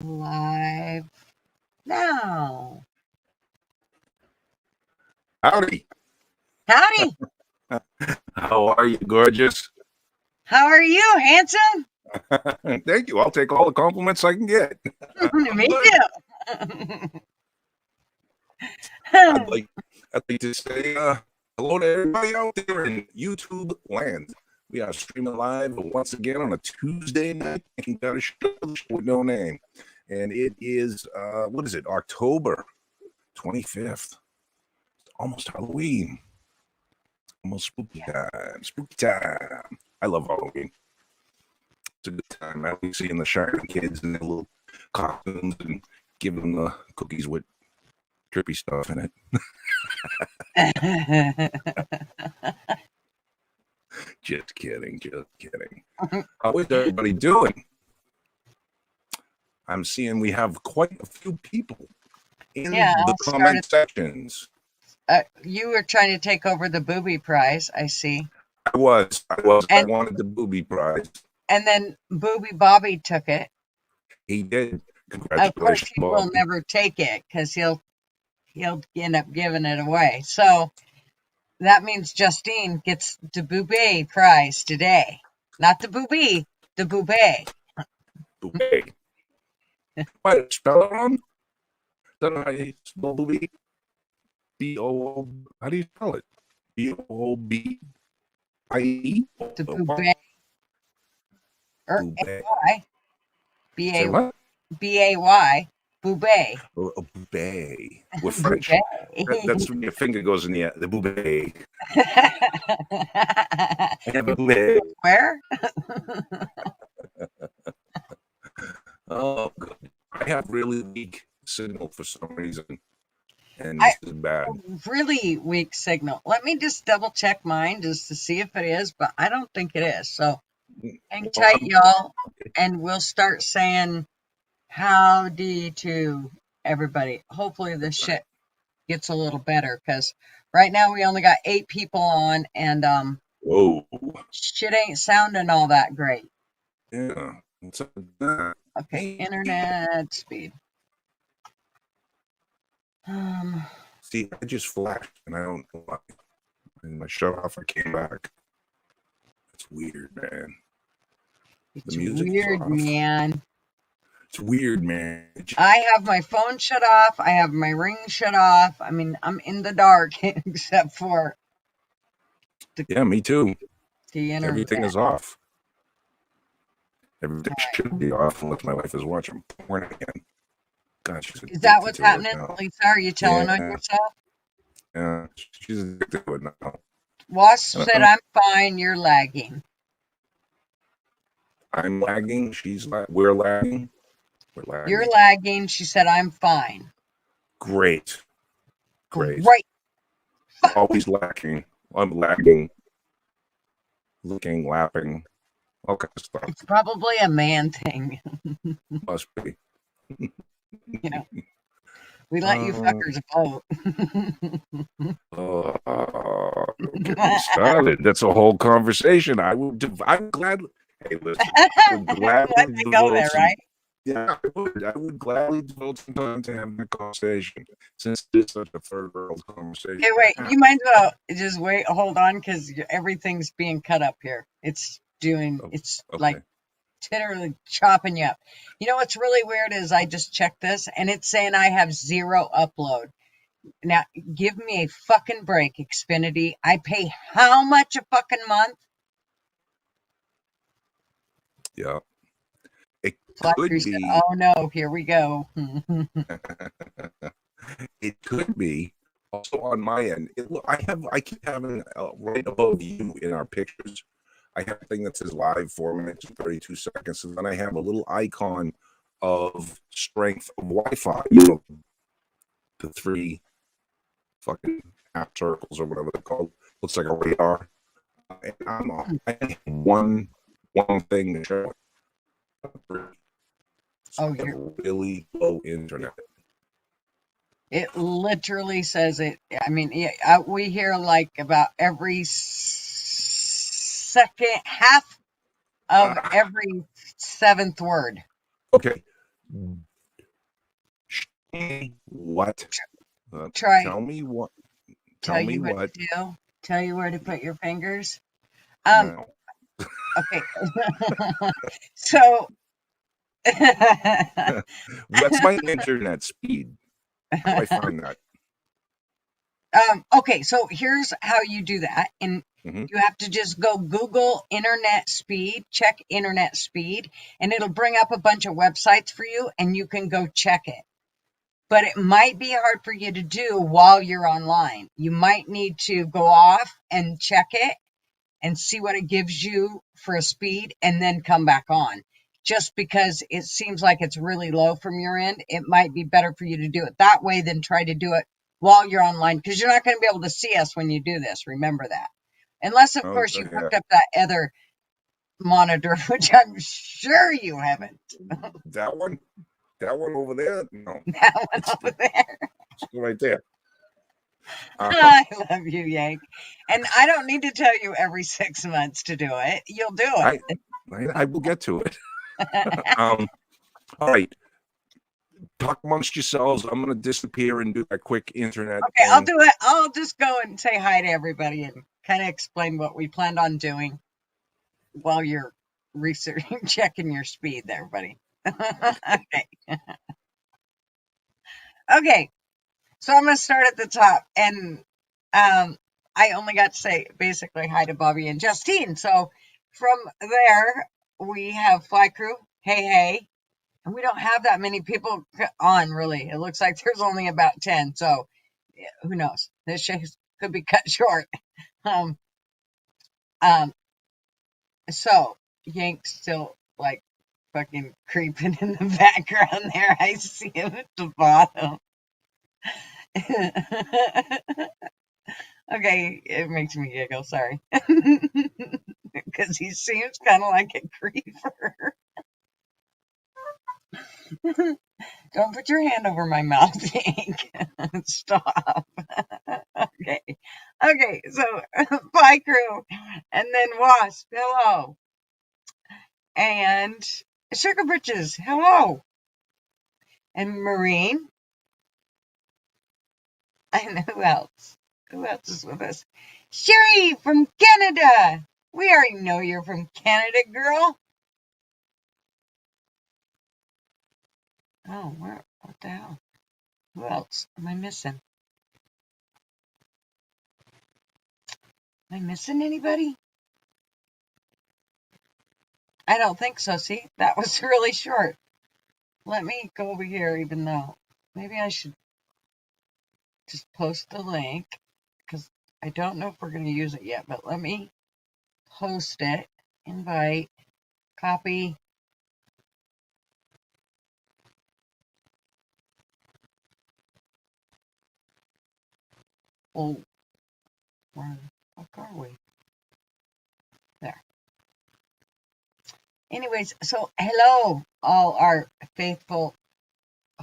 Live now. Howdy. Howdy. How are you, gorgeous? How are you, handsome? Thank you. I'll take all the compliments I can get. Me Good. too. I'd like to say hello to everybody out there in YouTube land. We are streaming live once again on a Tuesday night. And got a show with no name. And it is, what is it, October 25th. It's almost Halloween. Almost spooky time. Spooky time. I love Halloween. It's a good time. I like seeing the shining kids and their little costumes and giving them the cookies with trippy stuff in it. Just kidding. How is everybody doing? I'm seeing we have quite a few people in the comment sections. You were trying to take over the booby prize, I see. I was. I wanted the booby prize. And then Booby Bobby took it. He did. Congratulations, of course, he Bobby. will never take it because he'll end up giving it away. So that means Justine gets the Booby prize today. Not the Booby, the Booby. Booby. What? Spell it wrong? Is that how you spell Booby? B-O-O. How do you spell it? B-O-O-B-I-E? The Booby. Or A-Y. B-A-Y. B-A-Y. Boobay. Oh, a boobay. With French. That's when your finger goes in the air. The boobay. I have a boobay. Where? Oh, good. I have really weak signal for some reason. And this is bad. Really weak signal. Let me just double check mine just to see if it is, but I don't think it is. So hang tight, y'all, and we'll start saying howdy to everybody. Hopefully this shit gets a little better because right now we only got 8 people on and whoa, shit ain't sounding all that great. Yeah. Okay, internet speed. See, I just flashed and I don't know why. And I shut off, I came back. It's weird, man. It's weird, man. It's weird, man. I have my phone shut off. I have my ring shut off. I mean, I'm in the dark except for yeah, me too. The internet. Everything is off. Everything should be off unless my wife is watching porn again. God, is that what's happening, Lisa? Are you telling on yourself? Yeah, she's addicted to it now. Wasp said, "I'm fine. You're lagging." I'm lagging. We're lagging. You're lagging. She said, "I'm fine." Great. Always lacking. I'm lagging. Looking, lapping. All kinds of stuff. It's probably a man thing. Must be. You know, we let you fuckers vote. Don't get me started. That's a whole conversation. I'm glad. Hey, listen. I'm glad to go there, right? Yeah, I would gladly devote some time to having a conversation since it's such a third world conversation. Okay, wait. You might as well just wait. Hold on, because everything's being cut up here. It's doing. It's like literally chopping you up. You know what's really weird is I just checked this and it's saying I have 0 upload. Now, give me a fucking break, Xfinity. I pay how much a fucking month? Yeah. It could be. Oh no, here we go. It could be also on my end. I keep having right above you in our pictures. I have a thing that says live 4 minutes and 32 seconds, and then I have a little icon of strength of Wi-Fi. You know, the 3 fucking half circles or whatever they're called. Looks like a radar. And I have one thing to show. So you're really low internet. It literally says it. I mean, we hear like about every second, half of every 7th word. Okay. What? Try. Tell me what. Tell Tell you me what what. to do. Tell you where to put your fingers. No. Okay. So. What's my internet speed? How do I find that? Okay, so here's how you do that. And you have to just go Google internet speed, check internet speed, and it'll bring up a bunch of websites for you and you can go check it. But it might be hard for you to do while you're online. You might need to go off and check it and see what it gives you for a speed and then come back on. Just because it seems like it's really low from your end, it might be better for you to do it that way than try to do it while you're online, because you're not going to be able to see us when you do this. Remember that. Unless, of course, you hooked up that other monitor, which I'm sure you haven't. That one? That one over there? No. That one over there. It's right there. I love you, Yank. And I don't need to tell you every 6 months to do it. You'll do it. I will get to it. All right. Talk amongst yourselves. I'm going to disappear and do that quick internet Okay, thing. I'll do it. I'll just go and say hi to everybody and kind of explain what we planned on doing while you're researching, checking your speed there, buddy. Okay. Okay. So I'm going to start at the top. And I only got to say basically hi to Bobby and Justine. So from there, we have Fly Crew. Hey, hey. And we don't have that many people on, really. It looks like there's only about 10. So yeah, who knows? This show could be cut short. Um, so Yank's still like fucking creeping in the background there. I see him at the bottom. Okay, it makes me giggle, sorry. Because he seems kind of like a creeper. Don't put your hand over my mouth, Yank. Stop. Okay. Okay, so Fly Crew. And then Wasp, hello. And Sugar Britches, hello. And Marine. And who else? Who else is with us? Sherry from Canada. We already know you're from Canada, girl. Oh, what the hell? Who else am I missing? Am I missing anybody? I don't think so. See, that was really short. Let me go over here, even though maybe I should just post the link, because I don't know if we're going to use it yet, but let me post it, invite, copy. Oh, where the fuck are we? There. Anyways, so hello, all our faithful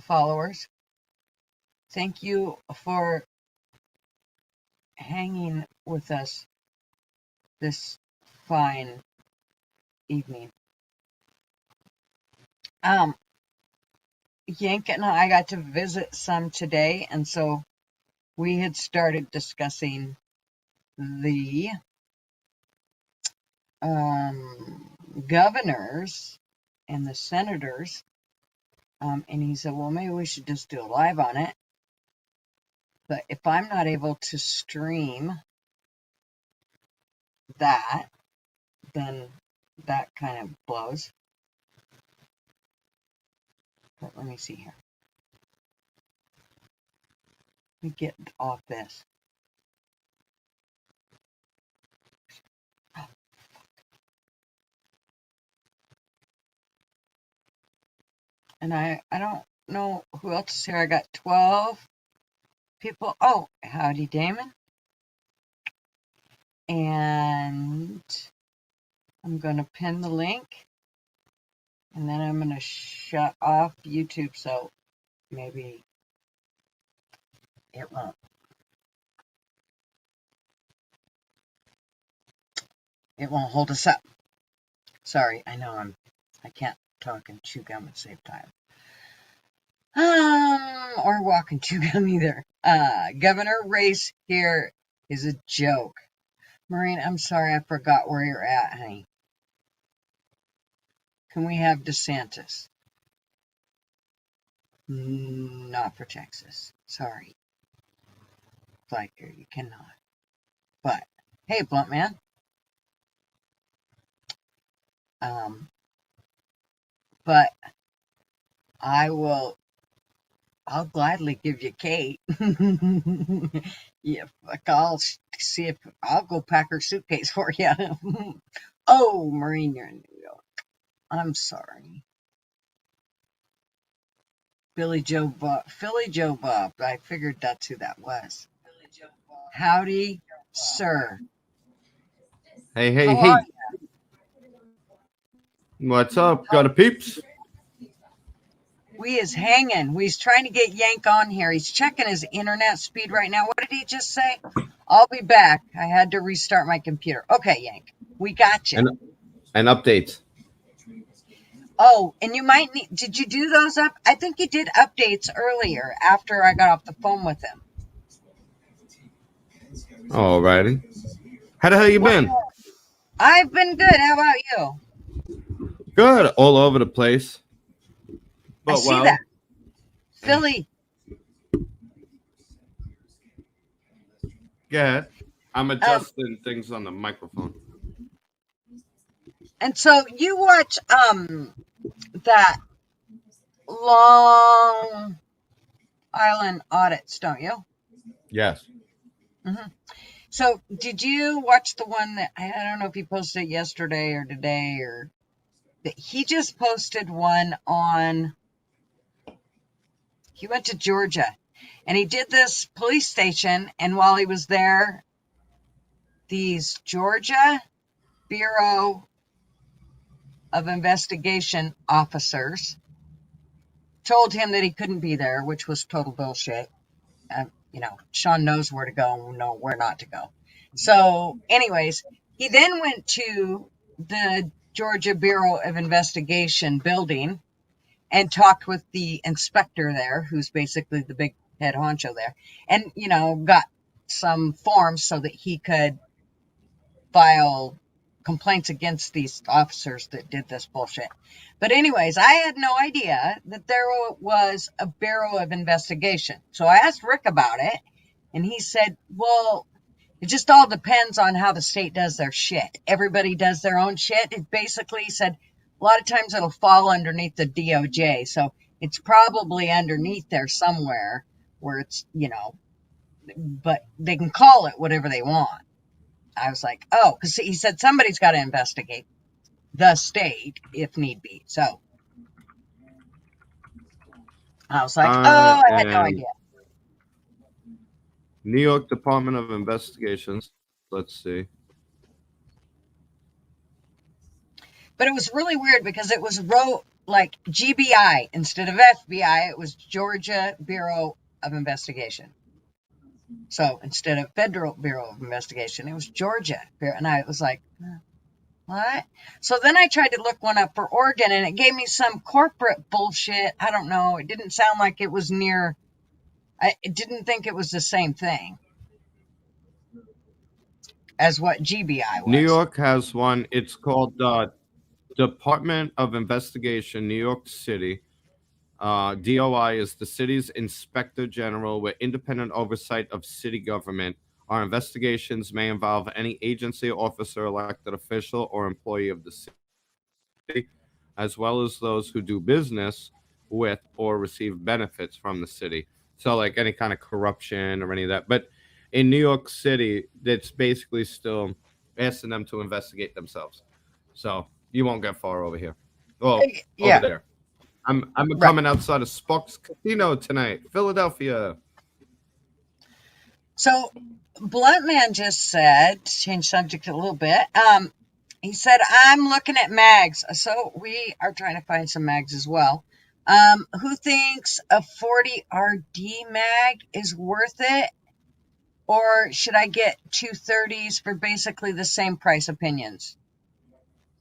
followers. Thank you for hanging with us this fine evening. Yank and I got to visit some today, and so we had started discussing the governors and the senators, and he said, well, maybe we should just do a live on it. But if I'm not able to stream that, then that kind of blows. But let me see here. Let me get off this. And I don't know who else is here. I got 12 people. Oh, howdy, Damon. And I'm going to pin the link. And then I'm going to shut off YouTube, so maybe it won't. It won't hold us up. Sorry, I know I can't talk and chew gum at the same time. or walking chewing gum either. Governor race here is a joke. Maureen, I'm sorry, I forgot where you're at, honey. Can we have DeSantis? Not for Texas. Sorry. Flicker, you cannot. But, hey, Blunt Man. But I'll gladly give you Kate. Yeah, I'll see if I'll go pack her suitcase for you. Oh, Maureen, you're in New York. I'm sorry. Philly Joe Bob. I figured that's who that was. Howdy, sir. Hey. What's up? Got a peeps? We is hanging. We's trying to get Yank on here. He's checking his internet speed right now. What did he just say? I'll be back. I had to restart my computer. Okay, Yank. We got you. And updates. Oh, and you might need, did you do those up? I think you did updates earlier after I got off the phone with him. Alrighty. How the hell you been? I've been good. How about you? Good. All over the place. But I see that. Philly. Go ahead. I'm adjusting things on the microphone. And so you watch that Long Island audits, don't you? Yes. Mm-hmm. So did you watch the one that, I don't know if he posted it yesterday or today, or he just posted one on, he went to Georgia and he did this police station, and while he was there, these Georgia Bureau of Investigation officers told him that he couldn't be there, which was total bullshit. Sean knows where to go and know where not to go. So anyways, he then went to the Georgia Bureau of Investigation building and talked with the inspector there, who's basically the big head honcho there, and, got some forms so that he could file complaints against these officers that did this bullshit. But anyways, I had no idea that there was a Bureau of Investigation. So I asked Rick about it, and he said, well, it just all depends on how the state does their shit. Everybody does their own shit. It basically said a lot of times it'll fall underneath the DOJ. So it's probably underneath there somewhere where it's, but they can call it whatever they want. I was like, oh, because he said somebody's got to investigate the state if need be. So I was like, I had no idea. New York Department of Investigations. Let's see. But it was really weird because it was wrote like G.B.I. instead of FBI. It was Georgia Bureau of Investigation. So instead of Federal Bureau of Investigation, it was Georgia. And I was like, what? So then I tried to look one up for Oregon, and it gave me some corporate bullshit. I don't know. It didn't sound like it was near. I didn't think it was the same thing as what G.B.I. was. New York has one. It's called Department of Investigation, New York City. DOI is the city's inspector general with independent oversight of city government. Our investigations may involve any agency, officer, elected official, or employee of the city, as well as those who do business with or receive benefits from the city. So like any kind of corruption or any of that. But in New York City, it's basically still asking them to investigate themselves. So you won't get far over here. Well, over there. I'm coming outside of Sparks Casino tonight, Philadelphia. So Blunt Man just said, to change subject a little bit, he said, I'm looking at mags. So we are trying to find some mags as well. Who thinks a 40 RD mag is worth it? Or should I get 230s for basically the same price? Opinions.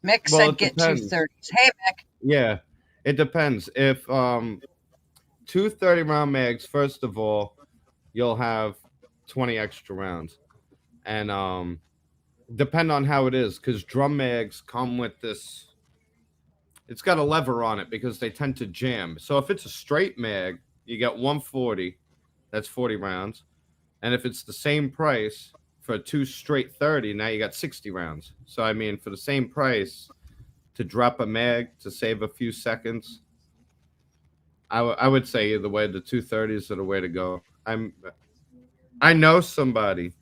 Mick said get 230s. Hey, Mick. Yeah, it depends. If two 30-round mags. First of all, you'll have 20 extra rounds, and depend on how it is, because drum mags come with this. It's got a lever on it because they tend to jam. So if it's a straight mag, you get 140. That's 40 rounds. And if it's the same price for two straight 30, now you got 60 rounds. So I mean, for the same price, to drop a mag to save a few seconds, I would say either way, the 230s are the way to go. I know somebody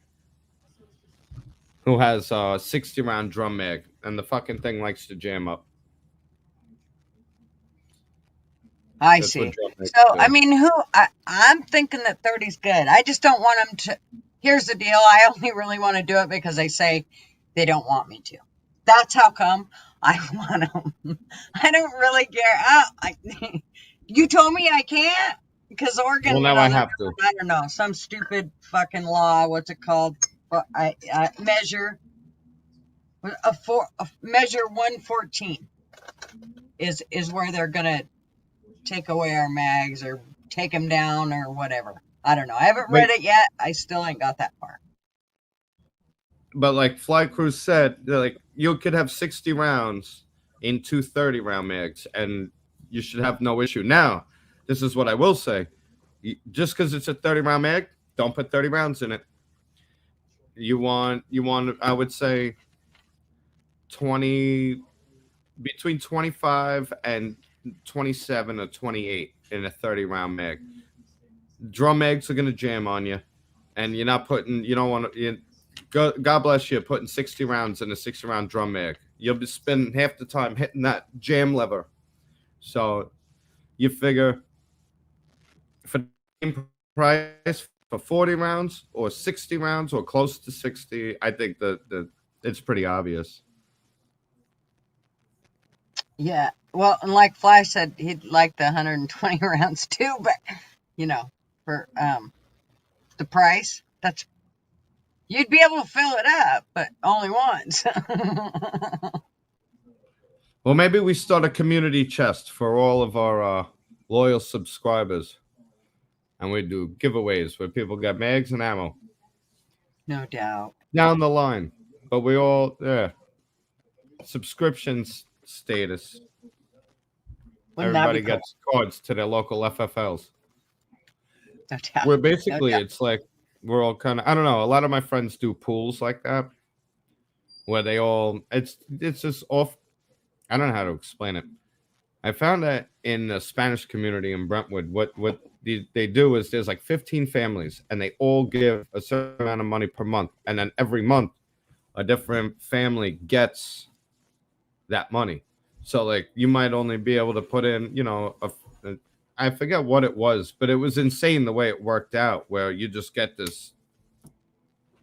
who has a 60 round drum mag, and the fucking thing likes to jam up. I see. So, I mean, I'm thinking that 30's good. I just don't want them to. Here's the deal. I only really want to do it because they say they don't want me to. That's how come I want them. I don't really care. You told me I can't because Oregon. Well, now I have to. I don't know, some stupid fucking law. What's it called? Measure measure 114 is where they're gonna take away our mags or take them down or whatever. I don't know. I haven't read it yet. I still ain't got that far. But like Fly Crew said, like you could have 60 rounds in two 30-round mags, and you should have no issue. Now, this is what I will say: just because it's a 30-round mag, don't put 30 rounds in it. You want, I would say, 20, between 25 and 27 or 28 in a 30-round mag. Drum mags are going to jam on you, and you don't want to, God bless you, putting 60 rounds in a 60-round drum mag. You'll be spending half the time hitting that jam lever. So you figure for the same price for 40 rounds or 60 rounds or close to 60, I think that it's pretty obvious. Yeah. Well, and like Fly said, he'd like the 120 rounds too, but for the price, you'd be able to fill it up, but only once. Well, maybe we start a community chest for all of our loyal subscribers, and we do giveaways where people get mags and ammo. No doubt. Down the line, but we all subscriptions status. Everybody gets cards to their local FFLs. No doubt. Where basically it's like we're all kind of, I don't know, a lot of my friends do pools like that where they all, it's just off. I don't know how to explain it. I found that in the Spanish community in Brentwood, what they do is there's like 15 families and they all give a certain amount of money per month, and then every month a different family gets that money. So like you might only be able to put in, I forget what it was, but it was insane the way it worked out, where you just get this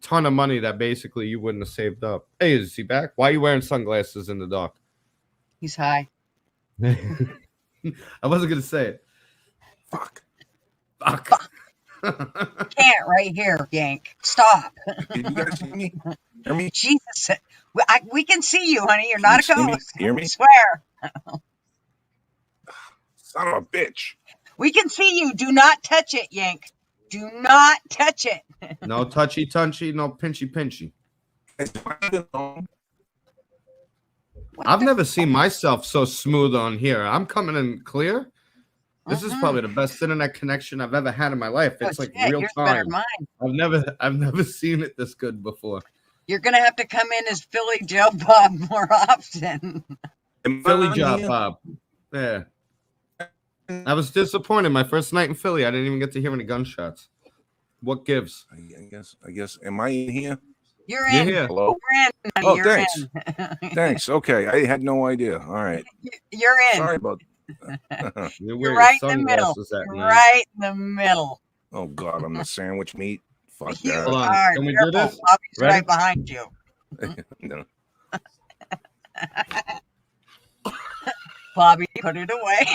ton of money that basically you wouldn't have saved up. Hey, is he back? Why are you wearing sunglasses in the dark? He's high. I wasn't going to say it. Fuck. Can't right here, Yank. Stop. Can you guys hear me? Hear me? Jesus. We can see you, honey. You're not a ghost. Hear me? I swear. Son of a bitch. We can see you. Do not touch it, Yank. Do not touch it. No touchy-touchy, no pinchy-pinchy. I've never seen myself so smooth on here. I'm coming in clear. This is probably the best internet connection I've ever had in my life. It's real time. I've never seen it this good before. You're gonna have to come in as Philly Joe Bob more often. Philly Joe Bob. Yeah. I was disappointed. My first night in Philly, I didn't even get to hear any gunshots. What gives? I guess. Am I in here? You're in. Here. Hello? You're in. Oh, You're thanks. In. Thanks. Okay. I had no idea. All right. You're in. Sorry about that. You're right in the middle. Right in the middle. Oh, God. I'm the sandwich meat. Fuck that. Hold on. Can we do this? Bobby's right behind you. No. Bobby, put it away.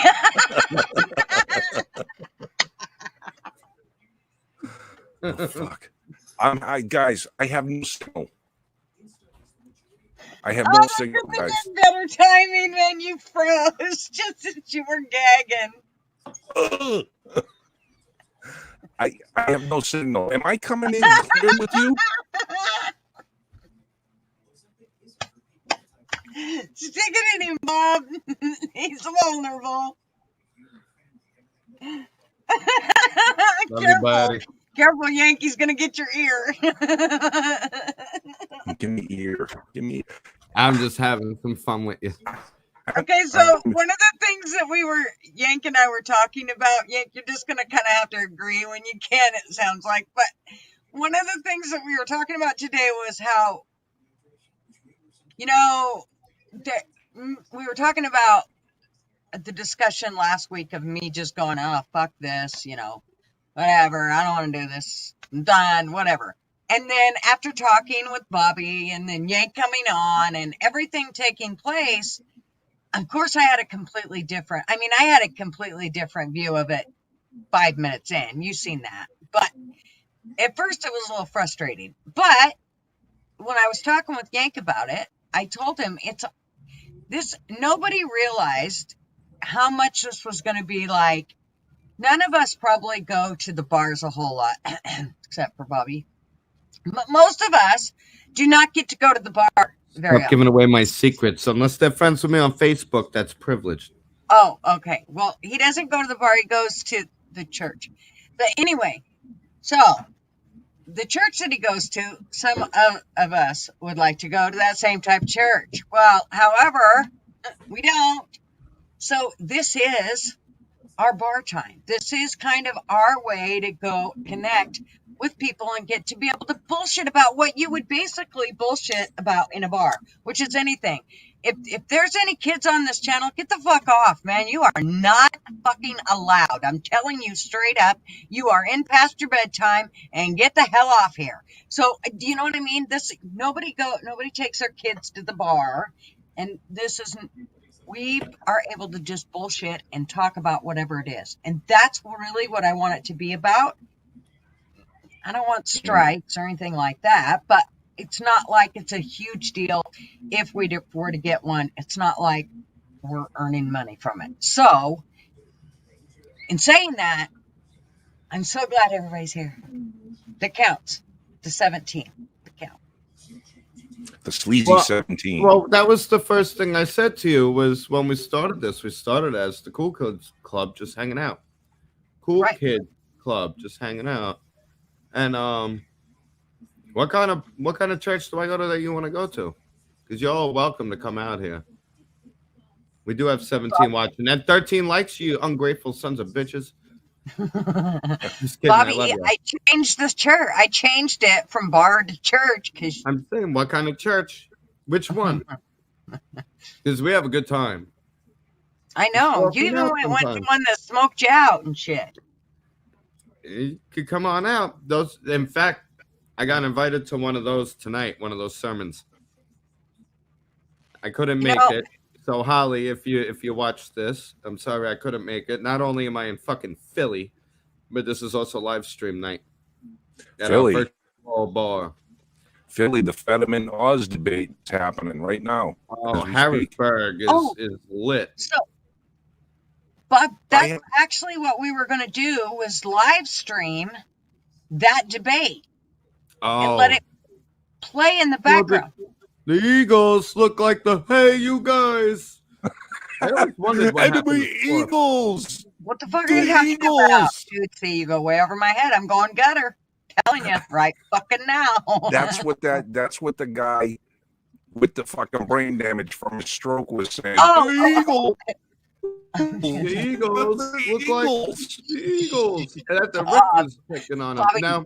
Oh, fuck. Guys, I have no signal. I have no signal, guys. Better timing than you froze just as you were gagging. I have no signal. Am I coming in clear with you? Stick it in him, Bob. He's vulnerable. Careful. Careful, Yankee's gonna get your ear. Give me ear. I'm just having some fun with you. Okay, so one of the things that Yank and I were talking about, Yank, you're just gonna kind of have to agree when you can, it sounds like. But one of the things that we were talking about today was how, we were talking about the discussion last week of me just going, oh, fuck this, whatever, I don't want to do this, I'm done, whatever. And then after talking with Bobby and then Yank coming on and everything taking place, of course I had a completely different view of it 5 minutes in. You've seen that. But at first it was a little frustrating. But when I was talking with Yank about it, I told him nobody realized how much this was going to be like. None of us probably go to the bars a whole lot, except for Bobby. But most of us do not get to go to the bar very often. Stop giving away my secrets. Unless they're friends with me on Facebook, that's privileged. Oh, okay. Well, he doesn't go to the bar. He goes to the church. But anyway, so the church that he goes to, some of us would like to go to that same type of church. Well, however, we don't. So this is our bar time. This is kind of our way to go connect with people and get to be able to bullshit about what you would basically bullshit about in a bar, which is anything. If there's any kids on this channel, get the fuck off, man. You are not fucking allowed. I'm telling you straight up, you are in past your bedtime and get the hell off here. So, do you know what I mean? Nobody takes their kids to the bar, and this isn't. We are able to just bullshit and talk about whatever it is. And that's really what I want it to be about. I don't want strikes or anything like that, but it's not like it's a huge deal if we were to get one. It's not like we're earning money from it. So, in saying that, I'm so glad everybody's here. That counts. The 17. The count. The sleazy 17. Well, that was the first thing I said to you was when we started this. We started as the Cool Kids Club, just hanging out. Kid Club, just hanging out. And what kind of church do I go to that you want to go to? Because you're all welcome to come out here. We do have 17 watching and 13 likes, you ungrateful sons of bitches. Just kidding, Bobby, I changed this church. I changed it from bar to church because I'm saying, what kind of church? Which one? Because we have a good time. I know. You even went to one that smoked you out and shit. You could come on out. In fact, I got invited to one of those tonight, one of those sermons. I couldn't make it. So Holly, if you watch this, I'm sorry I couldn't make it. Not only am I in fucking Philly, but this is also live stream night at our virtual bar. Philly, the Fetterman Oz debate is happening right now. Oh, Harrisburg is lit. So, Bob, that's actually what we were going to do was live stream that debate and let it play in the background. The Eagles look like hey, you guys. I always wondered what happened. Eagles. What the fuck are you talking about? Dude, see, you go way over my head. I'm going gutter. Telling you right fucking now. That's what the guy with the fucking brain damage from his stroke was saying. The Eagles look like the Eagles. And that's the Rick was picking on him. Now,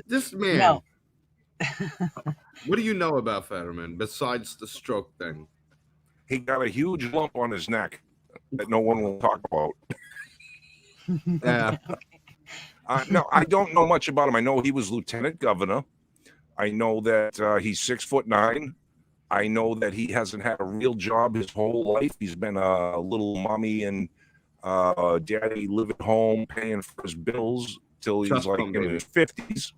this man. No. What do you know about Fetterman besides the stroke thing? He got a huge lump on his neck that no one will talk about. Yeah. No, I don't know much about him. I know he was lieutenant governor. I know that he's 6'9". I know that he hasn't had a real job his whole life. He's been a little mommy and daddy live at home paying for his bills till he's in his 50s.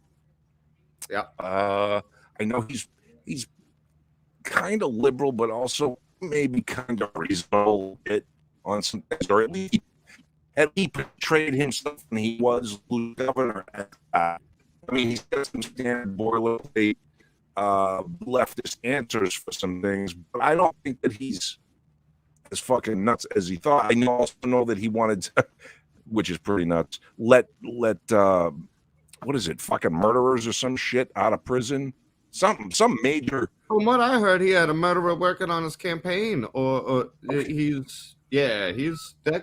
Yeah. I know he's kind of liberal, but also maybe kind of reasonable on some things, or at and he portrayed himself when he was governor. I mean, he's got some standard boilerplate leftist answers for some things, but I don't think that he's as fucking nuts as he thought. I also know that he wanted to, which is pretty nuts, let what is it, fucking murderers or some shit out of prison, some major. From what I heard, he had a murderer working on his campaign, or that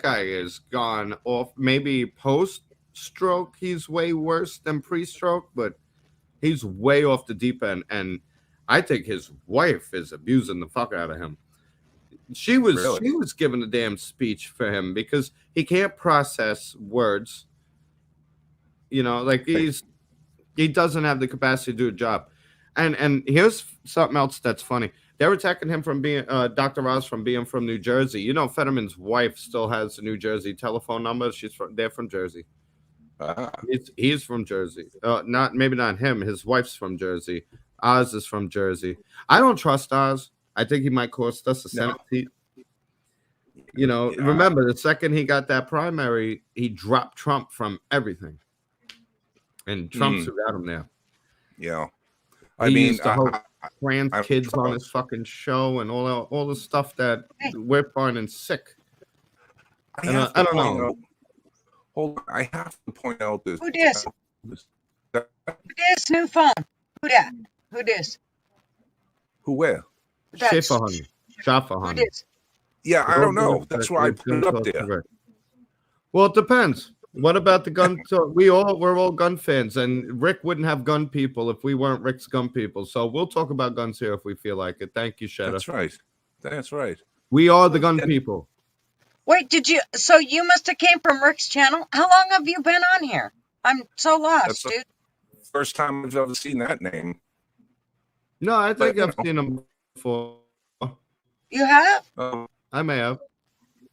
guy is gone off. Maybe post-stroke, he's way worse than pre-stroke, but he's way off the deep end. And I think his wife is abusing the fuck out of him. She was giving a damn speech for him because he can't process words. You know, like he doesn't have the capacity to do a job. And here's something else that's funny. They're attacking him from being Dr. Oz from being from New Jersey. You know, Fetterman's wife still has a New Jersey telephone number. They're from Jersey. He's from Jersey. Maybe not him. His wife's from Jersey. Oz is from Jersey. I don't trust Oz. I think he might cost us a Senate seat. You know, remember the second he got that primary, he dropped Trump from everything, and Trump's who got him there. Yeah, he used to host trans kids on his fucking show and all the stuff that we're finding sick. I don't know. Hold on, I have to point out this. Who this? Who this new phone? Who that? Who this? Who where? Schaefer honey. Yeah, I don't know. That's why I put it up there. Well, it depends. What about the gun? We're all gun fans, and Rick wouldn't have gun people if we weren't Rick's gun people. So we'll talk about guns here if we feel like it. Thank you, Shedder. That's right. We are the gun people. Wait, so you must have came from Rick's channel? How long have you been on here? I'm so lost, dude. First time I've ever seen that name. No, I think I've seen him before. You have? I may have.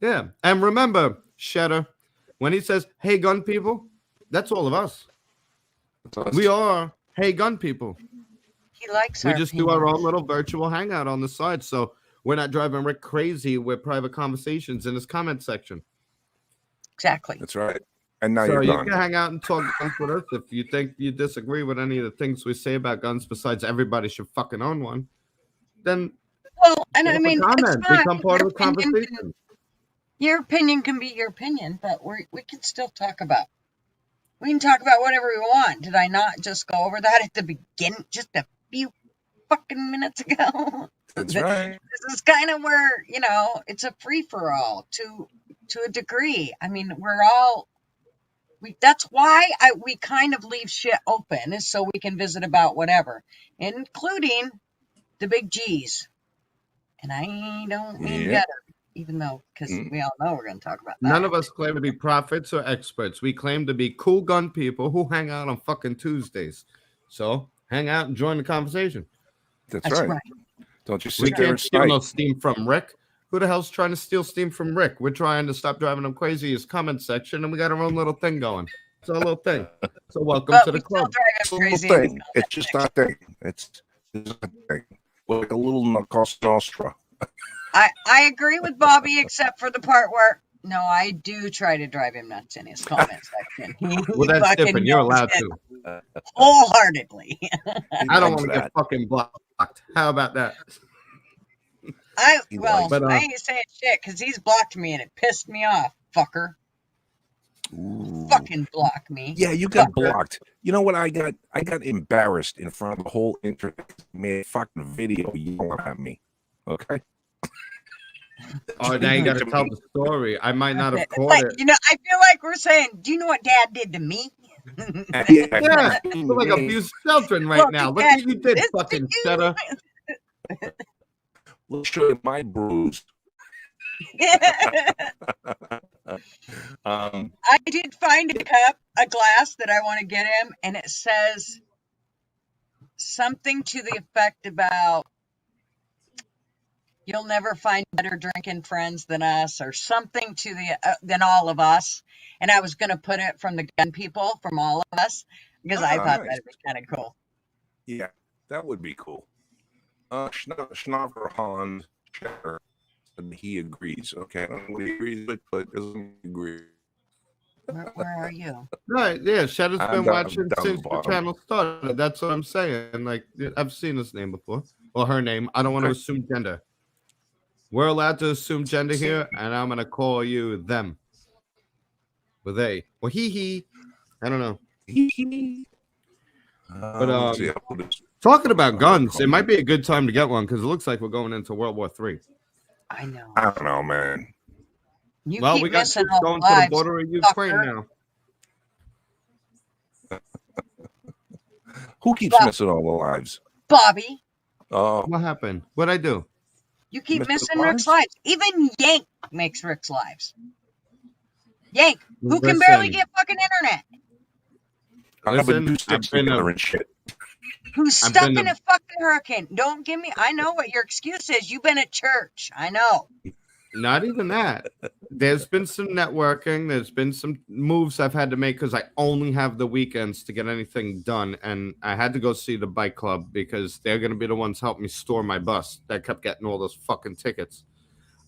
Yeah. And remember, Shedder, when he says, hey, gun people, that's all of us. We are, hey, gun people. He likes We just do our own little virtual hangout on the side. So we're not driving Rick crazy with private conversations in his comment section. Exactly. That's right. And now you can hang out and talk guns with us if you think you disagree with any of the things we say about guns, besides everybody should fucking own one. Then, well, and I mean, become part of the conversation. Your opinion can be your opinion, but we can still talk about. We can talk about whatever we want. Did I not just go over that at the beginning, just a few fucking minutes ago? That's right. This is kind of where, you know, it's a free for all to a degree. I mean, that's why we kind of leave shit open, is so we can visit about whatever, including the big G's. And I don't mean better, even though, because we all know we're going to talk about that. None of us claim to be prophets or experts. We claim to be cool gun people who hang out on fucking Tuesdays. So hang out and join the conversation. That's right. Don't you sit we there can't steal no steam from Rick. Who the hell's trying to steal steam from Rick? We're trying to stop driving him crazy. His comment section, and we got our own little thing going. It's our little thing. So welcome to the club. It's a little thing. It's just our thing. It's a thing. Like a little Costa Nostra. I agree with Bobby, except for the part where I do try to drive him nuts in his comment section. Well, that's different. You're allowed to. Wholeheartedly. I don't want to get fucking blocked. How about that? I ain't saying shit because he's blocked me and it pissed me off, fucker. Ooh. Fucking block me. Yeah, you got blocked. You know what I got? I got embarrassed in front of the whole internet. Made a fucking video yelling at me. Okay. Oh, now you got to tell the story. I might not have caught it. You know, I feel like we're saying, do you know what Dad did to me? Yeah, you feel like abused children right now. Look what you did, fucking Shedder. Let's show you my bruise. I did find a glass that I want to get him, and it says something to the effect about you'll never find better drinking friends than us, or something to the than all of us. And I was going to put it from the gun people, from all of us, because I thought that'd be kind of cool. Yeah, that would be cool. Schnauberhand Shedder, he agrees. Okay, I don't know what he agrees with, but doesn't agree. Where are you? Right, yeah. Shadow's been watching down since the channel started. That's what I'm saying. Like, I've seen this name before. Or her name. I don't want to assume gender. We're allowed to assume gender here, and I'm going to call you them. With a. Or he. I don't know. But talking about guns, it might be a good time to get one because it looks like we're going into World War III. I know. I don't know, man. We got troops going to the border of Ukraine now. Who keeps missing all the lives? Bobby. Oh, what happened? What'd I do? You keep missing Rick's lives. Even Yank makes Rick's lives. Yank, who can barely get fucking internet. Who's stuck in a fucking hurricane. Don't give me. I know what your excuse is. You've been at church. I know. Not even that. There's been some networking. There's been some moves I've had to make because I only have the weekends to get anything done. And I had to go see the bike club because they're going to be the ones helping me store my bus that kept getting all those fucking tickets.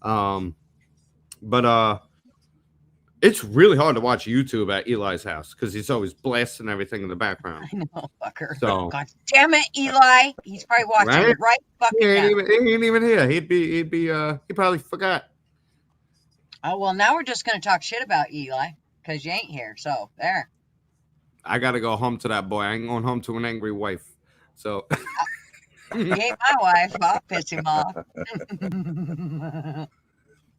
But it's really hard to watch YouTube at Eli's house because he's always blasting everything in the background. I know, fucker. So, God damn it, Eli. He's probably watching right fucking he now. He ain't even here. He probably forgot. Oh, well, now we're just going to talk shit about Eli because you ain't here. So, there. I got to go home to that boy. I ain't going home to an angry wife. So, he ain't my wife. I'll piss him off.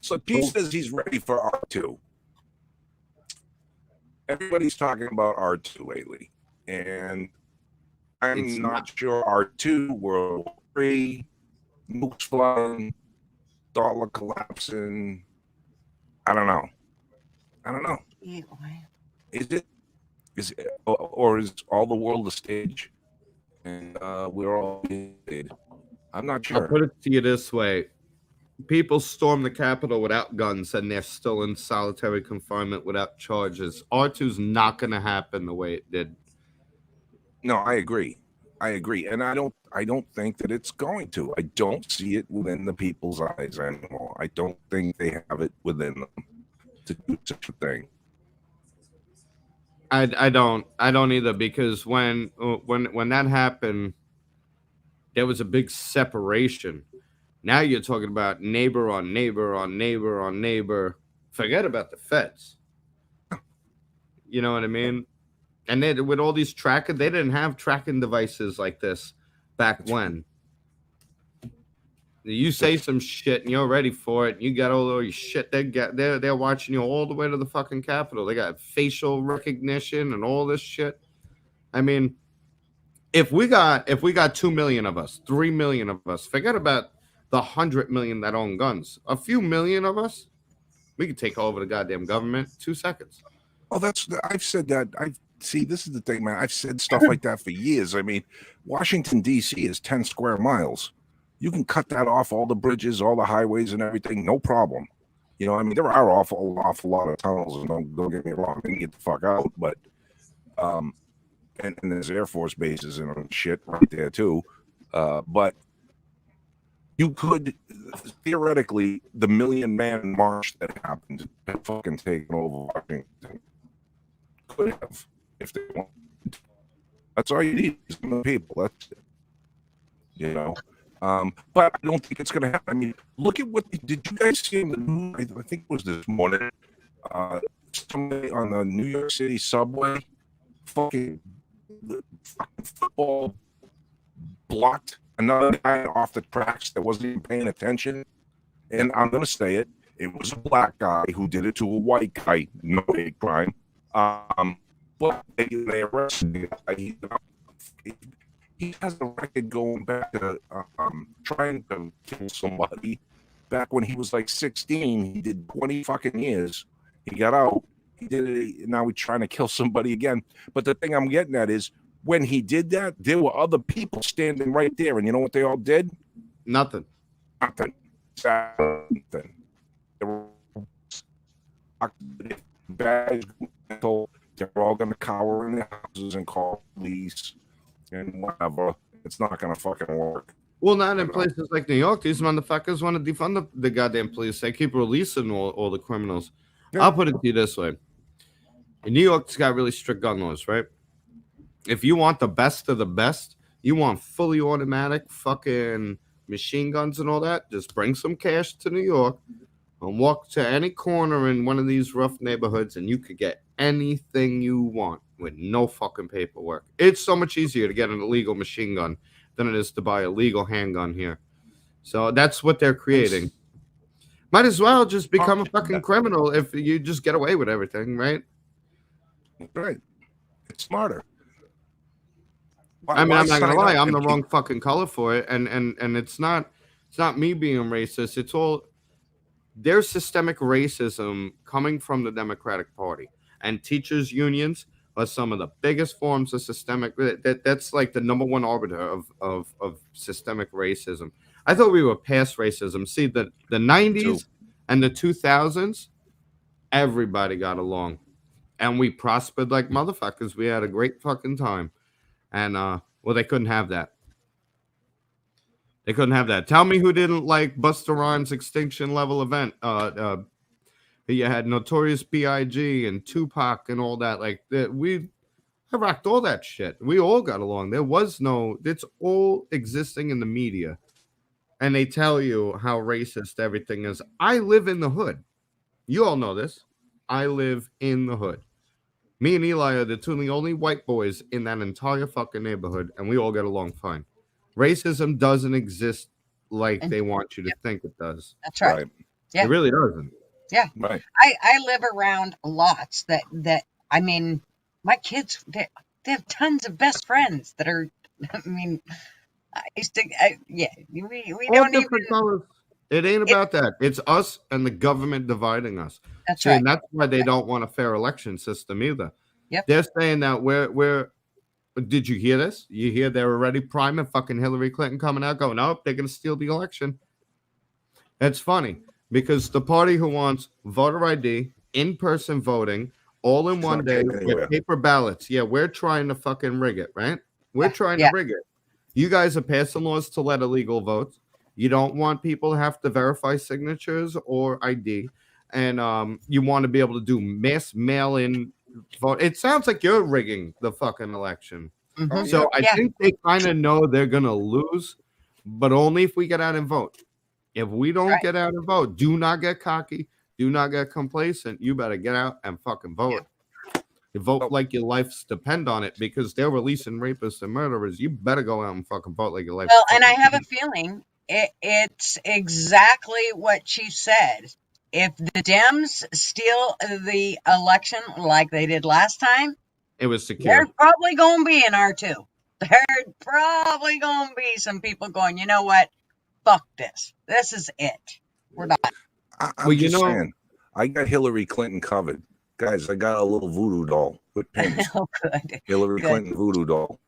So, P says he's ready for R2. Everybody's talking about R2 lately. And I'm not sure R2, World War III, nukes flying, dollar collapsing. I don't know. Is it, or is all the world a stage? And we're all staged? I'm not sure. I'll put it to you this way. People storm the Capitol without guns, and they're still in solitary confinement without charges. R2's not going to happen the way it did. No, I agree, and I don't think that it's going to. I don't see it within the people's eyes anymore. I don't think they have it within them to do such a thing. I don't either, because when that happened, there was a big separation. Now you're talking about neighbor on neighbor on neighbor on neighbor. Forget about the feds. You know what I mean? And they, with all these they didn't have tracking devices like this back when. You say some shit and you're ready for it. You got all your shit. They're watching you all the way to the fucking Capitol. They got facial recognition and all this shit. I mean, if we got 2 million of us, 3 million of us, forget about the 100 million that own guns. A few million of us, we could take over the goddamn government 2 seconds. Oh, I've said that. See, this is the thing, man. I've said stuff like that for years. I mean, Washington, D.C. is 10 square miles. You can cut that off, all the bridges, all the highways and everything, no problem. You know, I mean, there are awful lot of tunnels, and don't get me wrong, they can get the fuck out, but and there's Air Force bases and shit right there too. But you could theoretically, the 1 million man march that happened had fucking taken over Washington. Could have, if they wanted. That's all you need is the people. That's it. You know. But I don't think it's going to happen. I mean, look at what did you guys see in the news? I think it was this morning. Somebody on the New York City subway, fucking football blocked another guy off the tracks that wasn't even paying attention. And I'm going to say it. It was a black guy who did it to a white guy. No hate crime. But they arrested the guy. He has a record going back to trying to kill somebody. Back when he was like 16, he did 20 fucking years. He got out. He did it. Now he's trying to kill somebody again. But the thing I'm getting at is when he did that, there were other people standing right there. And you know what they all did? Nothing. Nothing. They were bags. They're all going to cower in their houses and call police. And whatever, it's not gonna fucking work. Well, not in places like New York. These motherfuckers want to defund the goddamn police. They keep releasing all the criminals. Yeah. I'll put it to you this way: New York's got really strict gun laws, right? If you want the best of the best, you want fully automatic fucking machine guns and all that, just bring some cash to New York and walk to any corner in one of these rough neighborhoods and you could get anything you want with no fucking paperwork. It's so much easier to get an illegal machine gun than it is to buy a legal handgun here. So that's what they're creating. Might as well just become a fucking criminal if you just get away with everything, right? Right. It's smarter. I mean, I'm not gonna lie, I'm the wrong fucking color for it, and it's not me being racist. It's all there's systemic racism coming from the Democratic Party, and teachers unions are some of the biggest forms of systemic. That's like the number one arbiter of systemic racism. I thought we were past racism. See, the 90s and the 2000s, everybody got along, and we prospered like motherfuckers. We had a great fucking time. And well, they couldn't have that. They couldn't have that. Tell me who didn't like Busta Rhymes' extinction level event. You had Notorious B.I.G. and Tupac and all that. Like we rocked all that shit. We all got along. There was no. It's all existing in the media, and they tell you how racist everything is. I live in the hood. You all know this. I live in the hood. Me and Eli are the two of the only white boys in that entire fucking neighborhood, and we all get along fine. Racism doesn't exist like they want you to think it does. That's right. Yeah. It really doesn't. Yeah. Right. I live around lots that I mean, my kids, they have tons of best friends that are, I mean, we don't even. Colors. It ain't about that. It's us and the government dividing us. That's right. And that's why they don't want a fair election system either. Yep. They're saying that we're did you hear this? You hear they're already priming fucking Hillary Clinton coming out going, nope, they're going to steal the election. It's funny because the party who wants voter ID, in-person voting, all in one day with paper ballots. Yeah, we're trying to fucking rig it, right? We're trying to rig it. You guys are passing laws to let illegal votes. You don't want people to have to verify signatures or ID. And you want to be able to do mass mail-in vote. It sounds like you're rigging the fucking election. Mm-hmm. So I think they kind of know they're going to lose, but only if we get out and vote. If we don't get out and vote, do not get cocky. Do not get complacent. You better get out and fucking vote. You vote like your lives depend on it because they're releasing rapists and murderers. You better go out and fucking vote like your life. Well, and I have a feeling it's exactly what she said. If the Dems steal the election like they did last time, it was secure. There's probably going to be an R2. There's probably going to be some people going, you know what? Fuck this. This is it. We're done. I'm just saying, I got Hillary Clinton covered. Guys, I got a little voodoo doll with pins. Oh, good. Hillary Clinton voodoo doll.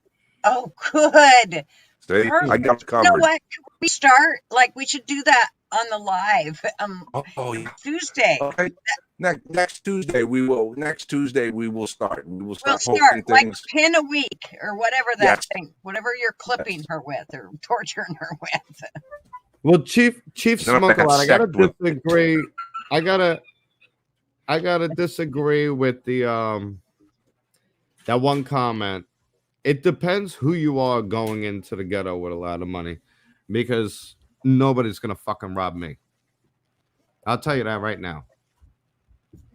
Oh, good. See, I got covered. You know what? Can we start? Like, we should do that on the live. Tuesday. Okay. Next Tuesday we will. Next Tuesday we will start. We'll start like pin a week or whatever that thing, whatever you're clipping her with or torturing her with. Well, Chief Smoke a lot. I gotta disagree. I gotta disagree with the that one comment. It depends who you are going into the ghetto with a lot of money, because nobody's gonna fucking rob me. I'll tell you that right now.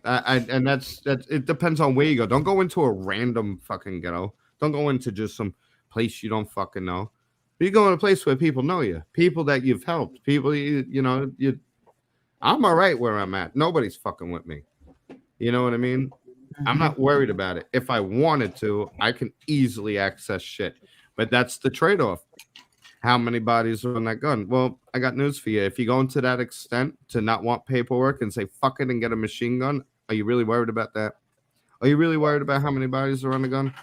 And that's it depends on where you go. Don't go into a random fucking ghetto. Don't go into just some place you don't fucking know. But you go in a place where people know you, people that you've helped, people you know. I'm all right where I'm at. Nobody's fucking with me. You know what I mean? I'm not worried about it. If I wanted to, I can easily access shit. But that's the trade-off. How many bodies are on that gun? Well, I got news for you. If you go into that extent to not want paperwork and say fuck it and get a machine gun, are you really worried about that? Are you really worried about how many bodies are on the gun?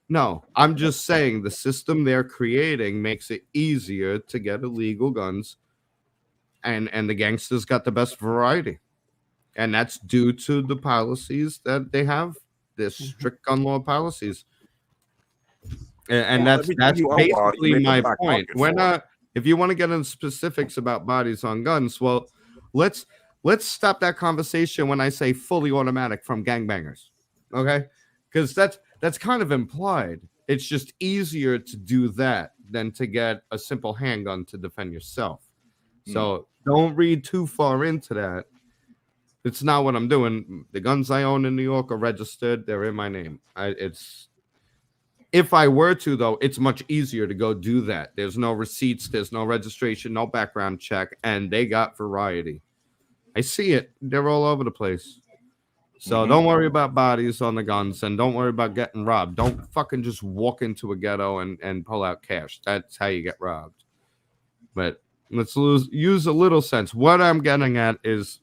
No. I'm just saying the system they're creating makes it easier to get illegal guns, and the gangsters got the best variety. And that's due to the policies that they have, the strict gun law policies. And that's basically my point. We're not, if you want to get into specifics about bodies on guns, well, let's stop that conversation when I say fully automatic from gangbangers. Okay, because that's kind of implied. It's just easier to do that than to get a simple handgun to defend yourself. So don't read too far into that. It's not what I'm doing. The guns I own in New York are registered. They're in my name. It's if I were to, though, it's much easier to go do that. There's no receipts. There's no registration, no background check, and they got variety. I see it. They're all over the place. So don't worry about bodies on the guns, and don't worry about getting robbed. Don't fucking just walk into a ghetto and pull out cash. That's how you get robbed. But let's use a little sense. What I'm getting at is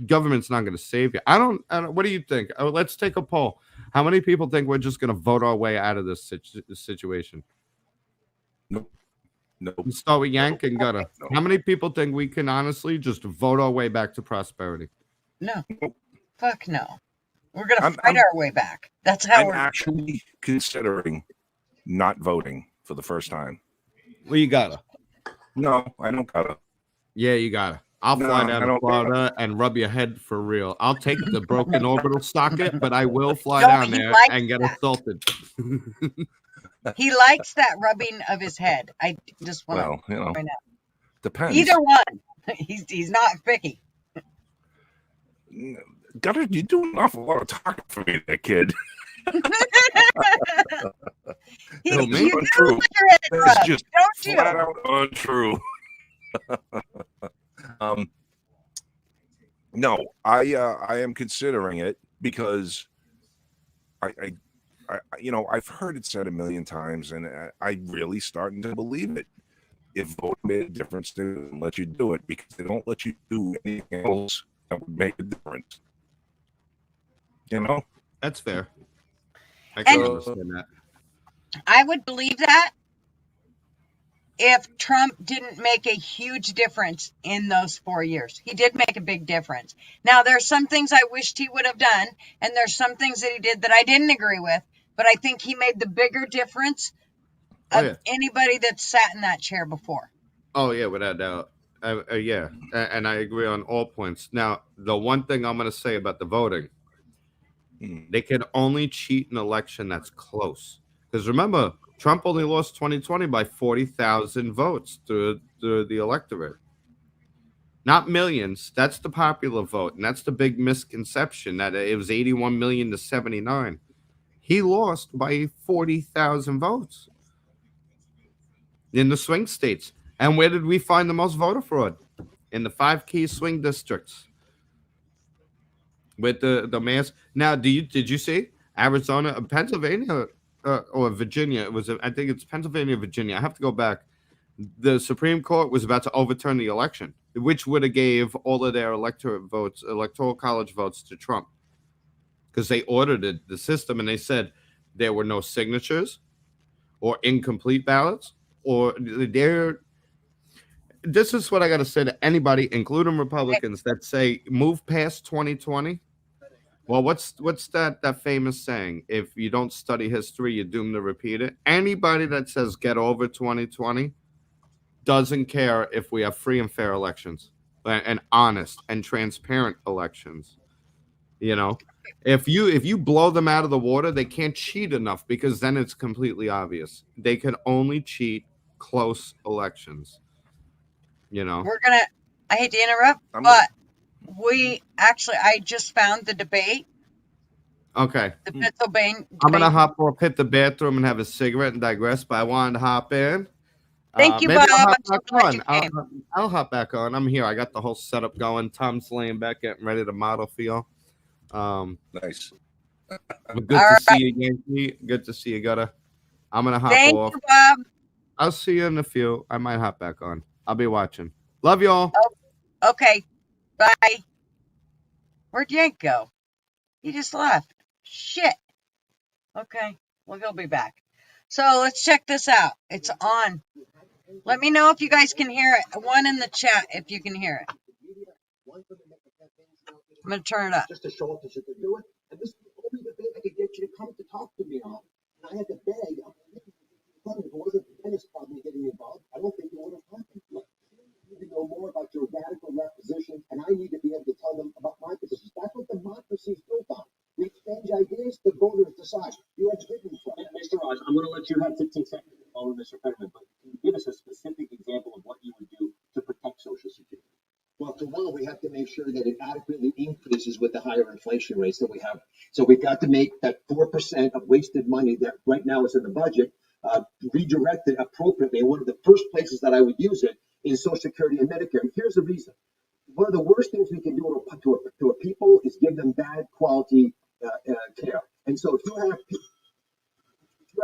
government's not going to save you. I don't. What do you think? Let's take a poll. How many people think we're just going to vote our way out of this situation? Nope. Let's start with Yank and Gutter. No. How many people think we can honestly just vote our way back to prosperity? No. Fuck no. We're going to fight our way back. That's how I'm actually considering not voting for the first time. Well, you gotta. No, I don't gotta. Yeah, you gotta. I'll fly down to Florida and rub your head for real. I'll take the broken orbital socket, but I will fly down there and get assaulted. He likes that rubbing of his head. I just want to point out. Depends. Either one. He's not picky. Gutter, you do an awful lot of talking for me, that kid. You do untrue. Your head That's just don't flat out untrue. No, I am considering it because I I've heard it said a million times, and I really starting to believe it. If vote made a difference, they don't let you do it because they don't let you do anything else that would make a difference. You know, that's fair. I can understand that. I would believe that if Trump didn't make a huge difference in those 4 years. He did make a big difference. Now, there's some things I wished he would have done, and there's some things that he did that I didn't agree with, but I think he made the bigger difference of anybody that sat in that chair before. Oh, yeah, without doubt. Yeah, and I agree on all points. Now, the one thing I'm going to say about the voting, they can only cheat an election that's close. Because remember, Trump only lost 2020 by 40,000 votes through the electorate. Not millions. That's the popular vote. And that's the big misconception that it was 81 million to 79. He lost by 40,000 votes in the swing states. And where did we find the most voter fraud? In the 5 key swing districts. With the mass. Now, did you see Arizona, Pennsylvania, or Virginia? I think it's Pennsylvania, Virginia. I have to go back. The Supreme Court was about to overturn the election, which would have gave all of their electoral college votes to Trump, because they audited the system and they said there were no signatures or incomplete ballots or there. This is what I got to say to anybody, including Republicans, that say move past 2020. Well, what's that famous saying? If you don't study history, you're doomed to repeat it. Anybody that says get over 2020 doesn't care if we have free and fair elections and honest and transparent elections. You know, if you blow them out of the water, they can't cheat enough, because then it's completely obvious. They can only cheat close elections. You know, I hate to interrupt, but I just found the debate. Okay. The Pennsylvania debate. I'm going to hop off, hit the bathroom and have a cigarette and digress, but I wanted to hop in. Thank you, Bob. I'll hop back on. I'm here. I got the whole setup going. Tom's laying back, getting ready to model for y'all. Nice. Good to see you, Yankee. Good to see you, Gutter. I'm going to hop off. Thank you, Bob. I'll see you in a few. I might hop back on. I'll be watching. Love y'all. Oh, okay. Bye. Where'd Yank go? He just left. Shit. Okay. Well, he'll be back. So let's check this out. It's on. Let me know if you guys can hear it. One in the chat if you can hear it. I'm going to turn it up. Just to show up that you could do it. And this is the only debate I could get you to come to talk to me on. And I had to beg. If it wasn't the tennis problem getting involved, I don't think it would have happened. Look, you need to know more about your radical left position, and I need to be able to tell them about my position. That's what democracy is built on. We exchange idea is the voters decide. You educate them. Mr. Oz, I'm going to let you have 15 seconds to follow Mr. Fetterman, but can you give us a specific example of what you would do to protect Social Security? Well, for one, we have to make sure that it adequately increases with the higher inflation rates that we have. So we've got to make that 4% of wasted money that right now is in the budget redirected appropriately. And one of the first places that I would use it is Social Security and Medicare. And here's the reason. One of the worst things we can do to a people is give them bad quality care. And so if you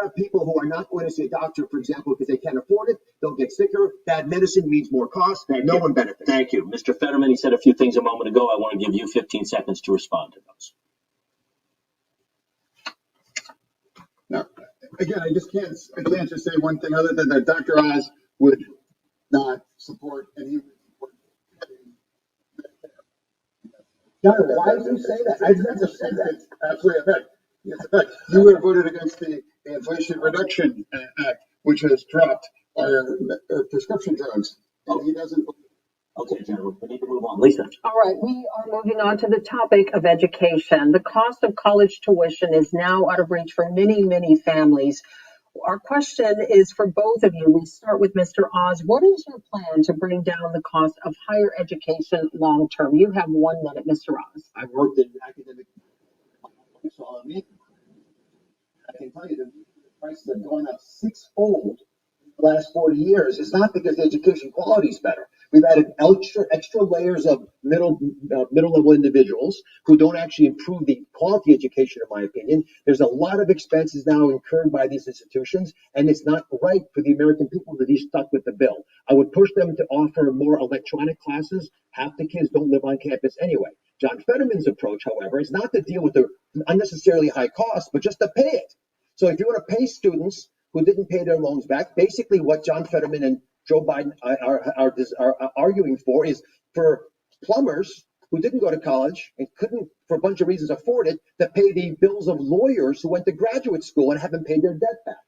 have people who are not going to see a doctor, for example, because they can't afford it, they'll get sicker. Bad medicine means more cost. No one benefits. Thank you. Mr. Fetterman, he said a few things a moment ago. I want to give you 15 seconds to respond to those. Now, again, I can't just say one thing other than that Dr. Oz would not support, and he would support. John, why did you say that? I've never said that. Absolutely, a fact. It's a fact. You would have voted against the Inflation Reduction Act, which has dropped our prescription drugs, and he doesn't. Okay, gentlemen, we need to move on. Lisa. All right, we are moving on to the topic of education. The cost of college tuition is now out of reach for many, many families. Our question is for both of you. We start with Mr. Oz. What is your plan to bring down the cost of higher education long term? You have 1 minute, Mr. Oz. I've worked in academic, so I can tell you the prices have gone up sixfold in the last 40 years. It's not because the education quality is better. We've added extra layers of middle level individuals who don't actually improve the quality education, in my opinion. There's a lot of expenses now incurred by these institutions, and it's not right for the American people to be stuck with the bill. I would push them to offer more electronic classes. Half the kids don't live on campus anyway. John Fetterman's approach, however, is not to deal with the unnecessarily high costs, but just to pay it. So if you want to pay students who didn't pay their loans back, basically what John Fetterman and Joe Biden are arguing for is for plumbers who didn't go to college and couldn't, for a bunch of reasons, afford it, to pay the bills of lawyers who went to graduate school and haven't paid their debt back.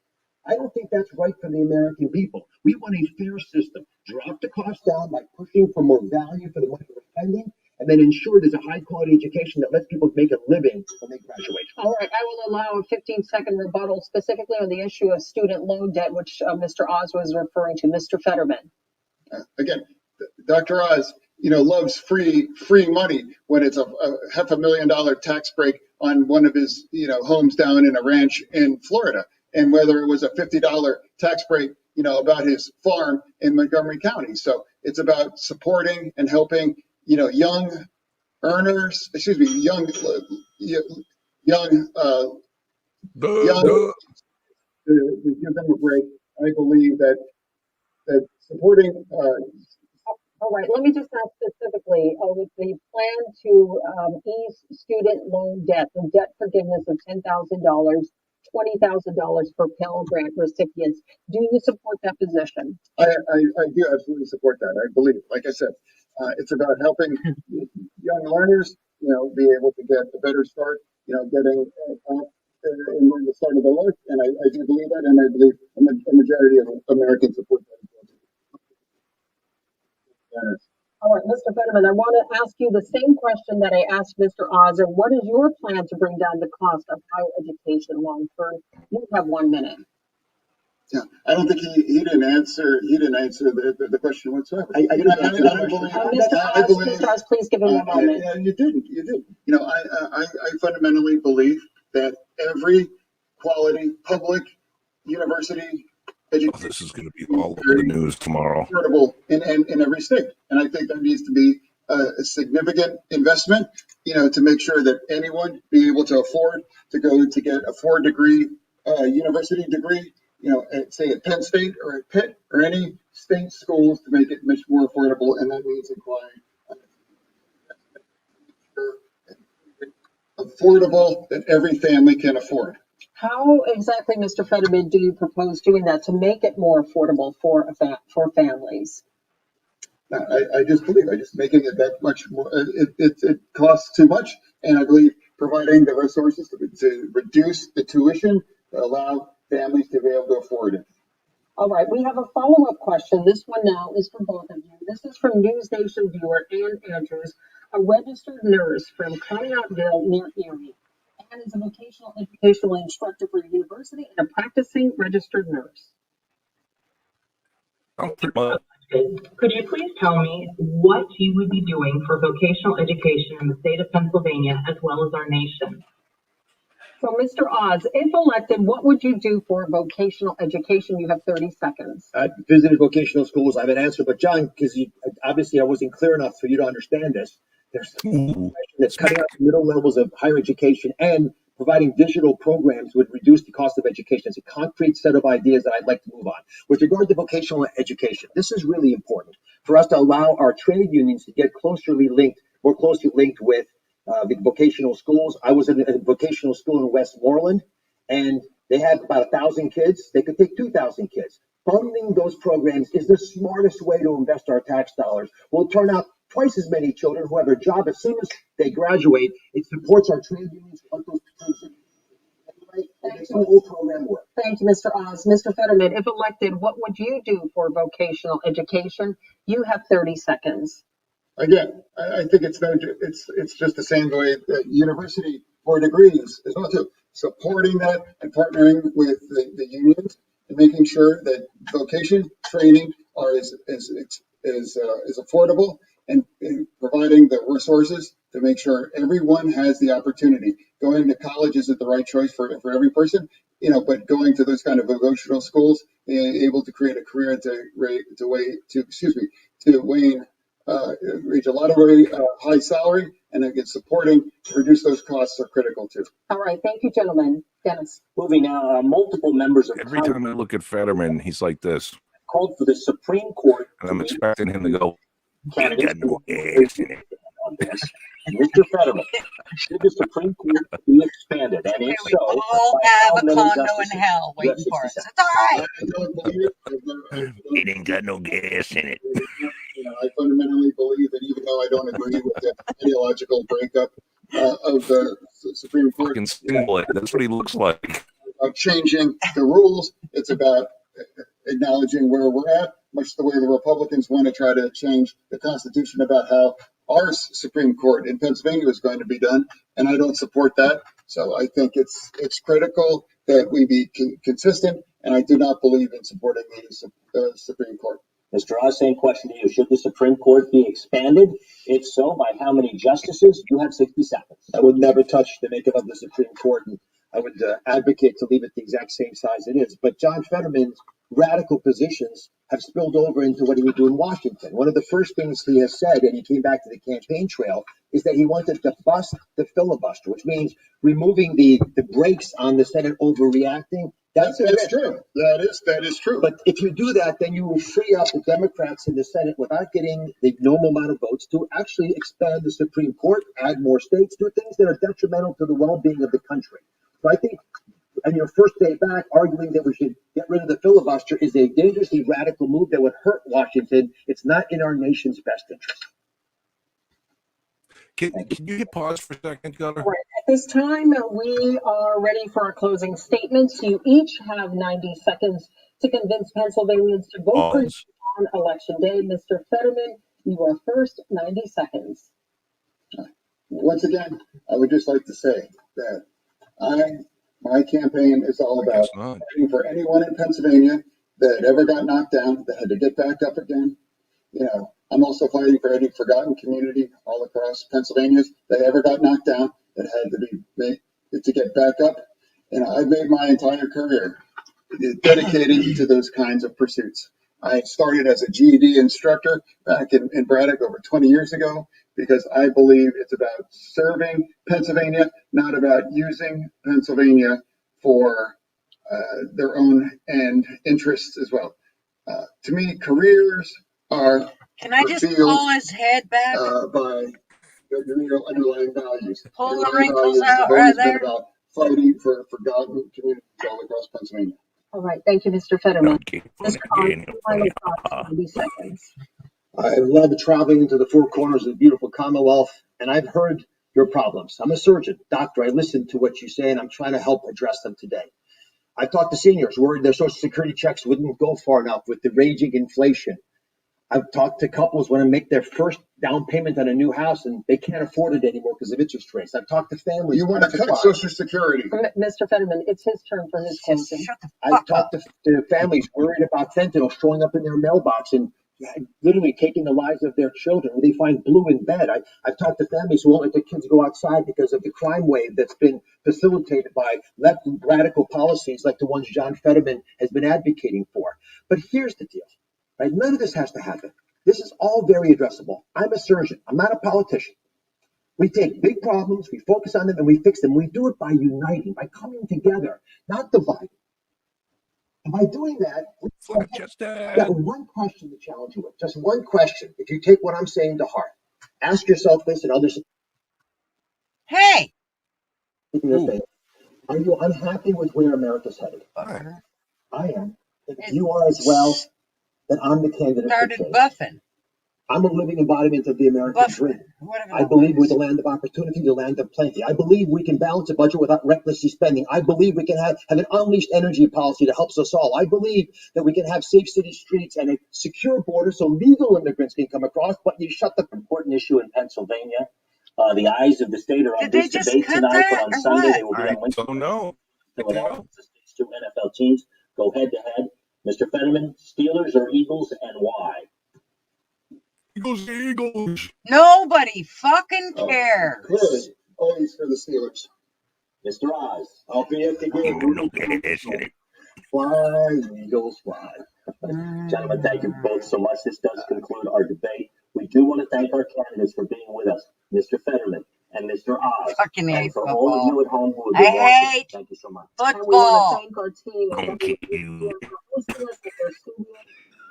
I don't think that's right for the American people. We want a fair system. Drop the cost down by pushing for more value for the money we're spending, and then ensure there's a high quality education that lets people make a living when they graduate. All right, I will allow a 15-second rebuttal specifically on the issue of student loan debt, which Mr. Oz was referring to. Mr. Fetterman. Again, Dr. Oz, loves free money when it's a $500,000 tax break on one of his, homes down in a ranch in Florida. And whether it was a $50 tax break, about his farm in Montgomery County. So it's about supporting and helping, young earners, give them a break. I believe that supporting. All right, let me just ask specifically with the plan to ease student loan debt, the debt forgiveness of $10,000, $20,000 for Pell Grant recipients. Do you support that position? I do absolutely support that. I believe, like I said, it's about helping young learners, be able to get a better start, getting in the start of their life. And I do believe that, and I believe a majority of Americans support that. All right, Mr. Fetterman, I want to ask you the same question that I asked Mr. Oz. And what is your plan to bring down the cost of higher education long term? You have 1 minute. Yeah, I don't think he didn't answer. He didn't answer the question whatsoever. I Mr. Oz, please give him a moment. You didn't. I fundamentally believe that every quality public university education. This is going to be all over the news tomorrow. Affordable in every state, and I think there needs to be a significant investment, to make sure that anyone be able to afford to go to get a 4-degree university degree, say at Penn State or at Pitt or any state schools, to make it much more affordable, and that means acquiring affordable that every family can afford. How exactly, Mr. Fetterman, do you propose doing that to make it more affordable for families? I just believe making it that much more. It costs too much, and I believe providing the resources to reduce the tuition to allow families to be able to afford it. All right, we have a follow-up question. This one now is for both of you. This is from News Nation viewer Ann Andrews, a registered nurse from Conneautville near Erie. and is a vocational educational instructor for a university and a practicing registered nurse. Could you please tell me what you would be doing for vocational education in the state of Pennsylvania as well as our nation? So, Mr. Oz, if elected, what would you do for vocational education? You have 30 seconds. I visited vocational schools. I have an answer, but John, because obviously I wasn't clear enough for you to understand this. There's that cutting out the middle levels of higher education and providing digital programs would reduce the cost of education. It's a concrete set of ideas that I'd like to move on. With regard to vocational education, this is really important for us to allow our trade unions to get more closely linked with the vocational schools. I was in a vocational school in Westmoreland, and they had about 1,000 kids. They could take 2,000 kids. Funding those programs is the smartest way to invest our tax dollars. We'll turn out twice as many children who have a job as soon as they graduate. It supports our trade unions. Makes the whole program work. Thank you, Mr. Oz. Mr. Fetterman, if elected, what would you do for vocational education? You have 30 seconds. Again, I think it's just the same way that university for degrees is also supporting that and partnering with the unions and making sure that vocation training is affordable and providing the resources to make sure everyone has the opportunity. Going to college isn't the right choice for every person, but going to those kind of vocational schools, able to create a career to Wayne. Reach a lot of very high salary, and again, supporting to reduce those costs are critical too. All right, thank you, gentlemen. Dennis. Moving now, multiple members of Every time I look at Fetterman, he's like this. Called for the Supreme Court, and I'm expecting him to go. Candidates on this. Mr. Fetterman, should the Supreme Court be expanded? And if We so, all have a condo in hell waiting for us. It's all right. It ain't got no gas in it. I fundamentally believe that even though I don't agree with the ideological breakup of the Supreme Court, that's what he looks like. Of changing the rules, it's about acknowledging where we're at, much the way the Republicans want to try to change the Constitution about how our Supreme Court in Pennsylvania is going to be done, and I don't support that. So I think it's critical that we be consistent, and I do not believe in supporting the Supreme Court. Mr. Oz, same question to you. Should the Supreme Court be expanded? If so, by how many justices? You have 60 seconds. I would never touch the makeup of the Supreme Court, and I would advocate to leave it the exact same size it is. But John Fetterman's radical positions have spilled over into what he would do in Washington. One of the first things he has said, and he came back to the campaign trail, is that he wanted to bust the filibuster, which means removing the brakes on the Senate overreacting. That's true. That is true. But if you do that, then you will free up the Democrats in the Senate without getting the normal amount of votes to actually expand the Supreme Court, add more states, do things that are detrimental to the well-being of the country. So I think on your first day back, arguing that we should get rid of the filibuster is a dangerously radical move that would hurt Washington. It's not in our nation's best interest. Can you hit pause for a second, Gunnar? Right. At this time, we are ready for our closing statements. You each have 90 seconds to convince Pennsylvanians to vote for you on Election Day. Mr. Fetterman, you are first, 90 seconds. Once again, I would just like to say that my campaign is all about fighting for anyone in Pennsylvania that ever got knocked down, that had to get back up again. I'm also fighting for any forgotten community all across Pennsylvania that ever got knocked down, that had to be made to get back up. I've made my entire career dedicated to those kinds of pursuits. I started as a GED instructor back in Braddock over 20 years ago, because I believe it's about serving Pennsylvania, not about using Pennsylvania for their own end interests as well. To me, careers are Can I just pull his head back? By the real underlying values. Pull the wrinkles out right there. About fighting for forgotten communities all across Pennsylvania. All right, thank you, Mr. Fetterman. Mr. Hahn, final thoughts, 90 seconds. I love traveling into the four corners of the beautiful Commonwealth, and I've heard your problems. I'm a surgeon, doctor. I listen to what you say, and I'm trying to help address them today. I've talked to seniors worried their Social Security checks wouldn't go far enough with the raging inflation. I've talked to couples when they make their first down payment on a new house and they can't afford it anymore because of interest rates. I've talked to families. You want to cut Social Security. Mr. Fetterman, it's his turn for his closing. I've talked to families worried about fentanyl showing up in their mailbox and literally taking the lives of their children. They find blue in bed. I've talked to families who won't let their kids go outside because of the crime wave that's been facilitated by left radical policies like the ones John Fetterman has been advocating for. But here's the deal, right? None of this has to happen. This is all very addressable. I'm a surgeon. I'm not a politician. We take big problems, we focus on them, and we fix them. We do it by uniting, by coming together, not dividing. And by doing that, I've got one question to challenge you with. Just one question. If you take what I'm saying to heart, ask yourself this and others. Hey! Are you unhappy with where America's headed? Fucker. I am. If you are as well, then I'm the candidate for change. Buffing. I'm a living embodiment of the American dream. I believe we're the land of opportunity, the land of plenty. I believe we can balance a budget without recklessly spending. I believe we can have an unleashed energy policy that helps us all. I believe that we can have safe city streets and a secure border so legal immigrants can come across, but you shut the important issue in Pennsylvania. The eyes of the state are on this debate tonight, but on Sunday they will be on Wednesday. Oh, no. Philadelphia, the state's two NFL teams go head to head. Mr. Fetterman, Steelers or Eagles, and why? Eagles. Nobody fucking cares. Good. Always for the Steelers. Mr. Oz, I'll be at the game. Fly, Eagles, fly. Gentlemen, thank you both so much. This does conclude our debate. We do want to thank our candidates for being with us, Mr. Fetterman and Mr. Oz. Fucking and hate for football. all of you at home who have been watching, thank you so much. And we want to thank our team and WPCM for hosting us at their studio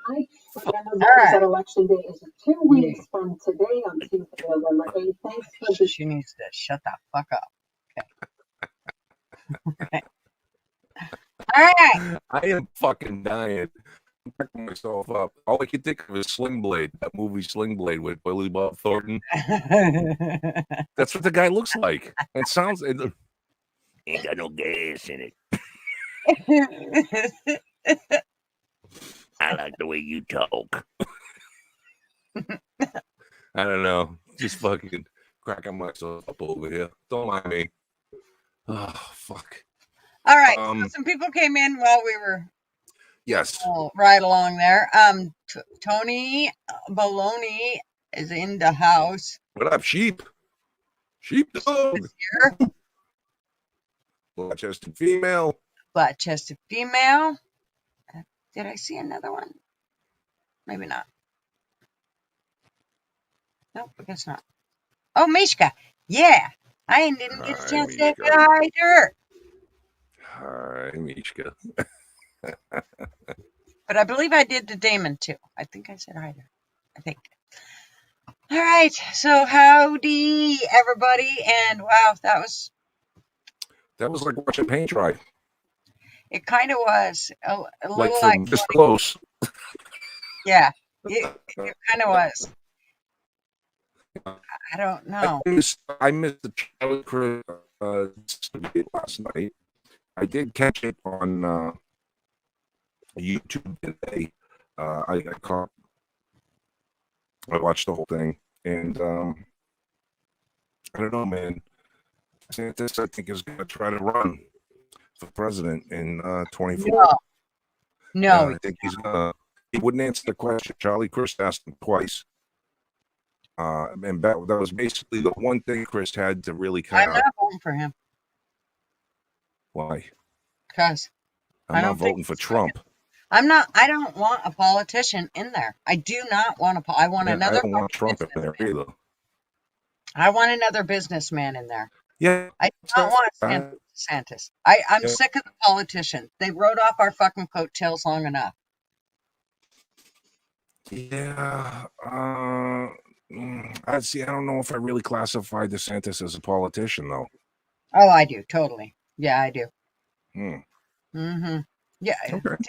tonight. Remember, because that election day is 2 weeks from today on Tuesday, November 8th. Thanks for this. She needs to shut the fuck up. Okay. All right. I am fucking dying. I'm picking myself up. All I can think of is Sling Blade, that movie Sling Blade with Billy Bob Thornton. That's what the guy looks like. It sounds. Ain't got no gas in it. I like the way you talk. I don't know. Just fucking cracking myself up over here. Don't mind me. Oh, fuck. All right. So some people came in while we were right along there. Tony Baloney is in the house. What up, sheep? Sheepdog. Here. Black-chested female. Black-chested female. Did I see another one? Maybe not. Nope, I guess not. Oh, Mishka. Yeah. I didn't get a chance to say hi to her. Hi, Mishka. But I believe I did to Damon, too. I think I said hi to her. I think. All right. So, howdy, everybody. And, wow, that was like watching paint dry. It kind of was. A like little from this close. Yeah. It kind of was. I don't know. I missed the Charlie Chris last night. I did catch it on YouTube today. I watched the whole thing, and I don't know, man. DeSantis, I think, is going to try to run for president in 24. No. I think he wouldn't answer the question. Charlie Chris asked him twice. And that was basically the one thing Chris had to really kind of. I'm not voting for him. Why? Because I'm not voting for Trump. I don't want a politician in there. I do not want I don't want Trump in there either. I want another businessman in there. Yeah. I don't want DeSantis. I'm sick of the politicians. They rode off our fucking coattails long enough. Yeah. I don't know if I really classify DeSantis as a politician, though. Oh, I do. Totally. Yeah, I do. Mm-hmm. Yeah. Okay. Dude,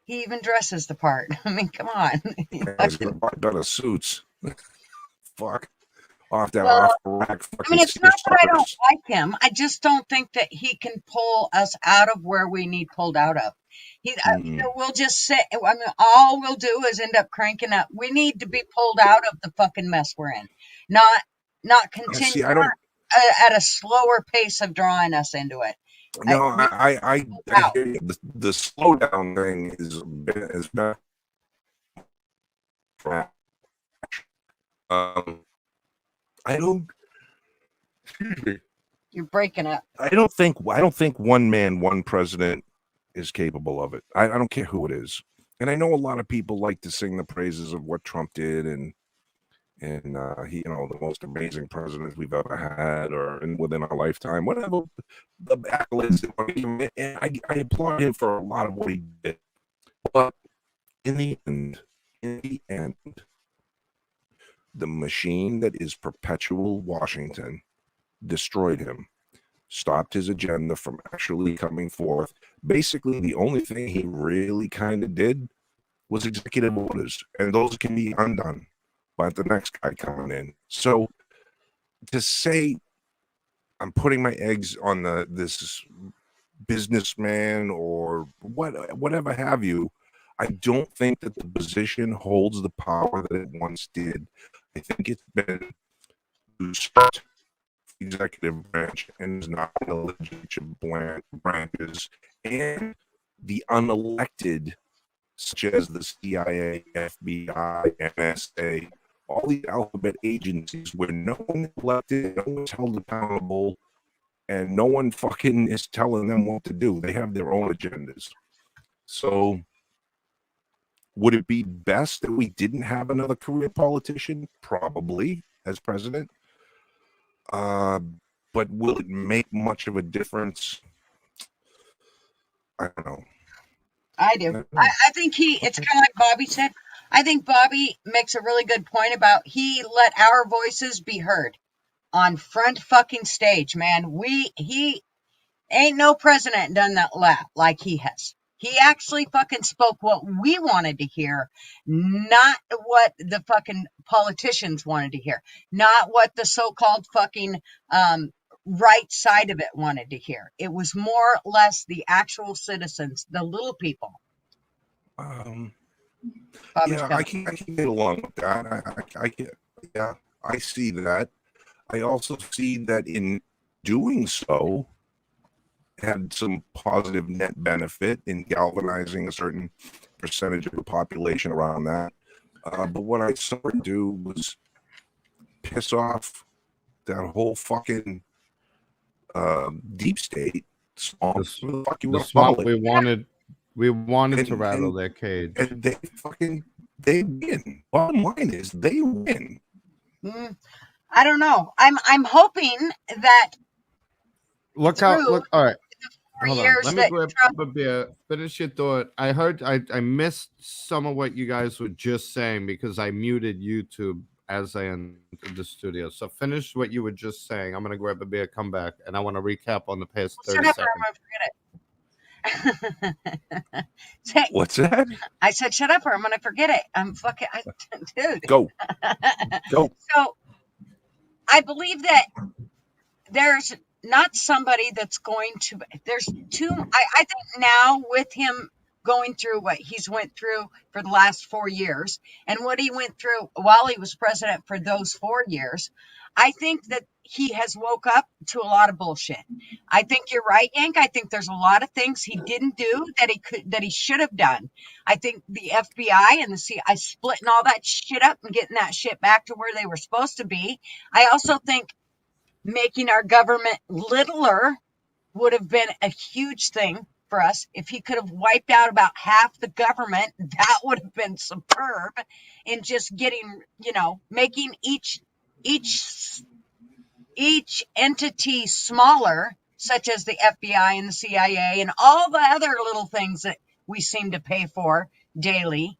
he even dresses the part. I mean, come on. He's going to buy better suits. Fuck. Off the rack. I mean, it's not that I don't like him. I just don't think that he can pull us out of where we need pulled out of. We'll just sit. I mean, all we'll do is end up cranking up. We need to be pulled out of the fucking mess we're in, not continue See, I don't. at a slower pace of drawing us into it. No, I hear you. The slowdown thing is been I don't. Excuse me. You're breaking up. I don't think one man, one president is capable of it. I don't care who it is. And I know a lot of people like to sing the praises of what Trump did and he, the most amazing president we've ever had or within our lifetime, whatever the accolades they want to give him. And I applaud him for a lot of what he did. But in the end, the machine that is perpetual Washington destroyed him, stopped his agenda from actually coming forth. Basically, the only thing he really kind of did was executive orders, and those can be undone by the next guy coming in. So to say I'm putting my eggs on this businessman or whatever have you, I don't think that the position holds the power that it once did. I think it's been usurped executive branch and is not in the legislative branches, and the unelected, such as the CIA, FBI, NSA, all these alphabet agencies where no one is elected, no one's held accountable, and no one fucking is telling them what to do. They have their own agendas. So would it be best that we didn't have another career politician? Probably, as president. But will it make much of a difference? I don't know. I do. I think it's kind of like Bobby said. I think Bobby makes a really good point about he let our voices be heard on front fucking stage, man. He ain't no president done that like he has. He actually fucking spoke what we wanted to hear, not what the fucking politicians wanted to hear, not what the so-called fucking right side of it wanted to hear. It was more or less the actual citizens, the little people. Yeah, I can get along with that. I see that. I also see that in doing so, had some positive net benefit in galvanizing a certain percentage of the population around that. But what I saw it do was piss off that whole fucking deep state swamp. The swamp we wanted to rattle their cage. And they win. Bottom line is they win. I don't know. I'm hoping that look all right. Hold on. Let me grab a beer. Finish your thought. I missed some of what you guys were just saying because I muted YouTube as I entered the studio. So finish what you were just saying. I'm gonna grab a beer, come back, and I want to recap on the past 30 seconds. What's that? I said, shut up or I'm gonna forget it. I'm fucking dude. Go. So I believe that there's not somebody that's going to, there's two, I think now with him going through what he's went through for the last 4 years and what he went through while he was president for those 4 years, I think that he has woke up to a lot of bullshit. I think you're right, Yank. I think there's a lot of things he didn't do that he should have done. I think the FBI and the CIA splitting all that shit up and getting that shit back to where they were supposed to be. I also think making our government littler would have been a huge thing for us. If he could have wiped out about half the government, that would have been superb in just getting, making each entity smaller, such as the FBI and the CIA and all the other little things that we seem to pay for daily.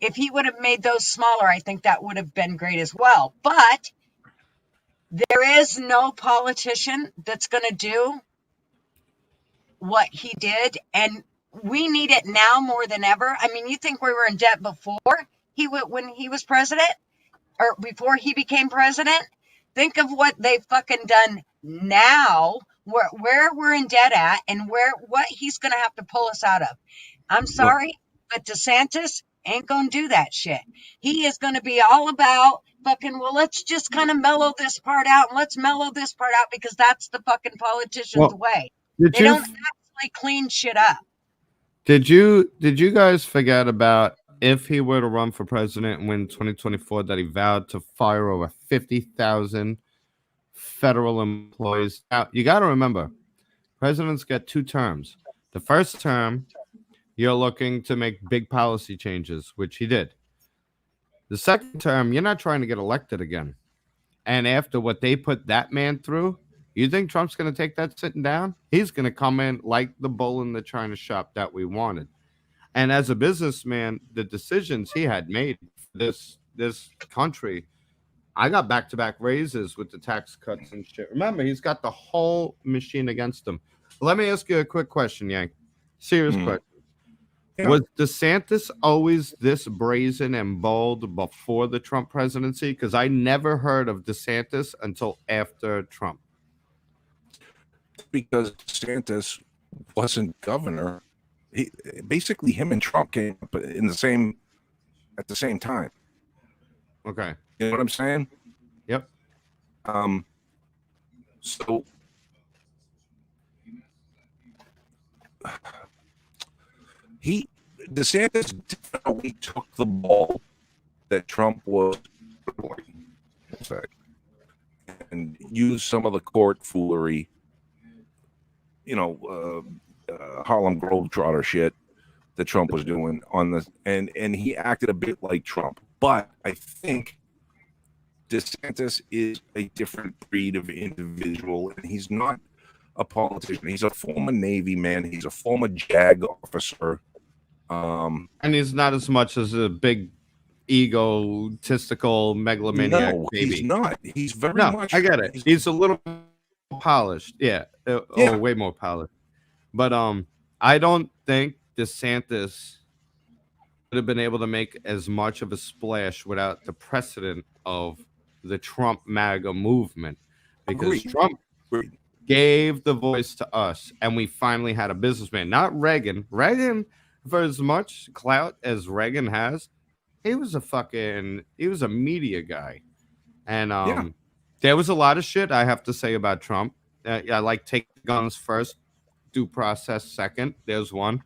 If he would have made those smaller, I think that would have been great as well. But there is no politician that's going to do what he did, and we need it now more than ever. I mean, you think we were in debt before when he was president or before he became president? Think of what they've fucking done now where we're in debt at and what he's going to have to pull us out of. I'm sorry, but DeSantis ain't going to do that shit. He is going to be all about fucking, well, let's just kind of mellow this part out and let's mellow this part out because that's the fucking politician's way. They don't actually clean shit up. Did you guys forget about if he were to run for president and win 2024 that he vowed to fire over 50,000 federal employees? Now, you got to remember, presidents get 2 terms. The first term, you're looking to make big policy changes, which he did. The second term, you're not trying to get elected again. And after what they put that man through, you think Trump's going to take that sitting down? He's going to come in like the bull in the china shop that we wanted. And as a businessman, the decisions he had made for this country, I got back-to-back raises with the tax cuts and shit. Remember, he's got the whole machine against him. Let me ask you a quick question, Yank. Serious question. Yeah. Was DeSantis always this brazen and bold before the Trump presidency? Because I never heard of DeSantis until after Trump. Because DeSantis wasn't governor. Basically, him and Trump came up at the same time. Okay. You know what I'm saying? Yep. So DeSantis definitely took the ball that Trump was and used some of the court foolery, Harlem Globetrotter shit that Trump was doing on this, and he acted a bit like Trump. But I think DeSantis is a different breed of individual, and he's not a politician. He's a former Navy man. He's a former JAG officer. And he's not as much as a big egotistical megalomaniac baby. He's not. He's very much. I get it. He's a little polished. Yeah. Oh, way more polished. But I don't think DeSantis would have been able to make as much of a splash without the precedent of the Trump MAGA movement, because Trump gave the voice to us, and we finally had a businessman, not Reagan. Reagan, for as much clout as Reagan has, he was a media guy. And there was a lot of shit I have to say about Trump. I like take guns first, due process second. There's one.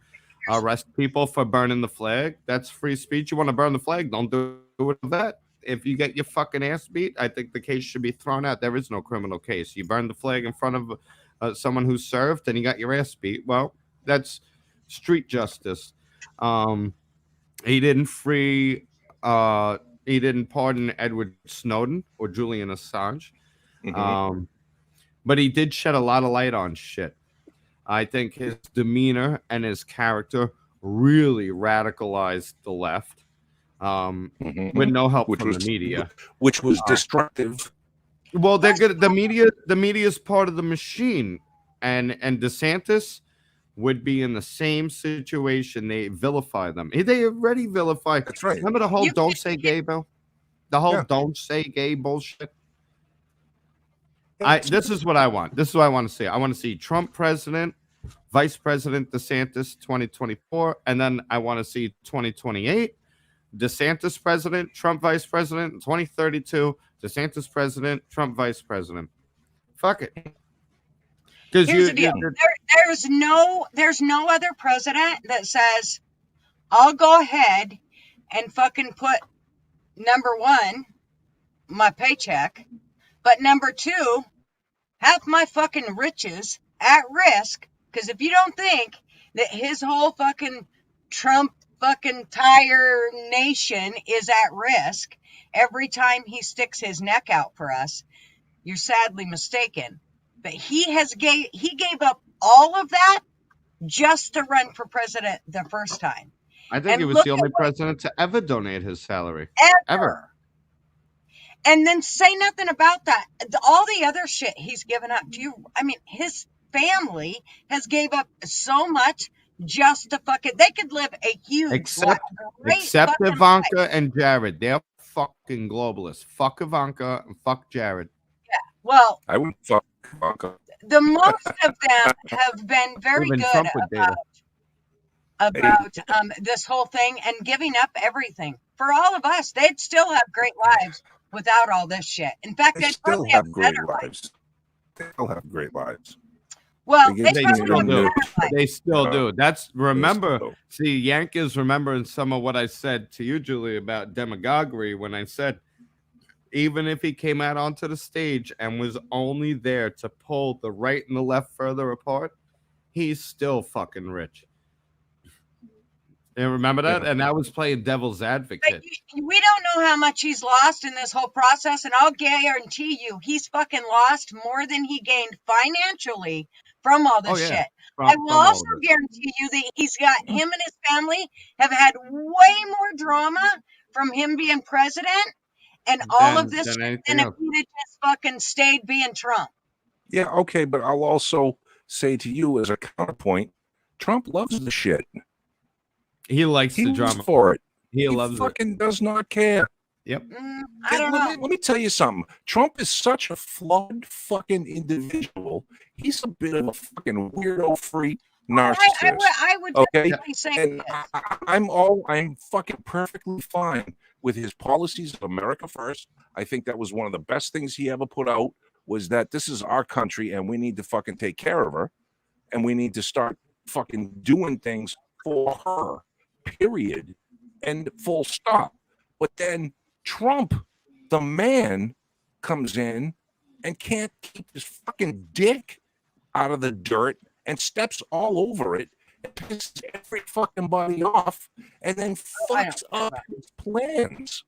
Arrest people for burning the flag. That's free speech. You want to burn the flag? Don't do it with that. If you get your fucking ass beat, I think the case should be thrown out. There is no criminal case. You burn the flag in front of someone who served and you got your ass beat. Well, that's street justice. He didn't pardon Edward Snowden or Julian Assange. But he did shed a lot of light on shit. I think his demeanor and his character really radicalized the left, with no help from the media, which was destructive. Well, they're good. The media is part of the machine, and DeSantis would be in the same situation. They vilify them. They already vilify. That's right. Remember the whole "don't say gay" bill, the whole "don't say gay" bullshit. This is what I want. This is what I want to see. I want to see Trump president, Vice President DeSantis 2024, and then I want to see 2028, DeSantis president, Trump vice president, 2032, DeSantis president, Trump vice president. Fuck it. Because here's the deal. There's no other president that says, I'll go ahead and fucking put number one, my paycheck, but number two, have my fucking riches at risk. Because if you don't think that his whole fucking Trump fucking entire nation is at risk every time he sticks his neck out for us, you're sadly mistaken. But he gave up all of that just to run for president the first time. I think he was the only president to ever donate his salary. Ever. And then say nothing about that. All the other shit he's given up. His family has gave up so much just to fucking. They could live a huge, except Ivanka life. And Jared. They're fucking globalists. Fuck Ivanka and fuck Jared. Yeah. Well, I would fuck Ivanka. the most of them have been very Even good Trump with data. about this whole thing and giving up everything for all of us. They'd still have great lives without all this shit. In fact, They they'd still probably have have great better lives. lives. They still have great lives. Well, They they get probably still have do. better lives. They still Yeah. do. That's remember. still do. See, Yank is remembering some of what I said to you, Julie, about demagoguery when I said even if he came out onto the stage and was only there to pull the right and the left further apart, he's still fucking rich. And remember that? Yeah. And that was playing devil's But advocate. we don't know how much he's lost in this whole process, and I'll guarantee you he's fucking lost more than he gained financially from all this shit. I will also guarantee you that he's got him and his family have had way more drama from him being president and all of this shit than if he'd have just fucking stayed being Trump. Yeah, okay, but I'll also say to you as a counterpoint, Trump loves the shit. He likes the drama for it. He loves fucking does not care. Yep. I don't know. Let me tell you something. Trump is such a flawed fucking individual. He's a bit of a fucking weirdo freak narcissist. I would okay, definitely say and I'm fucking perfectly fine with his policies of America First. I think that was one of the best things he ever put out, was that this is our country and we need to fucking take care of her, and we need to start fucking doing things for her, period, and full stop. But then Trump, the man, comes in and can't keep his fucking dick out of the dirt and steps all over it and pisses every fucking body off, and then fucks up his plans.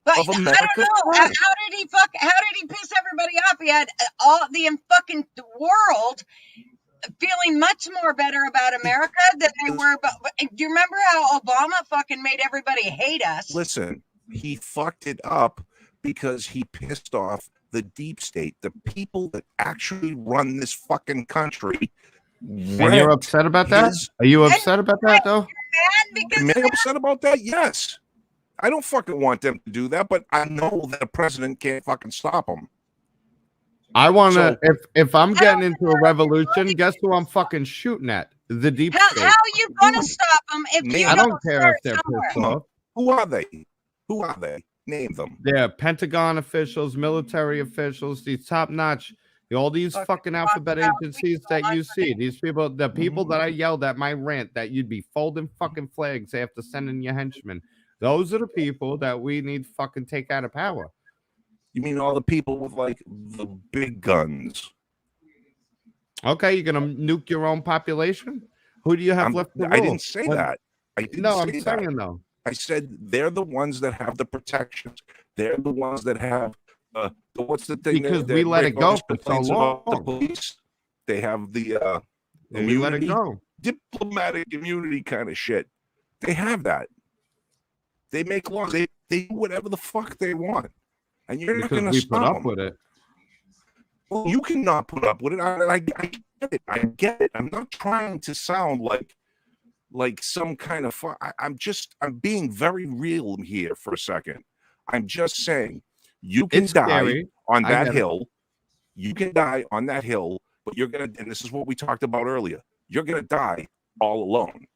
But of I America don't know. How did he piss everybody off? He had all the fucking world feeling much more better about America than they were. But do you remember how Obama fucking made everybody hate us? Listen, he fucked it up because he pissed off the deep state, the people that actually run this fucking country. And you're upset about that? Are you upset about that, though? Am I upset about that? Yes. I don't fucking want them to do that, but I know that a president can't fucking stop them. I want to, if I'm getting into a revolution, guess who I'm fucking shooting at? The deep state. How are you going to stop them if you I don't care if they're pissed off. Who are they? Who are they? Name them. They're Pentagon officials, military officials, these top-notch, all these fucking alphabet agencies that you see. These people, the people that I yelled at my rant that you'd be folding fucking flags after sending your henchmen. Those are the people that we need fucking take out of power. You mean all the people with like the big guns? Okay, you're gonna nuke your own population? Who do you have left to rule? I didn't say that. I didn't no, say I'm that. saying though. I said they're the ones that have the protections. They're the ones that have what's the thing? Because we let it go for so long. The police, they have the we let it go. Diplomatic immunity kind of shit. They have that. They make laws. They do whatever the fuck they want, and you're not going to stop put up them. with it. Well, you cannot put up with it. I get it. I get it. I'm not trying to sound like some kind of I'm being very real here for a second. I'm just saying you can die on that hill. You can die on that hill, but you're gonna, and this is what we talked about earlier, you're gonna die all alone.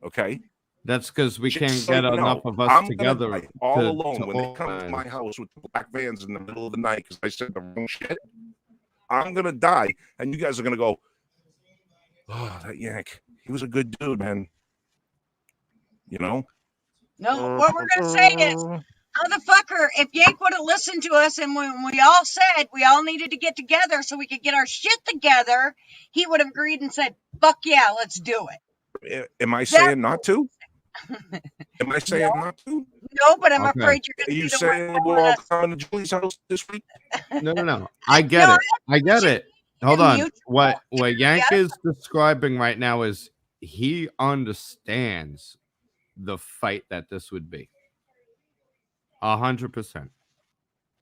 Okay? That's because we can't get enough of us together. All alone when they come to my house with black vans in the middle of the night because I said the wrong shit. I'm gonna die, and you guys are gonna go, oh, that Yank, he was a good dude, man. You know? No, what we're gonna say is, motherfucker, if Yank would have listened to us and when we all said we all needed to get together so we could get our shit together, he would have agreed and said, fuck yeah, let's do it. Am I saying not to? Am I saying not to? No, but I'm afraid you're going to. Are you saying we're all coming to Julie's house this week? No. I get it. I get it. Hold on. What Yank is describing right now is he understands the fight that this would be. 100%.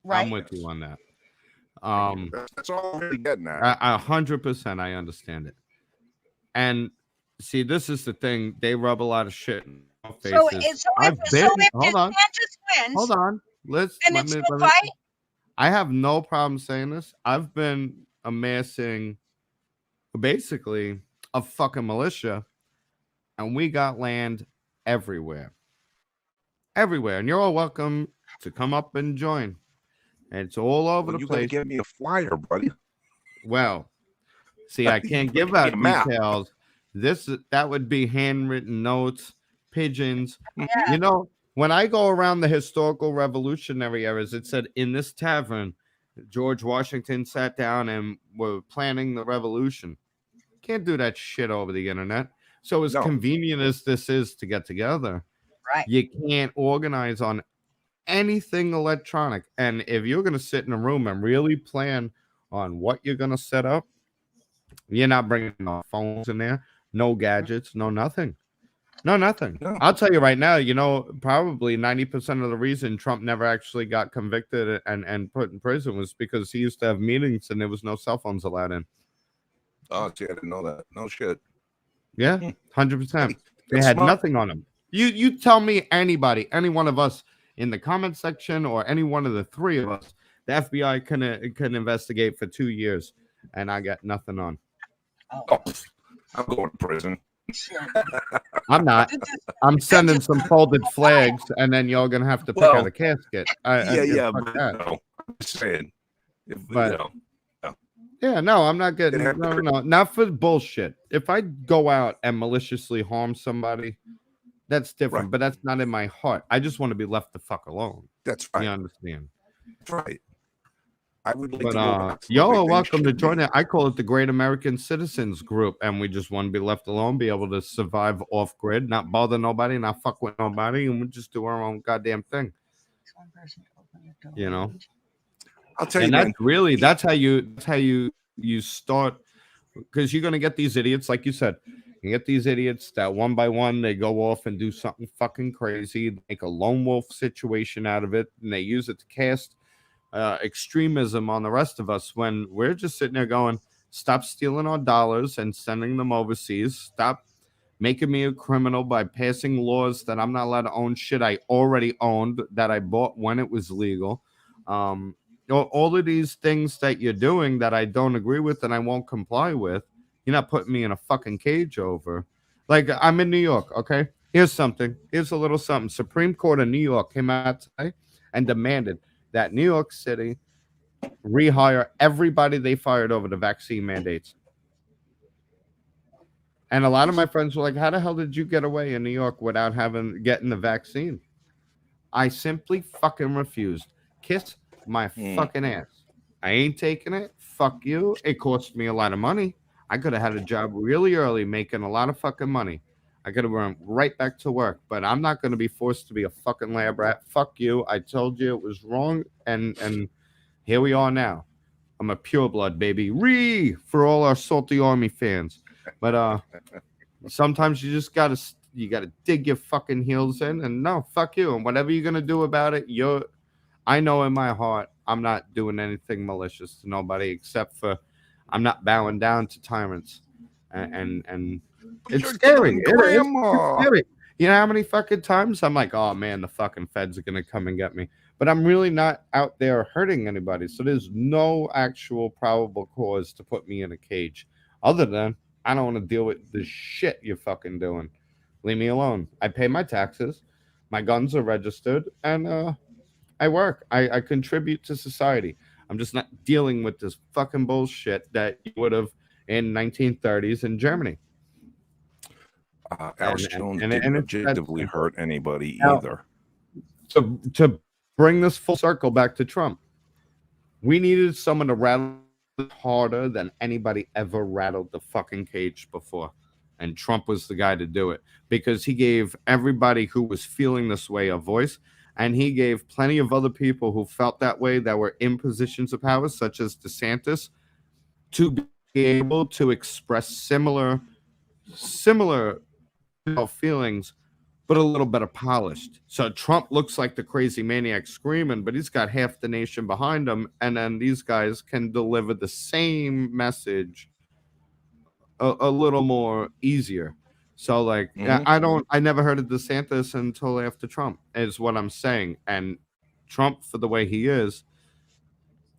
Right. I'm with you on that. That's all I'm really getting at. 100%. I understand it. And see, this is the thing. They rub a lot of shit in our faces. Hold on. Let me fight. I have no problem saying this. I've been amassing basically a fucking militia, and we got land everywhere. Everywhere. And you're all welcome to come up and join. And it's all over the you got to place. give me a flyer, buddy. Well, see, I can't give out details. That would be handwritten notes, pigeons. Yeah. You know, when I go around the historical revolutionary eras, it said in this tavern, George Washington sat down and were planning the revolution. Can't do that shit over the internet. So as convenient as this is to get together, right, you can't organize on anything electronic. And if you're going to sit in a room and really plan on what you're going to set up, you're not bringing no phones in there, no gadgets, no nothing. No, nothing. No. I'll tell you right now, you know, probably 90% of the reason Trump never actually got convicted and put in prison was because he used to have meetings and there was no cell phones allowed in. Oh, see, I didn't know that. No shit. Yeah, 100%. They That's had smart. nothing on them. You tell me anybody, any one of us in the comment section or any one of the three of us, the FBI can investigate for 2 years and I got nothing on. Oh, I'm going to prison. I'm not. I'm sending some folded flags, and then you're gonna have to pick out a casket. Yeah, fuck but that. no, I'm just saying. But yeah, no, I'm not getting no, not for bullshit. If I go out and maliciously harm somebody, that's different. Right. But that's not in my heart. I just want to be left the fuck alone. That's right. You understand? That's right. I would like But to go back to y'all are welcome to join it. I call it the Great American Citizens Group, and we just want to be left alone, be able to survive off grid, not bother nobody, not fuck with nobody, and we just do our own goddamn thing. You know. I'll tell and you, that's how you start, because you're gonna get these idiots, like you said. You get these idiots that one by one they go off and do something fucking crazy, make a lone wolf situation out of it, and they use it to cast extremism on the rest of us when we're just sitting there going, stop stealing our dollars and sending them overseas. Stop making me a criminal by passing laws that I'm not allowed to own shit I already owned that I bought when it was legal. All of these things that you're doing that I don't agree with and I won't comply with, you're not putting me in a fucking cage over. Like, I'm in New York, okay? Here's a little something. Supreme Court of New York came out today and demanded that New York City rehire everybody they fired over the vaccine mandates. And a lot of my friends were like, how the hell did you get away in New York without getting the vaccine? I simply fucking refused. Kiss my fucking ass. I ain't taking it. Fuck you. It cost me a lot of money. I could have had a job really early making a lot of fucking money. I could have went right back to work, but I'm not going to be forced to be a fucking lab rat. Fuck you. I told you it was wrong, and here we are now. I'm a pureblood, baby. For all our salty army fans. But sometimes you just gotta dig your fucking heels in, and no, fuck you. And whatever you're gonna do about it, I know in my heart I'm not doing anything malicious to nobody except for I'm not bowing down to tyrants, and it's scary. It's scary. You know how many fucking times I'm like, oh man, the fucking feds are gonna come and get me, but I'm really not out there hurting anybody. So there's no actual probable cause to put me in a cage, other than I don't want to deal with the shit you're fucking doing. Leave me alone. I pay my taxes, my guns are registered, and I work. I contribute to society. I'm just not dealing with this fucking bullshit that you would have in 1930s in Germany. Alex Jones didn't objectively hurt anybody either. To bring this full circle back to Trump, we needed someone to rattle harder than anybody ever rattled the fucking cage before. And Trump was the guy to do it because he gave everybody who was feeling this way a voice. And he gave plenty of other people who felt that way that were in positions of power, such as DeSantis, to be able to express similar feelings, but a little better polished. So Trump looks like the crazy maniac screaming, but he's got half the nation behind him. And then these guys can deliver the same message a little more easier. So like, I never heard of DeSantis until after Trump is what I'm saying. And Trump, for the way he is,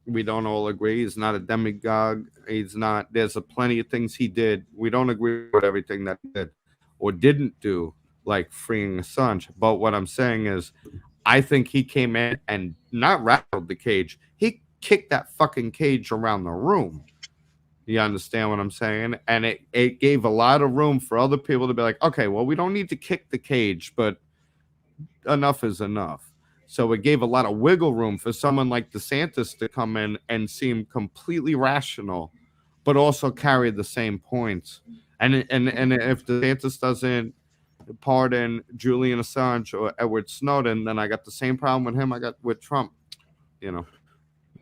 We don't all agree. He's not a demagogue. He's not. There's plenty of things he did. We don't agree with everything that he did or didn't do, like freeing Assange. But what I'm saying is, I think he came in and not rattled the cage. He kicked that fucking cage around the room. You understand what I'm saying? And it gave a lot of room for other people to be like, okay, well, we don't need to kick the cage, but enough is enough. So it gave a lot of wiggle room for someone like DeSantis to come in and seem completely rational, but also carry the same points. And if DeSantis doesn't pardon Julian Assange or Edward Snowden, then I got the same problem with him I got with Trump. You know.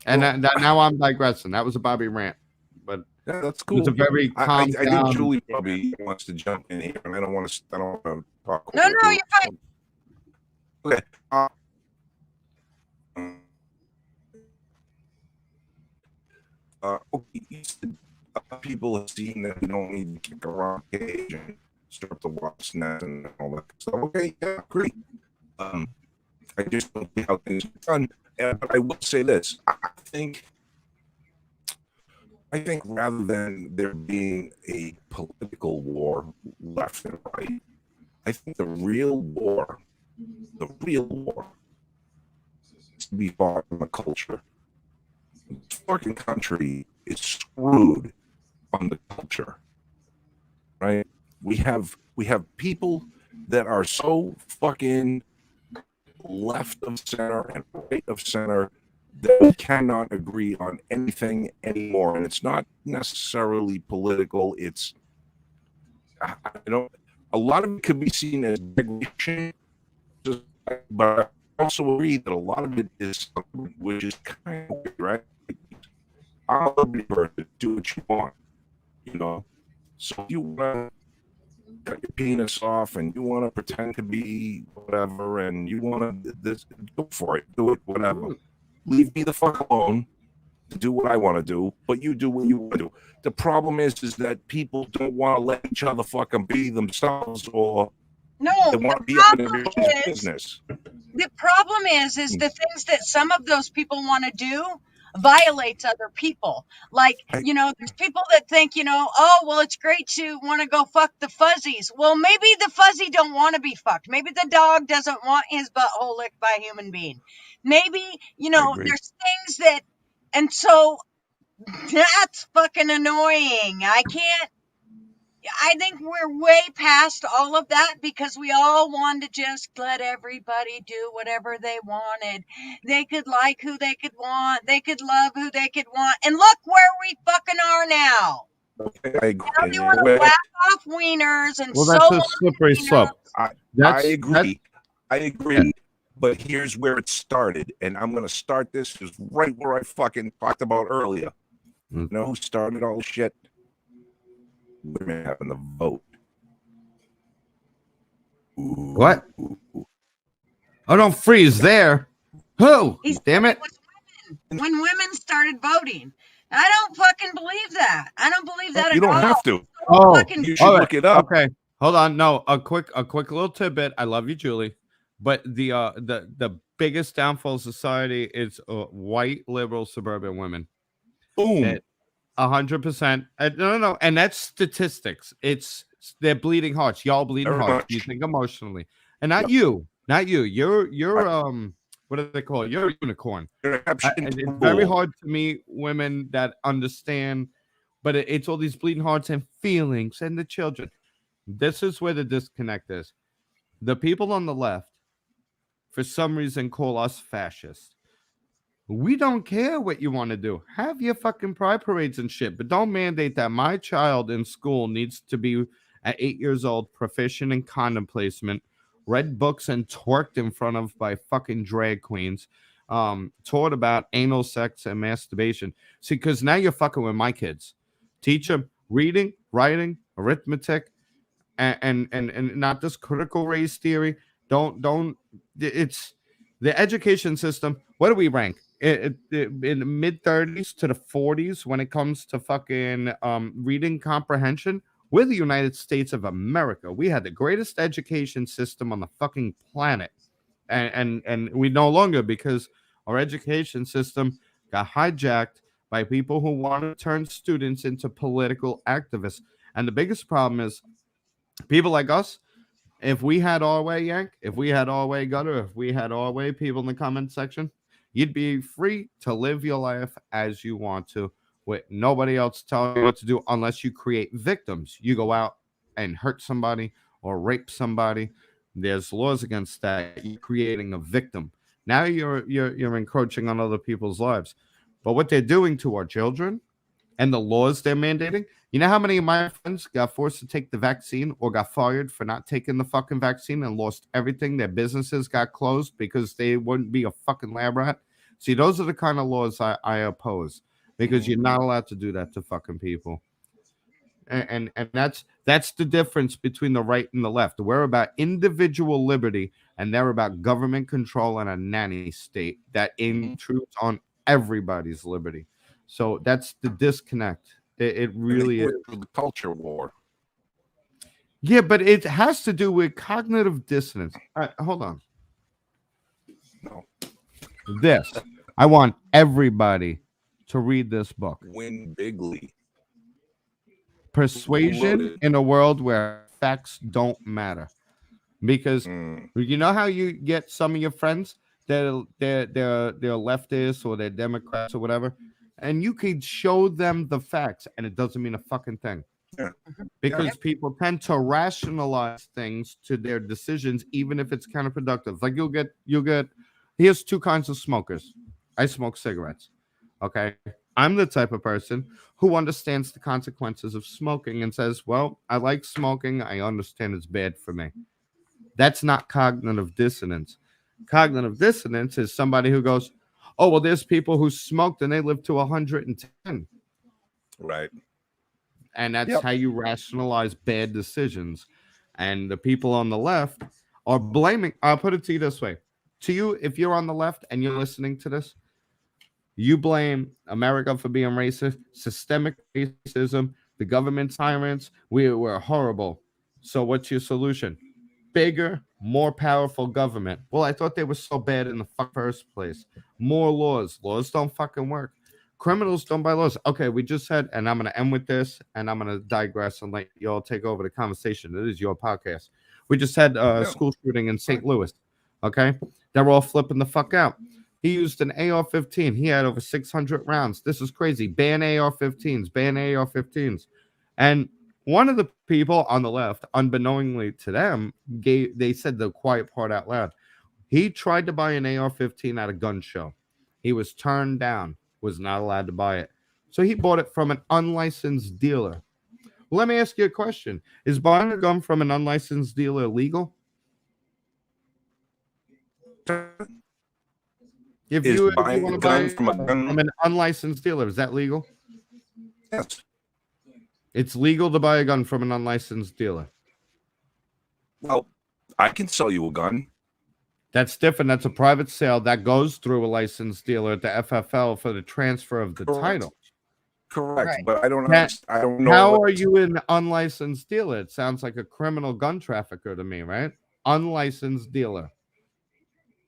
And now I'm digressing. That was a Bobby rant, but yeah, that's cool. It was a very I think Julie probably wants to jump in here, and I don't want to talk. No, you're fine. Okay. People have seen that we don't need to kick around cage and start the wasp nest and all that stuff. Okay, yeah, great. I just don't see how things are done. But I will say this: I think rather than there being a political war left and right, I think the real war is to be fought in the culture. This fucking country is screwed on the culture, right? We have people that are so fucking left of center and right of center that we cannot agree on anything anymore, and it's not necessarily political. It's a lot of it could be seen as degradation, but I also agree that a lot of it is something which is kind of weird, right? I'm a liberty person. Do what you want, you know. So if you want to cut your penis off and you want to pretend to be whatever and you want to this, go for it. Do it, whatever. Leave me the fuck alone to do what I want to do, but you do what you want to do. The problem is that people don't want to let each other fucking be themselves, or they want to be up in everybody's business. The problem is the things that some of those people want to do violates other people. Like, there's people that think, oh, well, it's great to want to go fuck the fuzzies. Well, maybe the fuzzy don't want to be fucked. Maybe the dog doesn't want his butthole licked by a human being. Maybe, there's things that, and so that's fucking annoying. I think we're way past all of that because we all wanted to just let everybody do whatever they wanted. They could like who they could want. They could love who they could want. And look where we fucking are now. Okay, I agree. Now they want to whack off wieners and that's a slippery slope. I agree. I agree. But here's where it started. And I'm going to start this just right where I fucking talked about earlier. You know who started all the shit? Women having the vote. Ooh. What? Oh, don't freeze there. Who? Damn it. When women started voting. I don't fucking believe that. I don't believe that you at all. You don't have to. Oh, you should look it up. Okay. Hold on. No, a quick little tidbit. I love you, Julie. But the biggest downfall of society is white liberal suburban women. Boom. 100%. No. And that's statistics. They're bleeding hearts. Y'all bleeding hearts. You think emotionally. And not you. You're what do they call it? You're a unicorn. It's very hard to meet women that understand, but it's all these bleeding hearts and feelings and the children. This is where the disconnect is. The people on the left, for some reason, call us fascists. We don't care what you want to do. Have your fucking pride parades and shit, but don't mandate that my child in school needs to be at 8 years old, proficient in condom placement, read books and twerked in front of by fucking drag queens, taught about anal sex and masturbation. See, because now you're fucking with my kids. Teach them reading, writing, arithmetic, and not this critical race theory. It's the education system. What do we rank? In the mid 30s to the 40s when it comes to fucking reading comprehension? We're the United States of America. We had the greatest education system on the fucking planet, and we no longer, because our education system got hijacked by people who want to turn students into political activists. And the biggest problem is people like us. If we had our way, Yank, if we had our way, Gutter, if we had our way, people in the comment section, you'd be free to live your life as you want to, with nobody else telling you what to do, unless you create victims. You go out and hurt somebody or rape somebody. There's laws against that. You're creating a victim. Now you're encroaching on other people's lives. But what they're doing to our children and the laws they're mandating. You know how many of my friends got forced to take the vaccine or got fired for not taking the fucking vaccine and lost everything? Their businesses got closed because they wouldn't be a fucking lab rat. See, those are the kind of laws I oppose, because you're not allowed to do that to fucking people. And that's the difference between the right and the left. We're about individual liberty, and they're about government control and a nanny state that intrudes on everybody's liberty. So that's the disconnect. It really is. The culture war. Yeah, but it has to do with cognitive dissonance. Hold on. No. This. I want everybody to read this book. Win bigly. Persuasion in a world where facts don't matter. Because you know how you get some of your friends that they're leftists or they're Democrats or whatever, and you could show them the facts and it doesn't mean a fucking thing. Yeah. Because people tend to rationalize things to their decisions, even if it's counterproductive. Like you'll get here's two kinds of smokers. I smoke cigarettes. Okay. I'm the type of person who understands the consequences of smoking and says, well, I like smoking. I understand it's bad for me. That's not cognitive dissonance. Cognitive dissonance is somebody who goes, oh, well, there's people who smoked and they lived to 110. Right. And that's how you rationalize bad decisions. And the people on the left are blaming. I'll put it to you this way. To you, if you're on the left and you're listening to this, you blame America for being racist, systemic racism, the government tyrants. We're horrible. So what's your solution? Bigger, more powerful government. Well, I thought they were so bad in the first place. More laws. Laws don't fucking work. Criminals don't buy laws. Okay, we just said, and I'm going to end with this, and I'm going to digress and let you all take over the conversation. It is your podcast. We just had a school shooting in St. Louis. Okay? They're all flipping the fuck out. He used an AR-15. He had over 600 rounds. This is crazy. Ban AR-15s. Ban AR-15s. And one of the people on the left, unbeknowingly to them, they said the quiet part out loud. He tried to buy an AR-15 at a gun show. He was turned down, was not allowed to buy it. So he bought it from an unlicensed dealer. Well, let me ask you a question. Is buying a gun from an unlicensed dealer legal? If you want to buy from an unlicensed dealer, is that legal? Yes. It's legal to buy a gun from an unlicensed dealer. Well, I can sell you a gun. That's different. That's a private sale that goes through a licensed dealer at the FFL for the transfer of the title. Correct, Right. but I don't know. How are you an unlicensed dealer? It sounds like a criminal gun trafficker to me, right? Unlicensed dealer.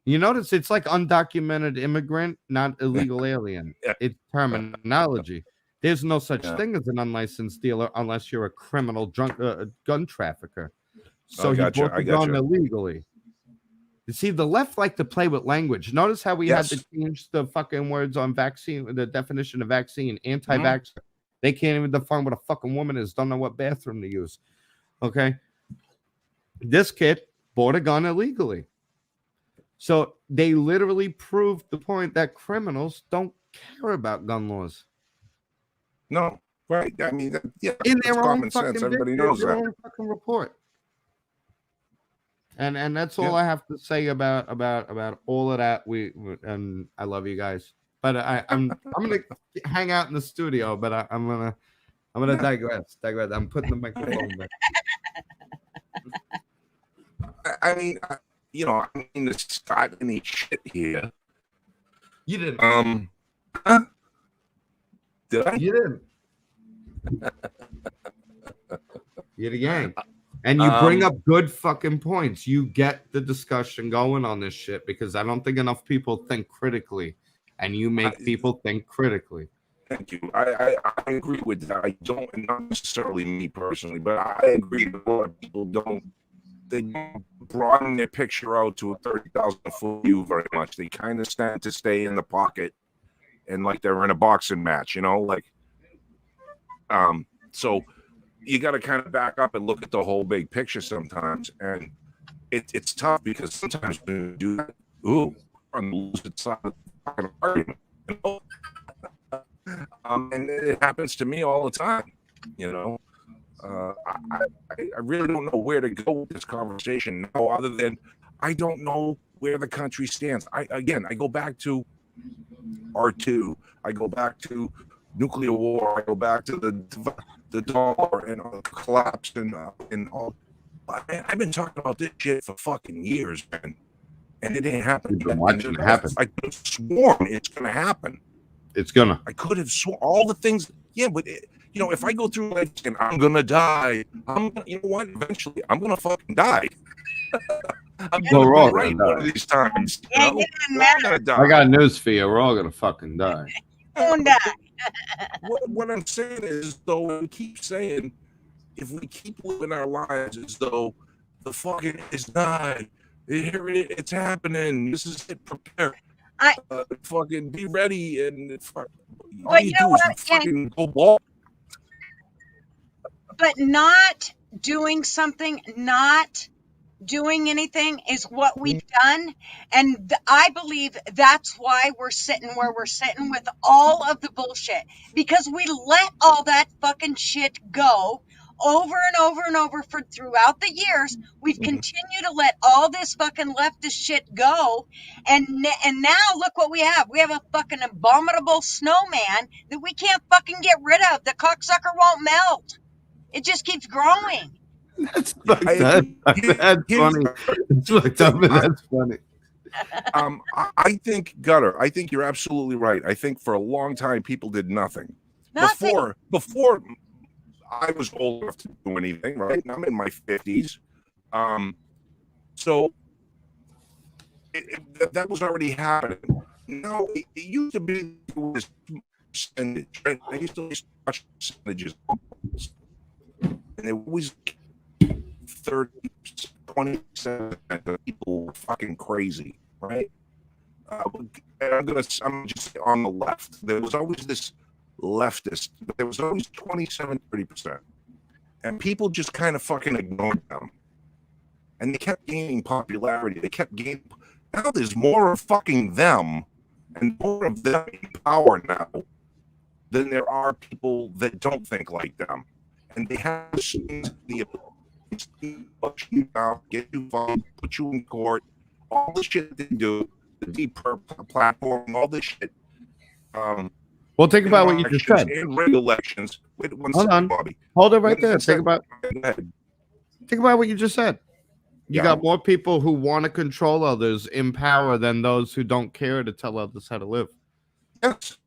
You notice it's like undocumented immigrant, not illegal alien. It's terminology. There's no such thing as an unlicensed dealer unless you're a criminal gun trafficker. So he bought the gun illegally. You see, the left like to play with language. Notice how we had to change the fucking words on vaccine, the definition of vaccine, anti-vaxxer. They can't even define what a fucking woman is. Don't know what bathroom to use. Okay. This kid bought a gun illegally. So they literally proved the point that criminals don't care about gun laws. No, right? I mean, in their own common sense. fucking Everybody knows that. own fucking report. And that's all I have to say about all of that. And I love you guys, but I'm gonna hang out in the studio, but I'm gonna digress. I'm putting the microphone back. I mean, I mean, to start any shit here. You didn't. Huh? Did I? You didn't. You're the gang. And you bring up good fucking points. You get the discussion going on this shit because I don't think enough people think critically and you make people think critically. Thank you. I agree with that. I don't, not necessarily me personally, but I agree that a lot of people don't. They don't broaden their picture out to a 30,000-foot view very much. They kind of stand to stay in the pocket, and like they're in a boxing match, like. So you got to kind of back up and look at the whole big picture sometimes, and it's tough because sometimes when you do that, ooh, on the losing side of the fucking argument, and it happens to me all the time, I really don't know where to go with this conversation now, other than I don't know where the country stands. I go back to R2, I go back to nuclear war, I go back to the dollar and collapse and all. I've been talking about this shit for fucking years, man, and it ain't happening. You've been watching it happen. I could have sworn it's gonna happen. It's gonna. I could have sworn all the things. Yeah, but if I go through life and I'm gonna die, you know what? Eventually, I'm gonna fucking die. I'm gonna be right one of these times. We're all gonna die. I got news for you. We're all gonna fucking die. What I'm saying is, though, we keep saying, if we keep living our lives as though the fucking is not, it's happening. This is it. Prepare. Fucking be ready and all you do is fucking go ball. But not doing something, not doing anything is what we've done. And I believe that's why we're sitting where we're sitting with all of the bullshit, because we let all that fucking shit go over and over and over throughout the years. We've continued to let all this fucking leftist shit go, and now look what we have. We have a fucking abominable snowman that we can't fucking get rid of. The cocksucker won't melt. It just keeps growing. That's fucked up. That's funny. It's fucked up, but that's funny. I think, Gutter, I think you're absolutely right. I think for a long time people did nothing. Before I was old enough to do anything, right? I'm in my 50s. So that was already happening. Now, it used to be this percentage, right? I used to watch percentages. And it was 30, 27% of people were fucking crazy, right? And I'm just on the left. There was always this leftist, but there was always 27, 30%. And people just kind of fucking ignored them. And they kept gaining popularity. They kept gaining. Now there's more of fucking them and more of them in power now than there are people that don't think like them. And they have the ability to push you down, get you fined, put you in court, all the shit they do, the deep platform, all this shit. Well, think about what you just said. And elections. Wait one Hold second, on. Bobby. Hold it right there. Think about what you just said. You got more people who want to control others in power than those who don't care to tell others how to live. Yes.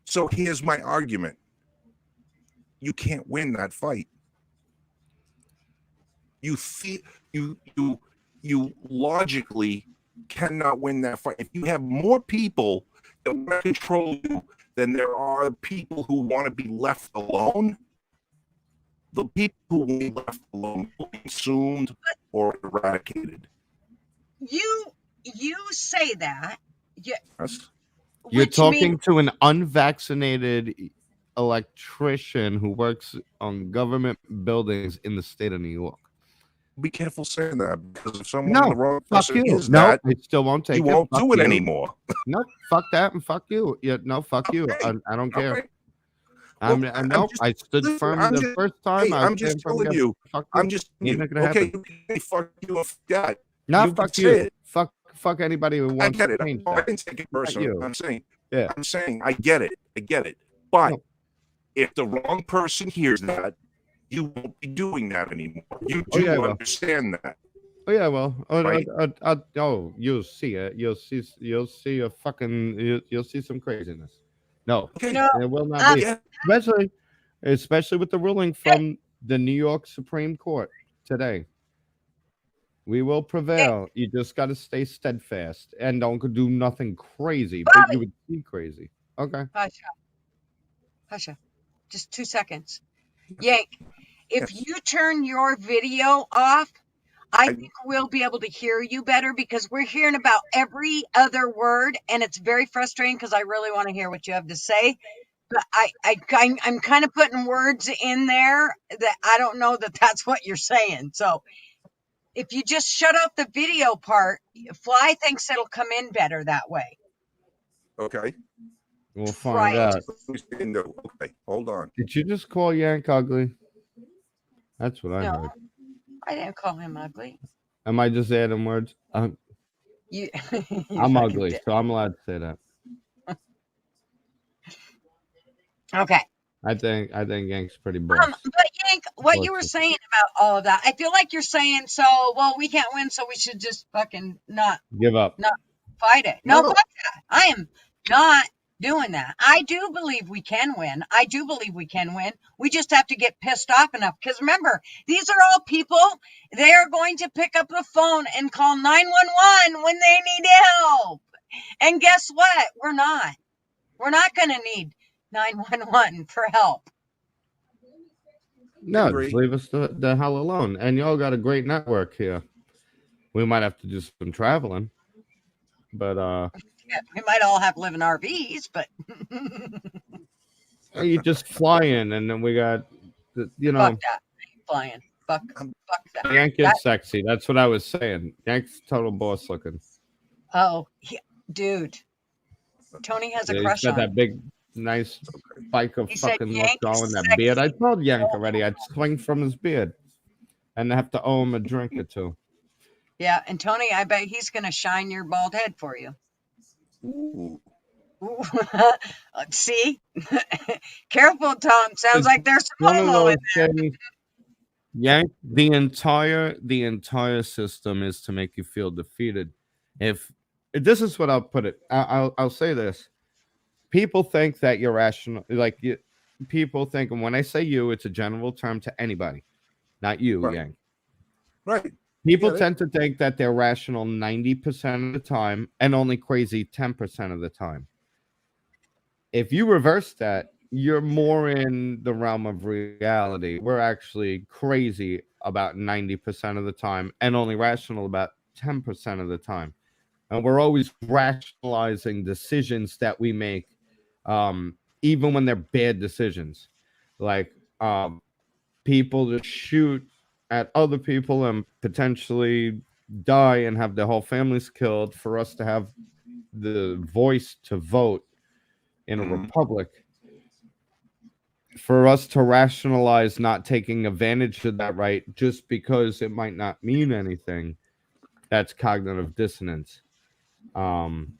So here's my argument. You can't win that fight. You logically cannot win that fight. If you have more people that want to control you than there are people who want to be left alone, the people who will be left alone will be consumed or eradicated. You say that. Yes. You're talking to an unvaccinated electrician who works on government buildings in the state of New York. Be careful saying that, because if someone in the wrong person you. is that, I still won't take you won't do it anymore. No, fuck that and fuck you. Yeah, no, fuck you. I don't care. Okay. I stood firm the first time. I'm just telling you. I'm just okay. Fuck you. That. No, fuck you. Fuck anybody who wants to change that. that. I can take it personally. I'm saying. Yeah. I'm saying I get it. But if the wrong person hears that, you won't be doing that anymore. You do understand that. Oh yeah, well, right? You'll see it. You'll see some craziness. No, okay. It will not be. Especially with the ruling from the New York Supreme Court today. We will prevail. You just got to stay steadfast and don't do nothing crazy, but Bobby, you would see crazy. Okay. Husha, just 2 seconds. Yank, if Yes. you turn your video off, I I- think we'll be able to hear you better because we're hearing about every other word, and it's very frustrating because I really want to hear what you have to say. But I'm kind of putting words in there that I don't know that that's what you're saying. So if you just shut off the video part, Fly thinks it'll come in better that way. Okay. We'll Try find it. out. No. Okay. Hold on. Did you just call Yank ugly? That's what I No, heard. I didn't call him ugly. Am I just adding words? You, I'm ugly, so I'm allowed to say that. Okay. I think Yank's pretty boss. But Yank, what you were saying about all of that, I feel like you're saying, so, well, we can't win, so we should just fucking not Give up. fight it. No, No. fuck that. I am not doing that. I do believe we can win. I do believe we can win. We just have to get pissed off enough. Because remember, these are all people, they are going to pick up the phone and call 911 when they need help. And guess what? We're not. We're not going to need 911 for help. No, just leave us the hell alone. And y'all got a great network here. We might have to do some traveling. But yeah, we might all have to live in RVs, but you just fly in, and then we got, you know, fuck that. I ain't flying. Fuck that. Yank is sexy. That's what I was saying. Yank's total boss looking. Oh, dude. Tony has a crush he's got on that big, nice spike of fucking look going. That sexy. beard. I told Yank already. I'd swing from his beard, and have to owe him a drink or two. Yeah, and Tony, I bet he's gonna shine your bald head for you. Ooh. See? Careful, Tom. Sounds like there's some homo in there. Yank, the entire system is to make you feel defeated. If this is what I'll put it, I'll say this: people think that you're rational. People think, and when I say you, it's a general term to anybody, not you, Right. Yank. Right. People tend to think that they're rational 90% of the time and only crazy 10% of the time. If you reverse that, you're more in the realm of reality. We're actually crazy about 90% of the time and only rational about 10% of the time. And we're always rationalizing decisions that we make, even when they're bad decisions. Like people just shoot at other people and potentially die and have their whole families killed for us to have the voice to vote in a republic. For us to rationalize not taking advantage of that right just because it might not mean anything, that's cognitive dissonance. And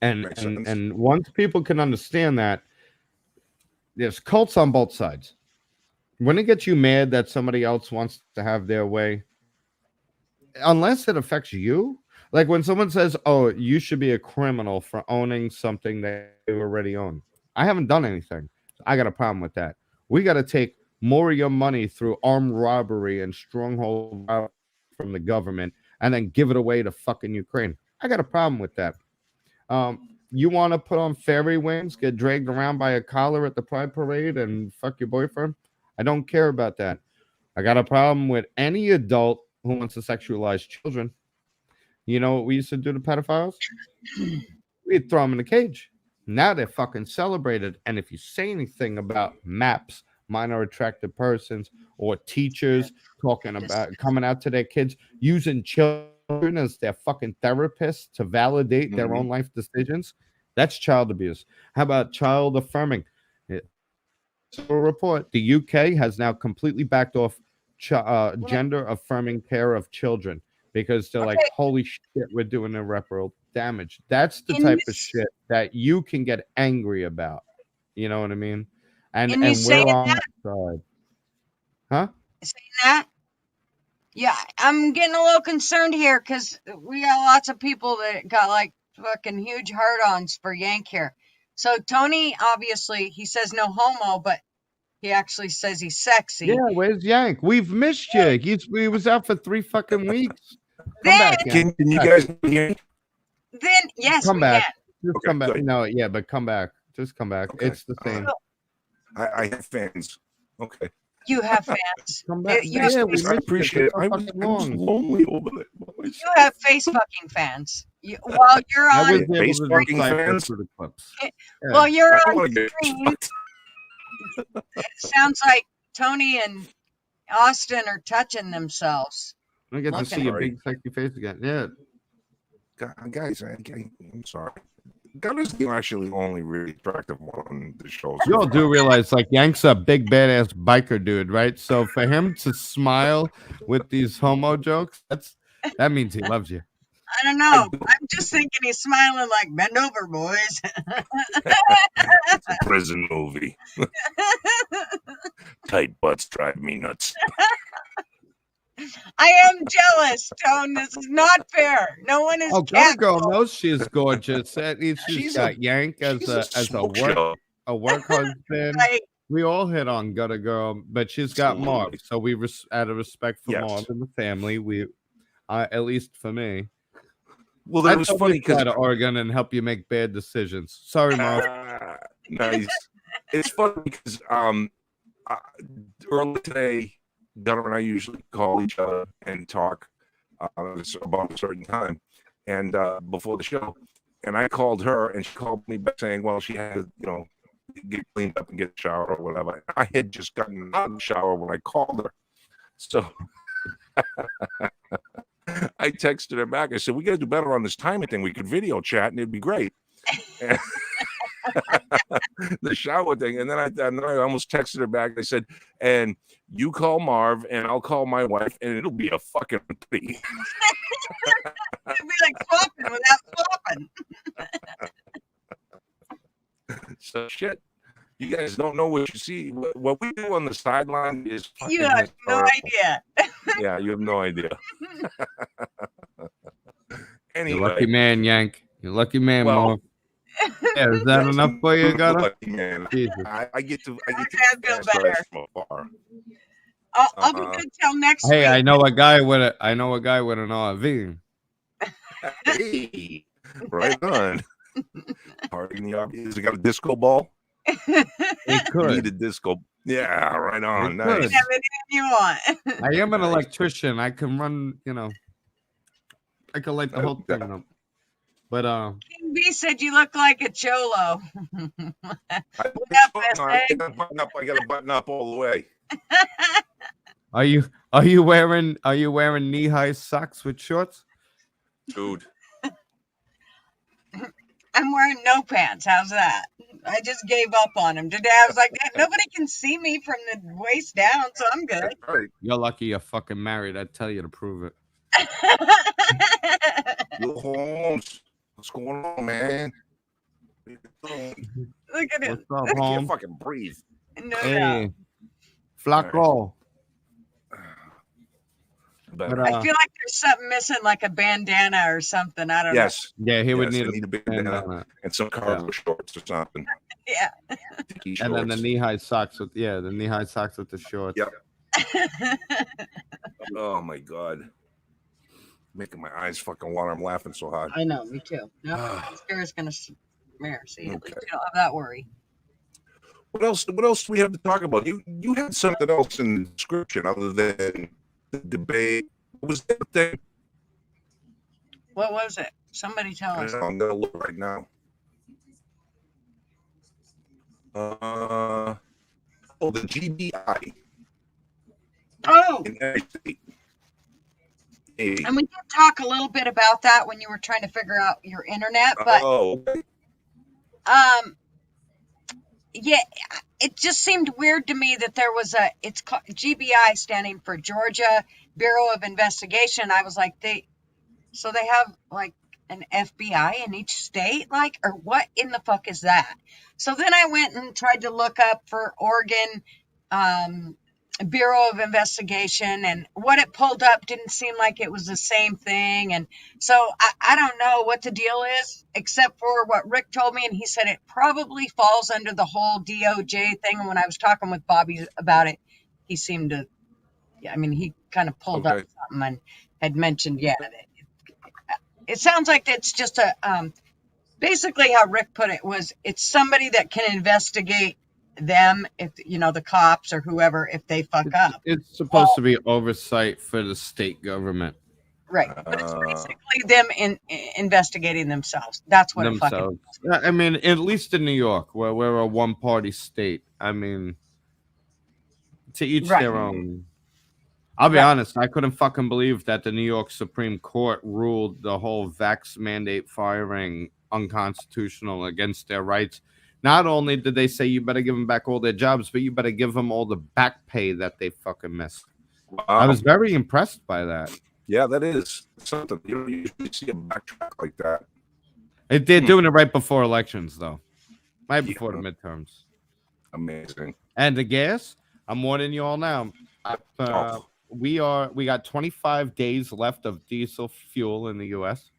once people can understand that, there's cults on both sides. When it gets you mad that somebody else wants to have their way, unless it affects you, like when someone says, "Oh, you should be a criminal for owning something that you already own," I haven't done anything. I got a problem with that. We got to take more of your money through armed robbery and stronghold from the government, and then give it away to fucking Ukraine. I got a problem with that. You want to put on fairy wings, get dragged around by a collar at the Pride Parade, and fuck your boyfriend? I don't care about that. I got a problem with any adult who wants to sexualize children. You know what we used to do to pedophiles? We'd throw them in a cage. Now they're fucking celebrated. And if you say anything about MAPS, minor attracted persons, or teachers talking about coming out to their kids, using children as their fucking therapists to validate their own life decisions, that's child abuse. How about child affirming? A report: the UK has now completely backed off gender affirming care of children because they're like, holy shit, we're doing irreparable damage. That's the type of shit that you can get angry about. You know what I mean? And we're on that side. Huh? Saying that? Yeah, I'm getting a little concerned here because we got lots of people that got like fucking huge hard-ons for Yank here. So Tony, obviously, he says no homo, but he actually says he's sexy. Yeah, where's Yank? We've missed you. He was out for 3 fucking weeks. Then, back. Can you guys hear me? then yes, Come we back. can. Just Okay, come back. good. No, yeah, but come back. Just come back. Okay. It's the same. I have fans. Okay. You have fans. Come back. You have Yeah, we face, I missed you appreciate it. for so I was fucking long. lonely over there. you have face fucking fans. While you're I on, was able Face to fucking decipher fans? through the clips. while you're I don't on want to get screen, fucked. it sounds like Tony and Austin are touching themselves. I get to Looking see at your Sorry. big sexy face again. Yeah. Guys, I'm sorry. God is the actually only really attractive one on the show. You all do realize, like, Yank's a big badass biker dude, right? So for him to smile with these homo jokes, that means he loves you. I don't know. I'm just thinking he's smiling like, bend over, boys. It's a prison movie. Tight butts drive me nuts. I am jealous, Tone. This is not fair. No one is Oh, Gutter Girl knows she's gorgeous. At least she's got Yank as a smoke show. work husband. Right. We all hit on Gutter Girl, but she's got Absolutely. Marv. So we out of respect for Yes. Marv and the family, we at least for me. Well, that I was thought funny we'd fly because to Oregon and help you make bad decisions. Sorry, Marv. nice. It's funny because early today, Gunnar and I usually call each other and talk about a certain time, and before the show, and I called her, and she called me back saying, "Well, she had get cleaned up and get a shower or whatever." I had just gotten out of the shower when I called her, so. I texted her back. I said, "We got to do better on this timing thing. We could video chat, and it'd be great." The shower thing, and then I almost texted her back. I said, "And you call Marv, and I'll call my wife, and it'll be a fucking thing." It'd be like swapping without swapping. So shit. You guys don't know what you see. What we do on the sideline is fucking You have no historical. idea. Yeah, you have no idea. Anyway, You're a lucky man, Yank. You're a lucky man, well, Marv. Yeah, is that enough for you, Gutter? lucky man. Jesus. I get to I feel fast better. rice from afar. I'll be good till next Hey, week. I know a guy with an RV. Hey, right on. Party in the RV. Has it got a disco ball? It could. Need a disco. Yeah, right on. It Nice. could. You have anything you want. I am an electrician. I can run, I can light the whole thing up. But King B said you look like a cholo. I got a button up all the way. are you wearing knee-high socks with shorts? Dude. I'm wearing no pants. How's that? I just gave up on him today. I was like, nobody can see me from the waist down, so I'm good. That's right. You're lucky you're fucking married. I tell you to prove it. Yo, Holmes. What's going on, man? Look at him. What's up, I can't home? fucking breathe. No doubt. Hey, Flaco. But, I feel like there's something missing, like a bandana or something. I don't yes. Yeah, he would Yes, I need a big bandana and some cargo shorts or something. know. Yeah. and then the knee-high socks with the shorts. Yep. Oh my god. Making my eyes fucking water. I'm laughing so hard. I know, me too. No, mascara's gonna smear. See, at Okay. least you don't have that worry. What else do we have to talk about? You had something else in the description other than the debate. What was that thing? What was it? Somebody tell us. I'm gonna look right now. The G.B.I. Oh, in every state. Hey. and we did talk a little bit about that when you were trying to figure out your internet, but okay. yeah, it just seemed weird to me that there was it's called G.B.I. standing for Georgia Bureau of Investigation. I was like, they have like an FBI in each state, like, or what in the fuck is that? So then I went and tried to look up for Oregon Bureau of Investigation, and what it pulled up didn't seem like it was the same thing. And so I don't know what the deal is, except for what Rick told me, and he said it probably falls under the whole DOJ thing. And when I was talking with Bobby about it, he seemed to, he kind of pulled up something and had mentioned, it sounds like it's just a basically how Rick put it was it's somebody that can investigate them if the cops or whoever if they fuck up. It's supposed to be oversight for the state government. Right, but it's basically them investigating themselves. That's what it fucking themselves. I mean, at least in New York, where we're a one-party state. I mean, to each Right. their own. I'll be honest, I couldn't fucking believe that the New York Supreme Court ruled the whole vax mandate firing unconstitutional against their rights. Not only did they say you better give them back all their jobs, but you better give them all the back pay that they fucking missed. Wow. I was very impressed by that. Yeah, that is something. You don't usually see a backtrack like that. They're doing it right before elections, though. Right before the midterms. Amazing. And the gas, I'm warning you all now. We got 25 days left of diesel fuel in the U.S.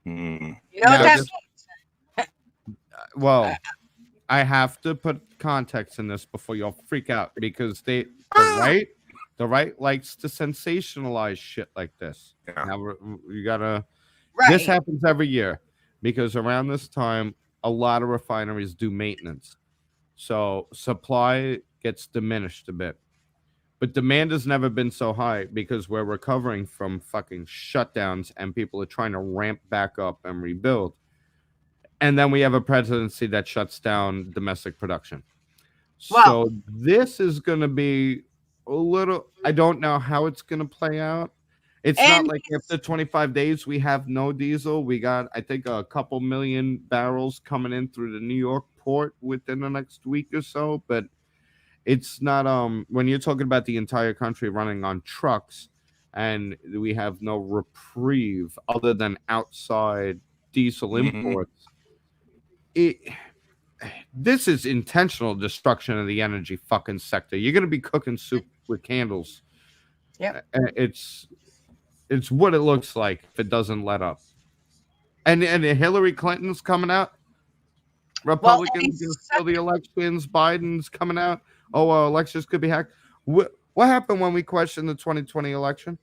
You know what that means? Well, I have to put context in this before y'all freak out because the right likes to sensationalize shit like this. Yeah. Now you gotta. This happens every year because around this time, a lot of refineries do maintenance, so supply gets diminished a bit. But demand has never been so high because we're recovering from fucking shutdowns and people are trying to ramp back up and rebuild. And then we have a presidency that shuts down domestic production. Wow. So this is going to be a little, I don't know how it's going to play out. It's not like after 25 days, we have no diesel. We got, I think, a couple million barrels coming in through the New York port within the next week or so. But it's not when you're talking about the entire country running on trucks and we have no reprieve other than outside diesel imports. This is intentional destruction of the energy fucking sector. You're going to be cooking soup with candles. Yeah. It's what it looks like if it doesn't let up. And Hillary Clinton's coming out. Republicans going to steal the elections. Biden's coming out. Oh, well, elections could be hacked. What happened when we questioned the 2020 election?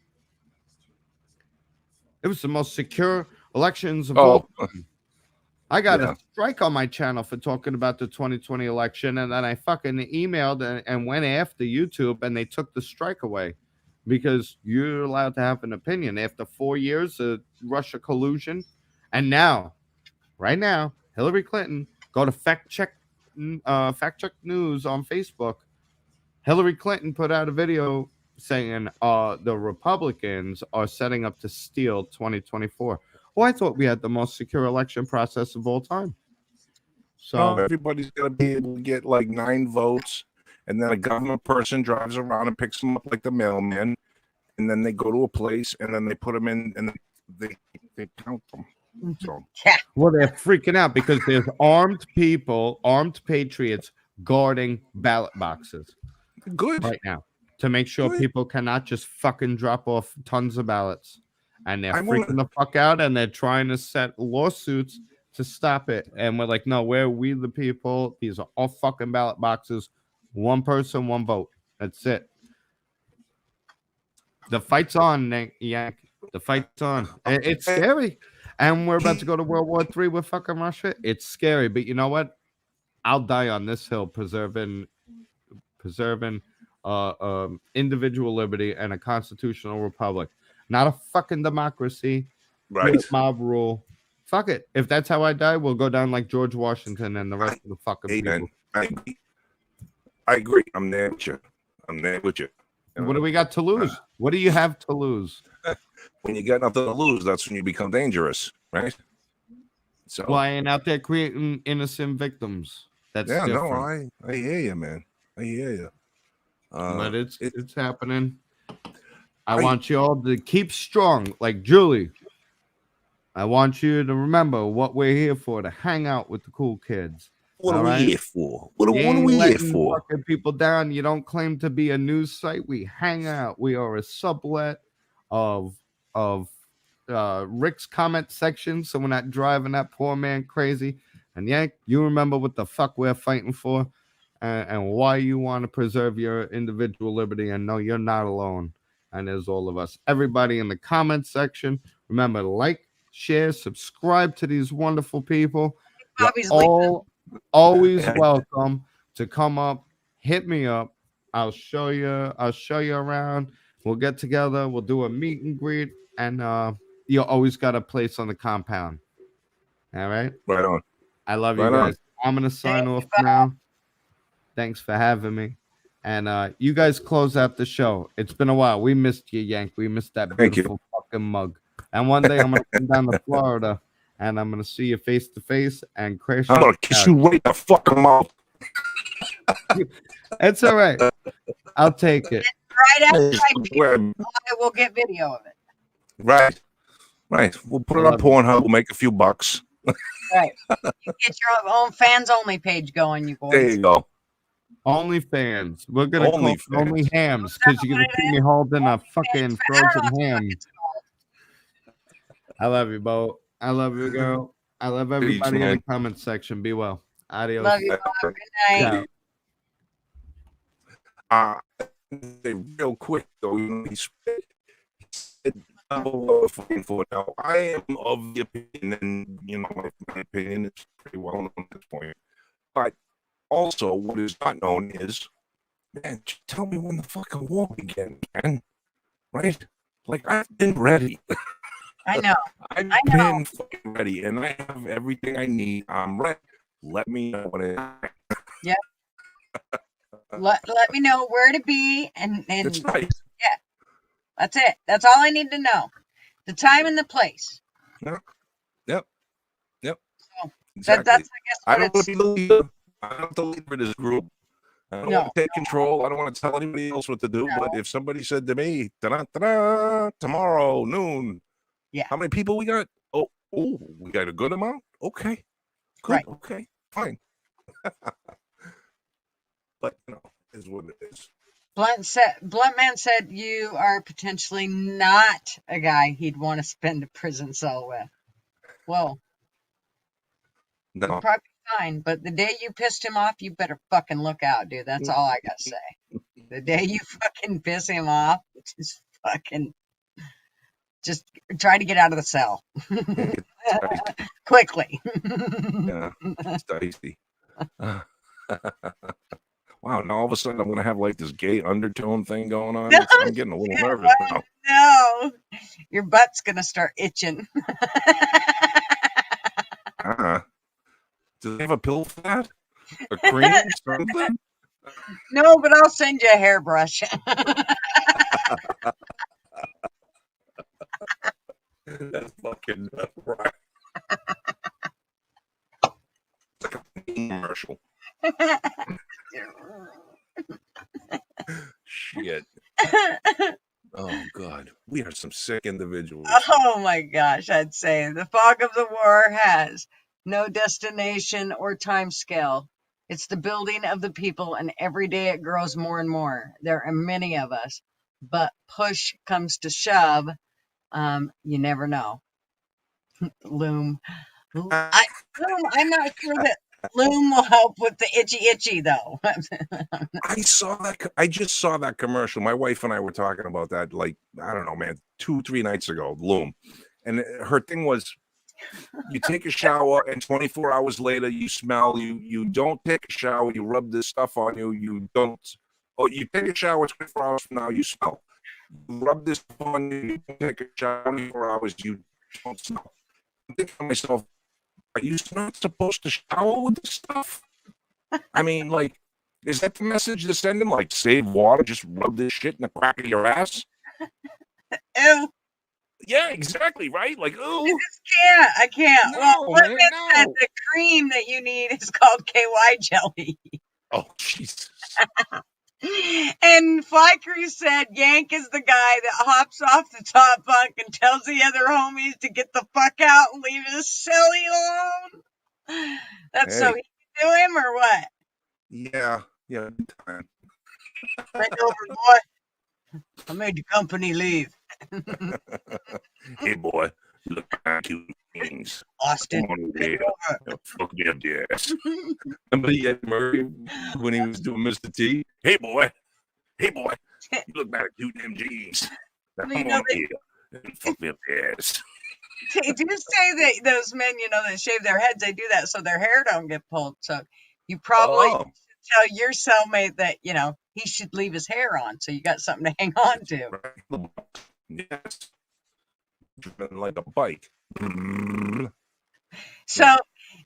It was the most secure elections of all time. I got a strike on my channel for talking about the 2020 election, and then I fucking emailed and went after YouTube, and they took the strike away because you're allowed to have an opinion after 4 years of Russia collusion. And now, right now, Hillary Clinton, go to fact check news on Facebook. Hillary Clinton put out a video saying the Republicans are setting up to steal 2024. Well, I thought we had the most secure election process of all time. So everybody's going to be able to get like 9 votes, and then a government person drives around and picks them up like the mailman, and then they go to a place, and then they put them in, and they count them. So, well, they're freaking out because there's armed people, armed patriots guarding ballot boxes. Good. Right now to make sure people cannot just fucking drop off tons of ballots. And they're freaking the fuck out, and they're trying to set lawsuits to stop it. And we're like, no, we the people. These are all fucking ballot boxes. One person, one vote. That's it. The fight's on, Yank. The fight's on. It's scary. And we're about to go to World War III with fucking Russia. It's scary. But you know what? I'll die on this hill preserving individual liberty and a constitutional republic. Not a fucking democracy. Right. Mob rule. Fuck it. If that's how I die, we'll go down like George Washington and the rest of the fucking people. I agree. I'm there with you. What do we got to lose? What do you have to lose? When you got nothing to lose, that's when you become dangerous, right? So well, I ain't out there creating innocent victims. That's different. No, I hear you, man. I hear you. But it's happening. I want you all to keep strong, like Julie. I want you to remember what we're here for, to hang out with the cool kids. What are we here for? What are we here for? Fucking people down. You don't claim to be a news site. We hang out. We are a sublet of Rick's comment section, so we're not driving that poor man crazy. And Yank, you remember what the fuck we're fighting for, and why you want to preserve your individual liberty. And no, you're not alone. And there's all of us. Everybody in the comment section, remember to like, share, subscribe to these wonderful people. You're all always welcome to come up, hit me up. I'll show you around. We'll get together. We'll do a meet and greet, and you always got a place on the compound. All right. Right on. I love you guys. I'm gonna sign off now. Thanks for having me. And you guys close out the show. It's been a while. We missed you, Yank. We missed that beautiful fucking mug. And one day I'm gonna come down to Florida and I'm gonna see you face to face and crash. I'm gonna kiss you right the fucking mouth. It's all right. I'll take it. Right after I will get video of it. Right. We'll put it on Pornhub. We'll make a few bucks. Right. You get your own fans only page going, you boys. There you go. OnlyFans. We're gonna call it Only Hams because you're gonna see me holding a fucking frozen ham. I love you, Bo. I love you, girl. I love everybody in the comment section. Be well. Adios. Love you. Good night. Real quick though, he said, now I am of the opinion, and my opinion is pretty well known at this point. But also, what is not known is, man, tell me when the fucking war begins, man. Right? Like, I've been ready. I know. I've been fucking ready, and I have everything I need. I'm ready. Let me know when it. Yep. Let me know where to be, and that's right. Yeah, that's it. That's all I need to know. The time and the place. Yep. So exactly. That's I guess. I don't want to be the leader. I don't have to lead for this group. I don't want to take control. I don't want to tell anybody else what to do. But if somebody said to me, tomorrow noon, how many people we got? Oh, we got a good amount. Okay, good. Right. Okay, fine. But is what it is. Bluntman said you are potentially not a guy he'd want to spend a prison cell with. Well, probably fine, but the day you pissed him off, you better fucking look out, dude. That's all I gotta say. The day you fucking piss him off, just try to get out of the cell. Quickly. Yeah, it's dicey. Wow, now all of a sudden I'm going to have like this gay undertone thing going on. No, I'm getting a little nervous now. No, your butt's going to start itching. Do they have a pill for that? A cream or something? No, but I'll send you a hairbrush. That's fucking right. It's like a commercial. Shit. Oh God, we are some sick individuals. Oh my gosh, I'd say the fog of the war has no destination or time scale. It's the building of the people, and every day it grows more and more. There are many of us, but push comes to shove. You never know. Loom. I'm not sure that Loom will help with the itchy though. I just saw that commercial. My wife and I were talking about that, like, I don't know, man, 2-3 nights ago, Loom. And her thing was, you take a shower and 24 hours later you smell. You don't take a shower, you rub this stuff on you, you don't. Oh, you take a shower 24 hours from now, you smell. You rub this on you, you take a shower 24 hours, you don't smell. I'm thinking to myself, are you not supposed to shower with this stuff? I mean, like, is that the message they're sending? Like, save water, just rub this shit in the crack of your ass? Ew. Yeah, exactly, right? Like, ooh. I can't. No, well, man, said the cream that you need is called KY jelly. Oh, Jesus. And Fly Crew said Yank is the guy that hops off the top bunk and tells the other homies to get the fuck out and leave his celly alone. That's so he can do him or what? Yeah, good time. Bend over, boy. I made the company leave. Hey, boy, look at two things. Austin, fuck me up the ass. Remember Ed Murray when he was doing Mr. T? Hey, boy, You look back at 2 damn jeans. Now Well, come on here and fuck me up the ass. They do say that those men, that shave their heads, they do that so their hair don't get pulled. So you probably should tell your cellmate that, he should leave his hair on so you got something to hang on to. Right. Yes. Like a bike. So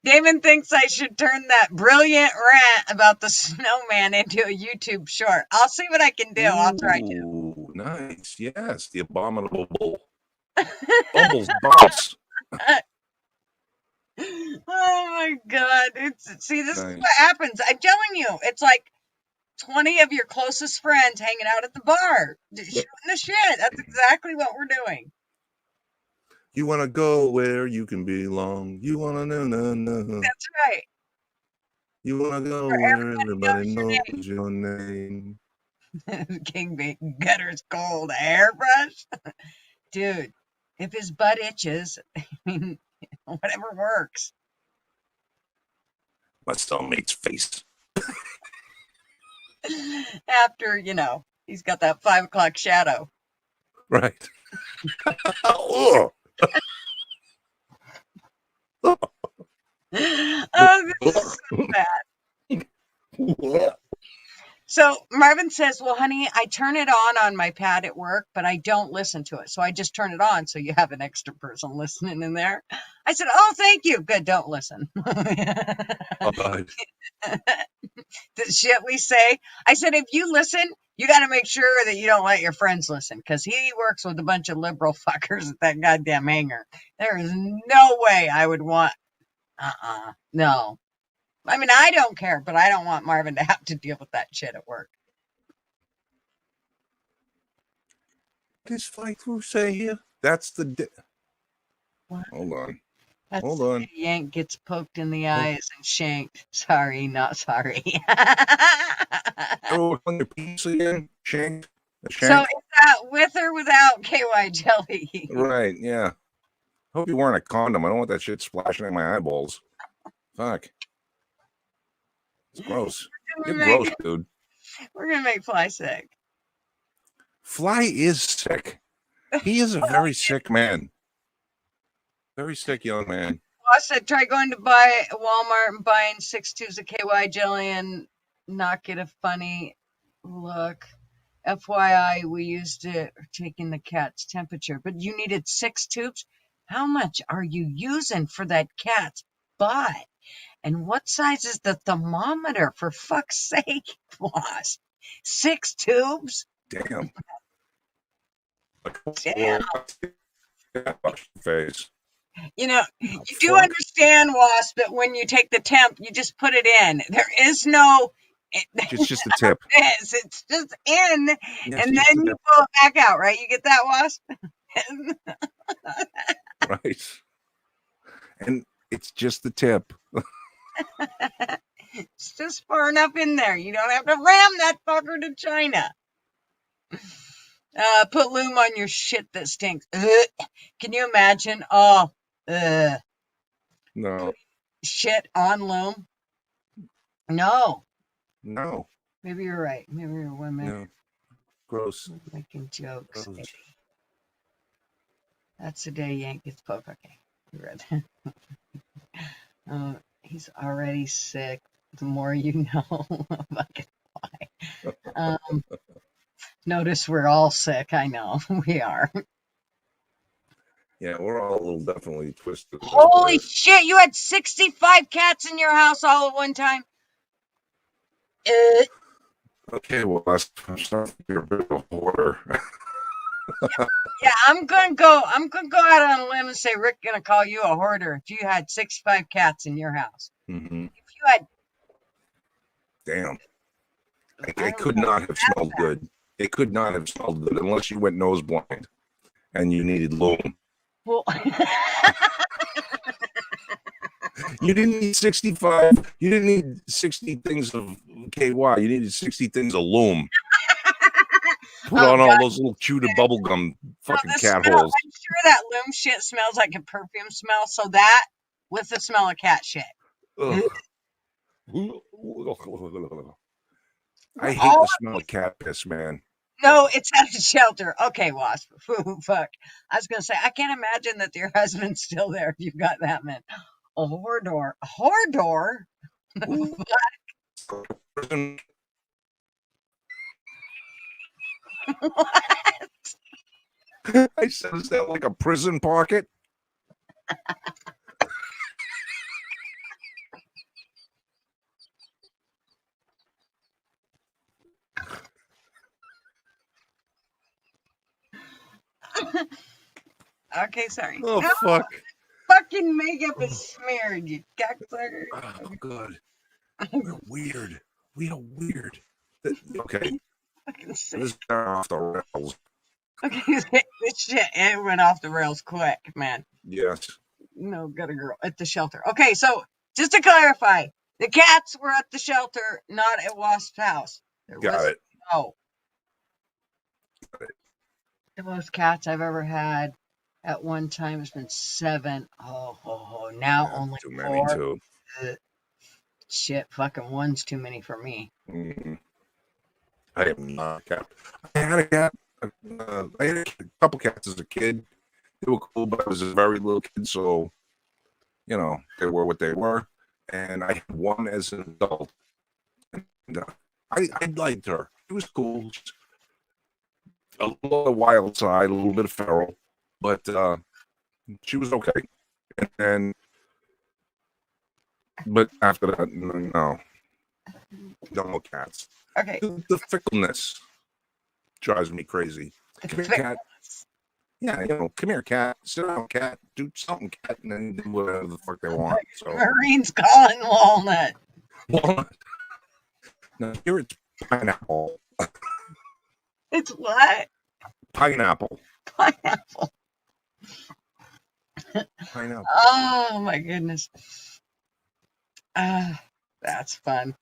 Damon thinks I should turn that brilliant rant about the snowman into a YouTube short. I'll see what I can do. I'll try to. Ooh, nice. Yes, the abominable bull. Bumble's boss. Oh my God. This is Nice. what happens. I'm telling you, it's like 20 of your closest friends hanging out at the bar, shooting the shit. That's exactly what we're doing. You want to go where you can belong. You want to know. That's right. You want to go where everybody knows your name. King Gutter's gold hairbrush. Dude, if his butt itches, whatever works. My cellmate's face. After, he's got that 5 o'clock shadow. Right. Oh, this is so bad. So Marvin says, well, honey, I turn it on my pad at work, but I don't listen to it. So I just turn it on so you have an extra person listening in there. I said, oh, thank you. Good, don't listen. God. The shit we say. I said, if you listen, you got to make sure that you don't let your friends listen, because he works with a bunch of liberal fuckers at that goddamn hangar. There is no way I would want, no. I mean, I don't care, but I don't want Marvin to have to deal with that shit at work. What does Fly Through say here? That's the... What? Hold on. That's Hold on. Yank gets poked in the eyes and shanked. Sorry, not sorry. Oh, on your piece again? Shank? So is that with or without KY jelly? Right, yeah. Hope you're wearing a condom. I don't want that shit splashing in my eyeballs. Fuck. It's gross. You're gross, dude. We're going to make Fly sick. Fly is sick. He is a very sick man. Very sick young man. Well, I said try going to buy Walmart and buying 6 tubes of KY jelly and not get a funny look. FYI, we used it taking the cat's temperature, but you needed 6 tubes. How much are you using for that cat's butt? And what size is the thermometer, for fuck's sake, boss? 6 tubes? Damn. Damn. Face. You do understand, Wasp, that when you take the temp, you just put it in. There is no... It's just the tip. It's just in, Yes, and then you pull it back out, right? You get that, Wasp? Right. And it's just the tip. It's just far enough in there. You don't have to ram that fucker to China. Put loom on your shit that stinks. Can you imagine? Oh, no. Shit on loom? No. No. Maybe you're right. Maybe you're women. No. Gross. Making jokes. Gross. That's the day Yank gets poked. Okay. You read that. He's already sick. The more you know. Notice we're all sick. I know. We are. Yeah, we're all a little definitely twisted. Holy shit, you had 65 cats in your house all at one time? Okay, well, I'm starting to be a bit of a hoarder. Yeah, I'm gonna go out on a limb and say Rick's gonna call you a hoarder if you had 65 cats in your house. Mm-hmm. If you had... Damn. It could not have smelled good. It could not have smelled good unless you went nose blind and you needed loom. Well, you didn't need 65. You didn't need 60 things of KY. You needed 60 things of loom. Put on all those little chewed bubblegum fucking cat holes. I'm sure that loom shit smells like a perfume smell. So that with the smell of cat shit. I hate the smell of cat piss, man. No, it's at the shelter. Okay, Wasp. Fuck. I was gonna say I can't imagine that your husband's still there if you've got that man. A Hordor. A Hordor? I said, is that like a prison pocket? Okay, sorry. Oh, No, fuck. fucking makeup is smeared, you cocksucker. Oh, God. We're weird. We are weird. Okay. Fucking sick. This got off the rails. Okay, this shit, it went off the rails quick, man. Yes. No, got a girl at the shelter. Okay, so just to clarify, the cats were at the shelter, not at Wasp's house. Got it. No. The most cats I've ever had at one time has been 7. Oh, now Yeah, only too many 4. too. Shit, fucking 1's too many for me. Mm-hmm. I am not a cat. I had a cat. I had a couple cats as a kid. They were cool, but I was a very little kid, so you know they were what they were. And I had one as an adult. And, I liked her. It was cool. A little wild side, a little bit of feral, but she was okay. And then, but after that, no more cats. Okay. The fickleness drives me crazy. Come here, cat. Yeah, come here, cat. Sit down, cat. Do something, cat, and then do whatever the fuck they want. So Marine's calling Walnut. Walnut. No, here it's pineapple. It's what? Pineapple. Pineapple. Pineapple. Oh my goodness. That's fun.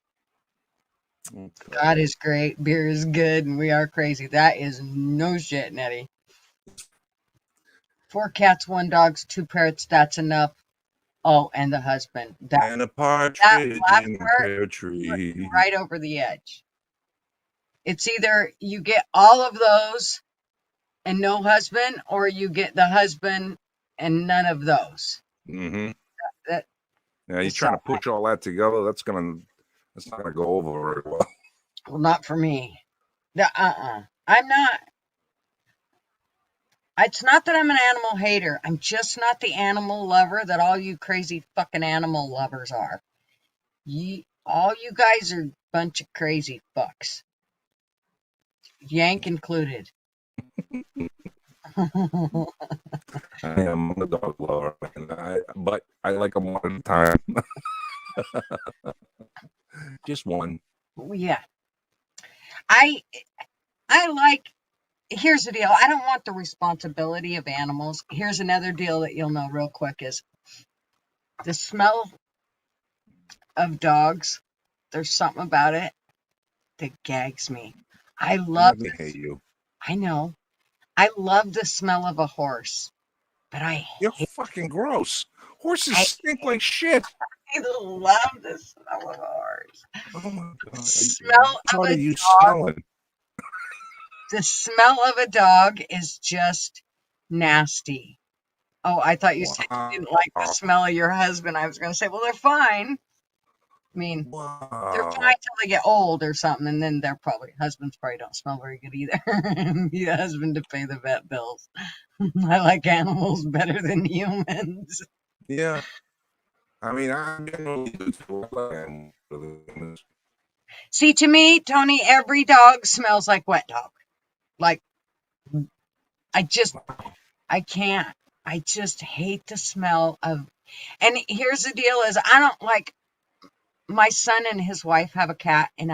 Okay. God is great. Beer is good, and we are crazy. That is no shit, Nettie. 4 cats, 1 dog, 2 parrots. That's enough. Oh, and the husband. And a partridge in a pear tree. Right over the edge. It's either you get all of those and no husband, or you get the husband and none of those. Mm-hmm. Yeah, you're trying to push all that together. That's not gonna go over very well. Well, not for me. I'm not. It's not that I'm an animal hater. I'm just not the animal lover that all you crazy fucking animal lovers are. All you guys are a bunch of crazy fucks. Yank included. I am a dog lover, but I like them one at a time. Just one. Yeah. I like. Here's the deal. I don't want the responsibility of animals. Here's another deal that you'll know real quick is the smell of dogs. There's something about it that gags me. I hate you. I know. I love the smell of a horse, but You're fucking gross. Horses stink like shit. I love the smell of a horse. Oh my God. The smell of a dog. Smelling? The smell of a dog is just nasty. Oh, I thought you said you didn't like the smell of your husband. I was going to say, well, they're fine. I mean, they're fine till they get old or something, and then husbands probably don't smell very good either. Need a husband to pay the vet bills. I like animals better than humans. Yeah. I mean, I'm generally good for animals. See, to me, Tony, every dog smells like wet dog. Like, I can't. I just hate the smell of, and here's the deal is I don't like, my son and his wife have a cat, and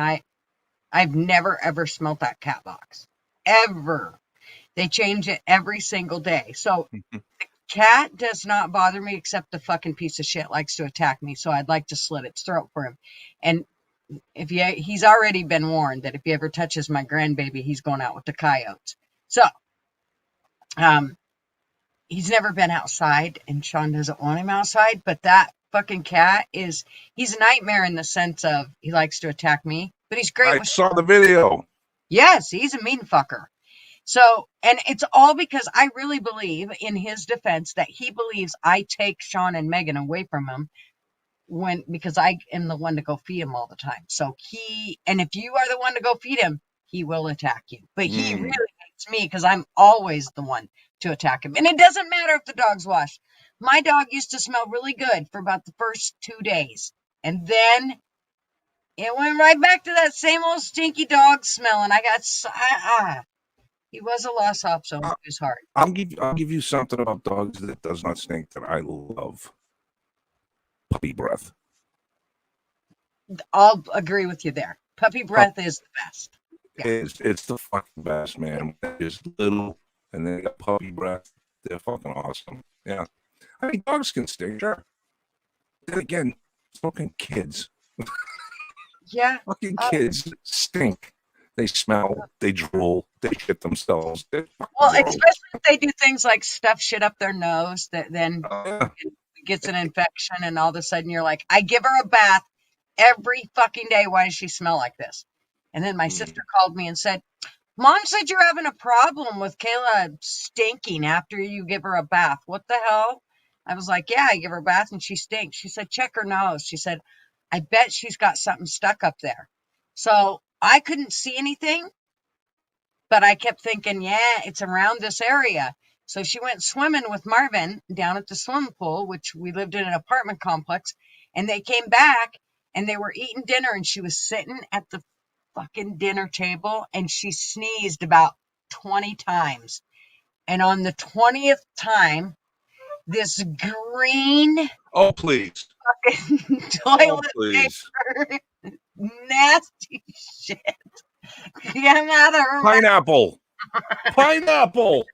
I've never, ever smelled that cat box. Ever. They change it every single day. So the cat does not bother me, except the fucking piece of shit likes to attack me. So I'd like to slit its throat for him. And he's already been warned that if he ever touches my grandbaby, he's going out with the coyotes. So, he's never been outside, and Sean doesn't want him outside, but that fucking cat he's a nightmare in the sense of he likes to attack me, but he's great. I saw the video. Yes, he's a mean fucker. So, and it's all because I really believe, in his defense, that he believes I take Sean and Megan away from him because I am the one to go feed him all the time. So and if you are the one to go feed him, he will attack you. But he really hates me because I'm always the one to attack him. And it doesn't matter if the dog's washed. My dog used to smell really good for about the first 2 days. And then it went right back to that same old stinky dog smell. And I got, he was a lost option in his heart. I'll give you something about dogs that does not stink that I love. Puppy breath. I'll agree with you there. Puppy breath is the best. Yeah. It's the fucking best, man. It's little, and then they got puppy breath. They're fucking awesome. Yeah. I mean, dogs can stink, sure. Then again, fucking kids. Yeah. Fucking kids stink. They smell, they drool, they shit themselves. Well, especially if they do things like stuff shit up their nose that then gets an infection, and all of a sudden you're like, I give her a bath every fucking day. Why does she smell like this? And then my sister called me and said, Mom said you're having a problem with Kayla stinking after you give her a bath. What the hell? I was like, yeah, I give her a bath and she stinks. She said, check her nose. She said, I bet she's got something stuck up there. So I couldn't see anything, but I kept thinking, yeah, it's around this area. So she went swimming with Marvin down at the swimming pool, which we lived in an apartment complex, and they came back and they were eating dinner, and she was sitting at the fucking dinner table and she sneezed about 20 times. And on the 20th time, this green please fucking toilet paper, nasty shit came out of her pineapple. Pineapple.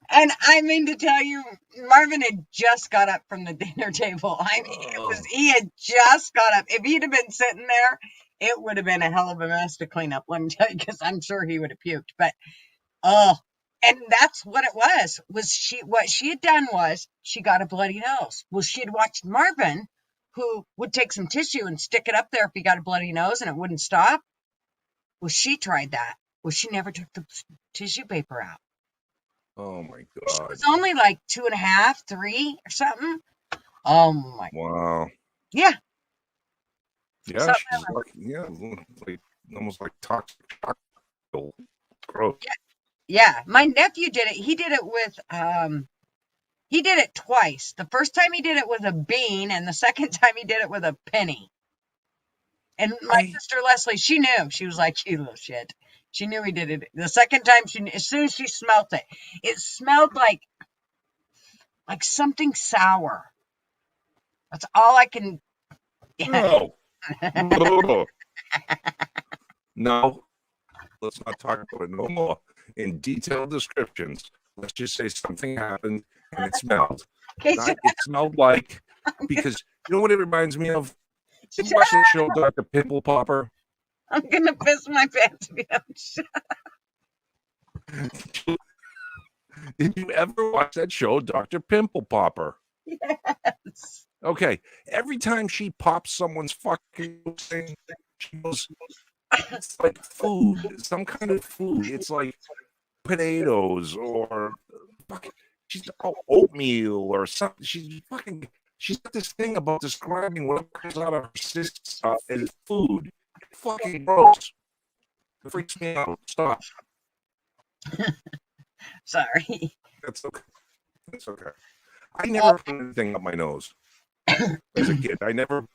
And I mean to tell you, Marvin had just got up from the dinner table. I mean, he had just got up. If he'd have been sitting there, it would have been a hell of a mess to clean up, let me tell you, because I'm sure he would have puked. But, and that's what it was what she had done was she got a bloody nose. Well, she had watched Marvin, who would take some tissue and stick it up there if he got a bloody nose and it wouldn't stop. Well, she tried that. Well, she never took the tissue paper out. Oh my God. She was only like 2.5, 3 or something. Oh my. Wow. Yeah. Yeah, she's like almost like toxic shock. Gross. Yeah. My nephew did it. He did it with he did it twice. The first time he did it with a bean, and the second time he did it with a penny. And my sister Leslie, she knew. She was like, you little shit. She knew he did it. The second time, as soon as she smelt it, it smelled like something sour. That's all I can. No. No. Let's not talk about it no more. In detailed descriptions, let's just say something happened and it smelled. It smelled like, because you know what it reminds me of? Did you watch that show, Dr. Pimple Popper? I'm going to piss my pants if you don't shut up. Did you ever watch that show, Dr. Pimple Popper? Yes. Okay. Every time she pops someone's fucking thing, she goes, it's like food, some kind of food. It's like potatoes or oatmeal or something. She's got this thing about describing what comes out of her sister's stuff as food. It's fucking gross. It freaks me out. Stop. Sorry. That's okay. That's okay. I never put anything up my nose as a kid. I never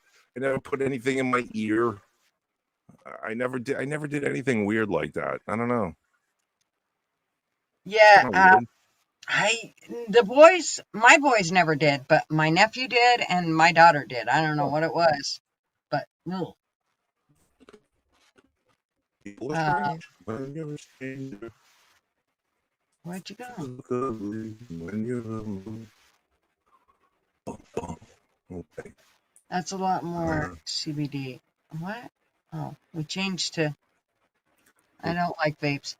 put anything in my ear. I never did anything weird like that. I don't know. Yeah, my boys never did, but my nephew did and my daughter did. I don't know what it was, but no. Where'd you go? Okay. That's a lot more CBD. What? Oh, we changed to. I don't like vapes.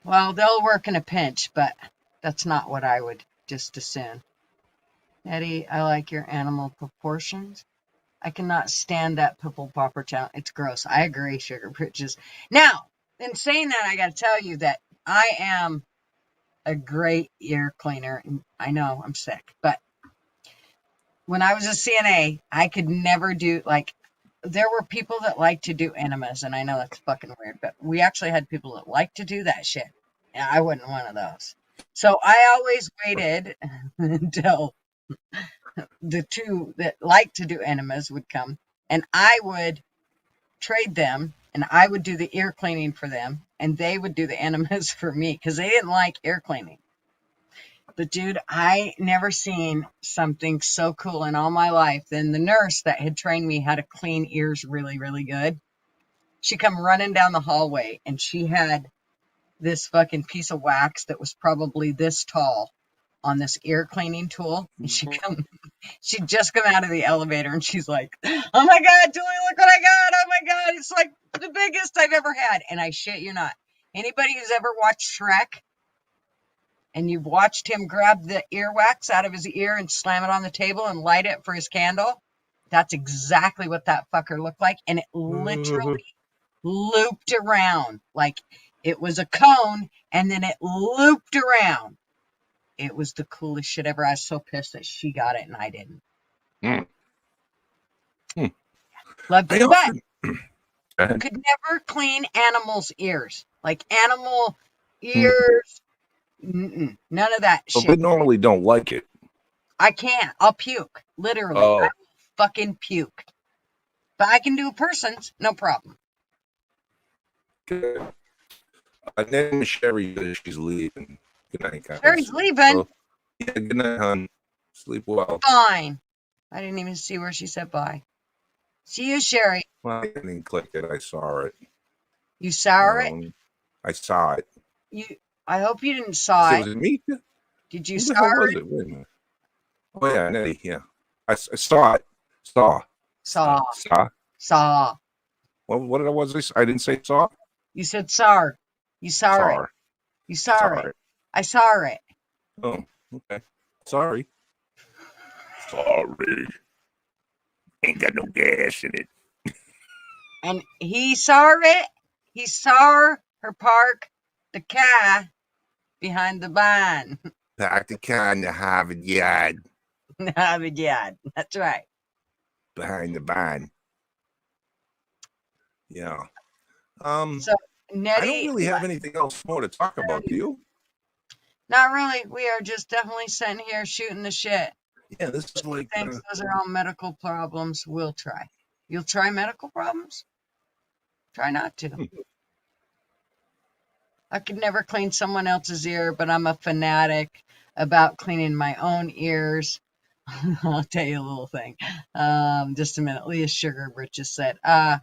Well, they'll work in a pinch, but that's not what I would just assume. Eddie, I like your animal proportions. I cannot stand that pimple popper town. It's gross. I agree, Sugar Britches. Now, in saying that, I got to tell you that I am a great ear cleaner. I know I'm sick, but when I was a CNA, I could never do, like, there were people that like to do enemas, and I know that's fucking weird, but we actually had people that like to do that shit. And I wasn't one of those. So I always waited until the two that like to do enemas would come, and I would trade them, and I would do the ear cleaning for them, and they would do the enemas for me because they didn't like ear cleaning. But dude, I never seen something so cool in all my life than the nurse that had trained me how to clean ears really, really good. She come running down the hallway, and she had this fucking piece of wax that was probably this tall on this ear cleaning tool. And she'd just come out of the elevator, and she's like, "Oh my God, Julie, look what I got. Oh my God, it's like the biggest I've ever had." And I shit you not. Anybody who's ever watched Shrek and you've watched him grab the earwax out of his ear and slam it on the table and light it for his candle, that's exactly what that fucker looked like. And it literally looped around like it was a cone, and then it looped around. It was the coolest shit ever. I was so pissed that she got it and I didn't. Loved it. But could never clean animals' ears. Like animal ears. None of that Well, shit. they normally don't like it. I can't. I'll puke. Literally. Oh. I will fucking puke. But I can do a person's. No problem. Good. My name is Sherry. She's leaving. Good night, guys. Sherry's leaving? So, yeah, good night, hon. Sleep well. Fine. I didn't even see where she said bye. See you, Sherry. Well, I didn't click it. I saw it. You saw it? I saw it. I hope you didn't saw it. Was it me? Did you Who saw the hell was it? it? Wait a minute. Oh, yeah, Nettie. Yeah. I saw it. Saw. What did I was? I didn't say saw. You said saw. You saw it. You saw it. I saw it. Oh, okay. Sorry. Ain't got no gas in it. And he saw it. He saw her park the car behind the barn. Park the car in the Harvard yard. Harvard yard. That's right. Behind the barn. Yeah. So Nettie, I don't really have anything else more to talk about, do you? Not really. We are just definitely sitting here shooting the shit. Yeah, this is like... Thanks, those are all medical problems. We'll try. You'll try medical problems? Try not to. I could never clean someone else's ear, but I'm a fanatic about cleaning my own ears. I'll tell you a little thing. Just a minute. Leah Sugar just said, I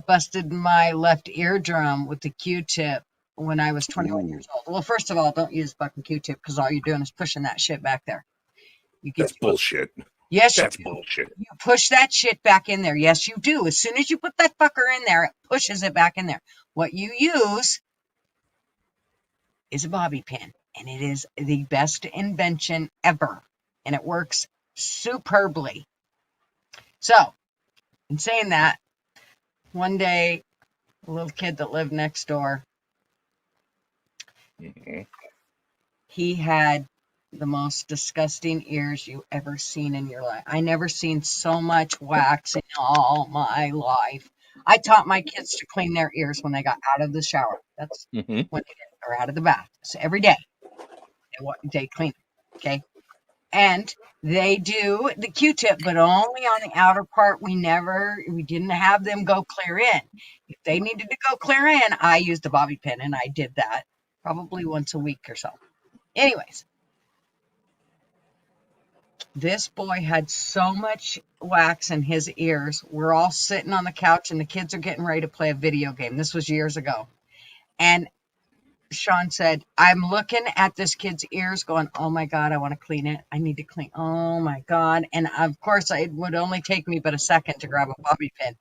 busted my left eardrum with the Q-tip when I was 21 years old. Well, first of all, don't use fucking Q-tip because all you're doing is pushing that shit back there. That's bullshit. Yes, that's bullshit. You push that shit back in there. Yes, you do. As soon as you put that fucker in there, it pushes it back in there. What you use is a bobby pin, and it is the best invention ever, and it works superbly. So, in saying that, one day, a little kid that lived next door, he had the most disgusting ears you ever seen in your life. I never seen so much wax in all my life. I taught my kids to clean their ears when they got out of the shower. That's when they did, or out of the bath. So every day they clean it, okay? And they do the Q-tip, but only on the outer part. We didn't have them go clear in. If they needed to go clear in, I used a bobby pin, and I did that probably once a week or so. Anyways, this boy had so much wax in his ears. We're all sitting on the couch, and the kids are getting ready to play a video game. This was years ago. And Sean said, I'm looking at this kid's ears going, oh my God, I want to clean it. I need to clean. Oh my God. And of course, it would only take me but a second to grab a bobby pin.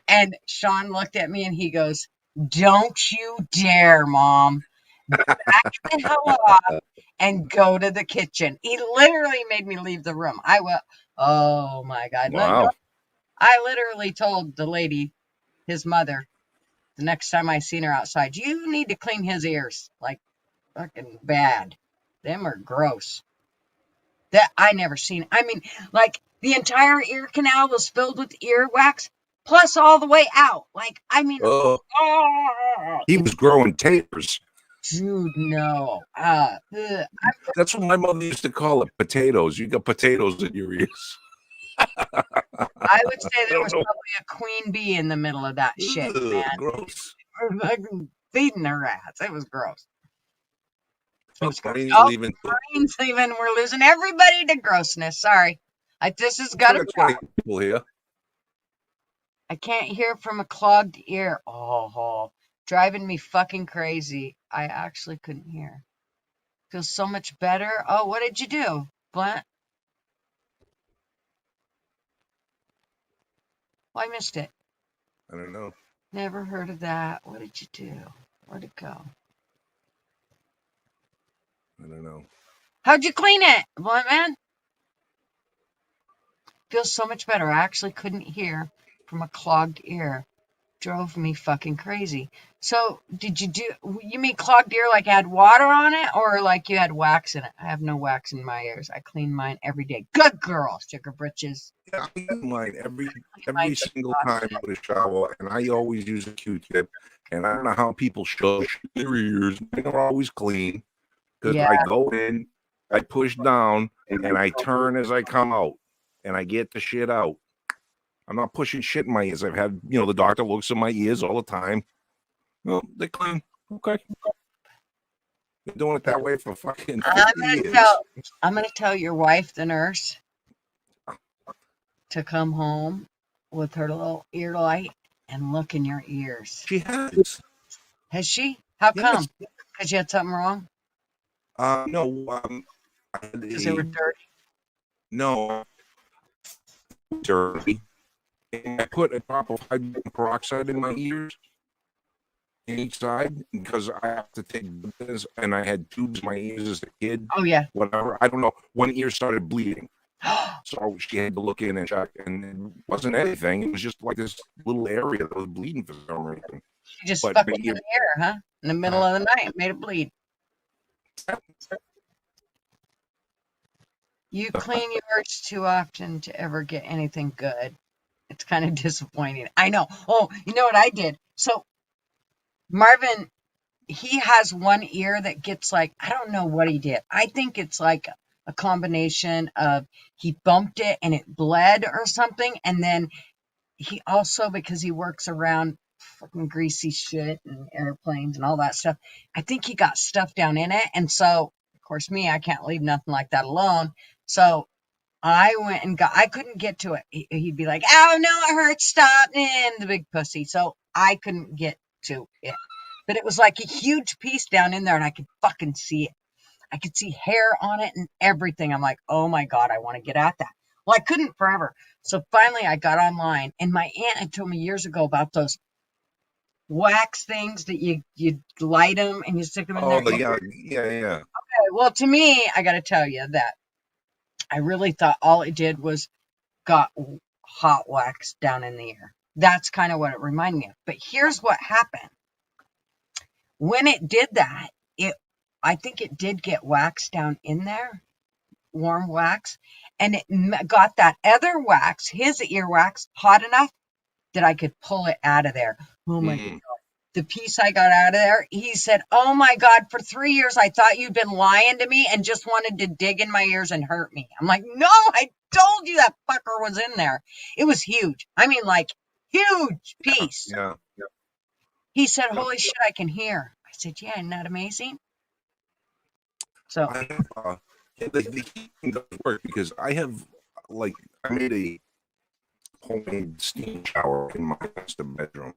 And Sean looked at me and he goes, don't you dare, Mom. back the hell off and go to the kitchen. He literally made me leave the room. I will. Oh my God. Wow. I literally told the lady, his mother, the next time I seen her outside, you need to clean his ears. Like, fucking bad. Them are gross. That I never seen. I mean, like, the entire ear canal was filled with earwax, plus all the way out. Like, I mean, He was growing taters. dude, no. That's what my mother used to call it, potatoes. You got potatoes in your ears. I would say there was probably a queen bee in the middle of that shit, man. Gross. Fucking feeding their ass. It was gross. It was gross. Marines Oh, leaving. Marines leaving. We're losing everybody to grossness. Sorry. This has got to 20 people here. I can't hear from a clogged ear. Oh, driving me fucking crazy. I actually couldn't hear. Feels so much better. Oh, what did you do, Blunt? Well, I missed it. I don't know. Never heard of that. What did you do? Where'd it go? I don't know. How'd you clean it, Blunt man? Feels so much better. I actually couldn't hear from a clogged ear. Drove me fucking crazy. So, you mean clogged ear like had water on it, or like you had wax in it? I have no wax in my ears. I clean mine every day. Good girl, sugar britches. Yeah, I clean mine every single time I would shower, and I always use a Q-tip. And I don't know how people show their ears. They're always clean because I go in, I push down, and I turn as I come out, and I get the shit out. I'm not pushing shit in my ears. I've had, the doctor looks at my ears all the time. Well, they're clean. Okay. Been doing it that way for fucking 50 years. I'm going to tell your wife, the nurse, to come home with her little ear light and look in your ears. She has. Has she? How come? Because you had something wrong? No. Because they were dirty? No. Dirty. And I put a drop of hydrogen peroxide in my ears, in each side, because I have to take this, and I had tubes in my ears as a kid. Oh, yeah. Whatever. I don't know. One ear started bleeding. So she had to look in and check, and it wasn't anything. It was just like this little area that was bleeding for some reason. She just stuck it in the ear, huh? In the middle of the night, made it bleed. You clean yours too often to ever get anything good. It's kind of disappointing. I know. Oh, you know what I did? So Marvin, he has one ear that gets like, I don't know what he did. I think it's like a combination of he bumped it and it bled or something. And then he also, because he works around fucking greasy shit and airplanes and all that stuff, I think he got stuff down in it. And so, of course, I can't leave nothing like that alone. So I went and I couldn't get to it. He'd be like, oh, no, it hurts, stop, and the big pussy. So I couldn't get to it. But it was like a huge piece down in there, and I could fucking see it. I could see hair on it and everything. I'm like, oh, my God, I want to get at that. Well, I couldn't forever. So finally, I got online, and my aunt had told me years ago about those wax things that you light them and you stick them in there. Oh, yeah. Okay, well, to me, I got to tell you that I really thought all it did was got hot wax down in the ear. That's kind of what it reminded me of. But here's what happened. When it did that, I think it did get wax down in there, warm wax, and it got that other wax, his earwax, hot enough that I could pull it out of there. Oh my God. The piece I got out of there, he said, oh my God, for 3 years, I thought you'd been lying to me and just wanted to dig in my ears and hurt me. I'm like, no, I told you that fucker was in there. It was huge. I mean, like, huge piece. Yeah. He said, holy shit, I can hear. I said, yeah, isn't that amazing? So the heating does work because I made a homemade steam shower in my master bedroom.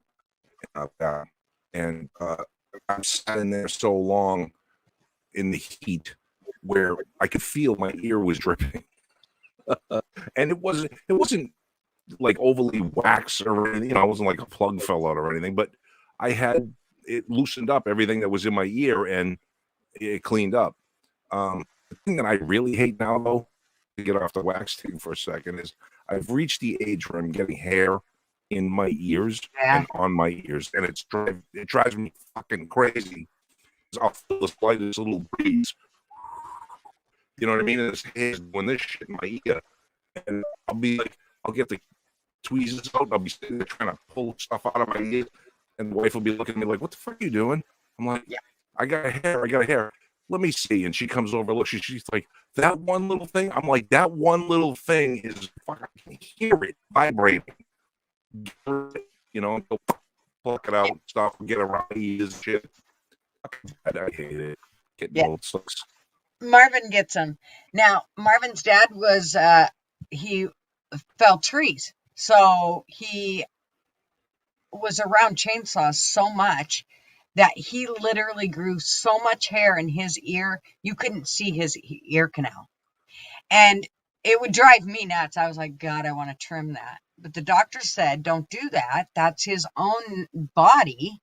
And I sat in there so long in the heat where I could feel my ear was dripping. And it wasn't like overly wax or anything, it wasn't like a plug fell out or anything, but I had it loosened up everything that was in my ear, and it cleaned up. The thing that I really hate now, though, to get off the wax thing for a second, is I've reached the age where I'm getting hair in my ears and on my ears, and it drives me fucking crazy. I'll feel the slightest little breeze. You know what I mean? And this hair's doing this shit in my ear, and I'll be like, I'll get the tweezers out. I'll be sitting there trying to pull stuff out of my ear, and the wife will be looking at me like, "What the fuck are you doing?" I'm like, I got a hair. Let me see. And she comes over, look, she's like, that one little thing. I'm like, that one little thing is fucking, I can hear it vibrating. You know, go pluck it out, stuff, get around ears, shit. I hate it. Getting old sucks. Marvin gets them. Now, Marvin's dad was, he felled trees. So he was around chainsaws so much that he literally grew so much hair in his ear, you couldn't see his ear canal. And it would drive me nuts. I was like, God, I want to trim that. But the doctor said, don't do that. That's his own body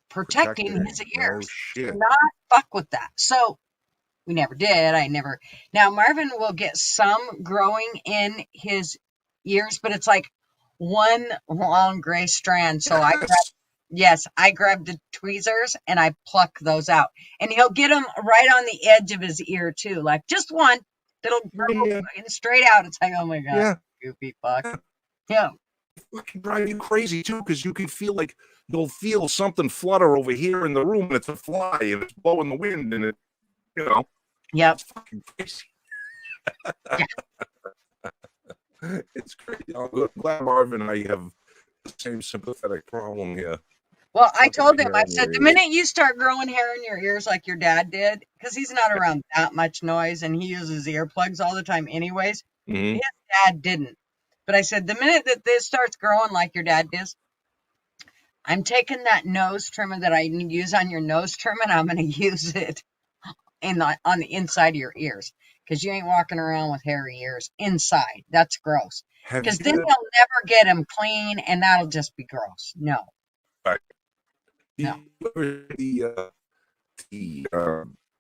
protecting his ears. Do not fuck with that. So we never did. Now Marvin will get some growing in his ears, but it's like one long gray strand. So I grabbed the tweezers and I pluck those out, and he'll get them right on the edge of his ear too, like just one that'll grow straight out. It's like, oh my God, goofy fuck. Yeah. Fucking drive you crazy too, because you can feel like you'll feel something flutter over here in the room, and it's a fly and it's blowing the wind, and it, you know. Yep. It's fucking crazy. It's crazy. I'm glad Marvin and I have the same sympathetic problem here. Well, I told him, I said, the minute you start growing hair in your ears like your dad did, because he's not around that much noise and he uses earplugs all the time anyways, his dad didn't. But I said, the minute that this starts growing like your dad does, I'm taking that nose trimmer that I use on your nose trim, and I'm going to use it on the inside of your ears, because you ain't walking around with hairy ears inside. That's gross. Because then you'll never get them clean, and that'll just be gross. No. Right. No. The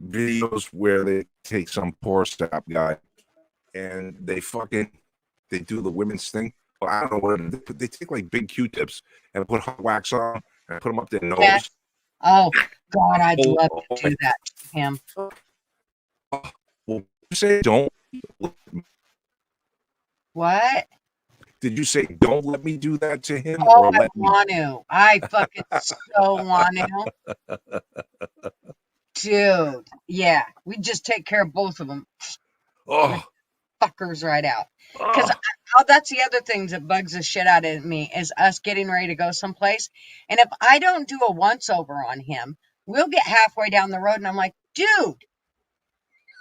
videos where they take some poor sap guy and they do the women's thing. Well, I don't know what they take, like big Q-tips and put hot wax on and put them up their nose. Yeah. Oh God, I'd love to do that to him. Well, you say don't. What? Did you say don't let me do that to him? Oh, I want to. I fucking so want to. Dude, yeah. We just take care of both of them. Oh. Fuckers right out. Because that's the other thing that bugs the shit out of me, is us getting ready to go someplace. And if I don't do a once over on him, we'll get halfway down the road and I'm like, dude,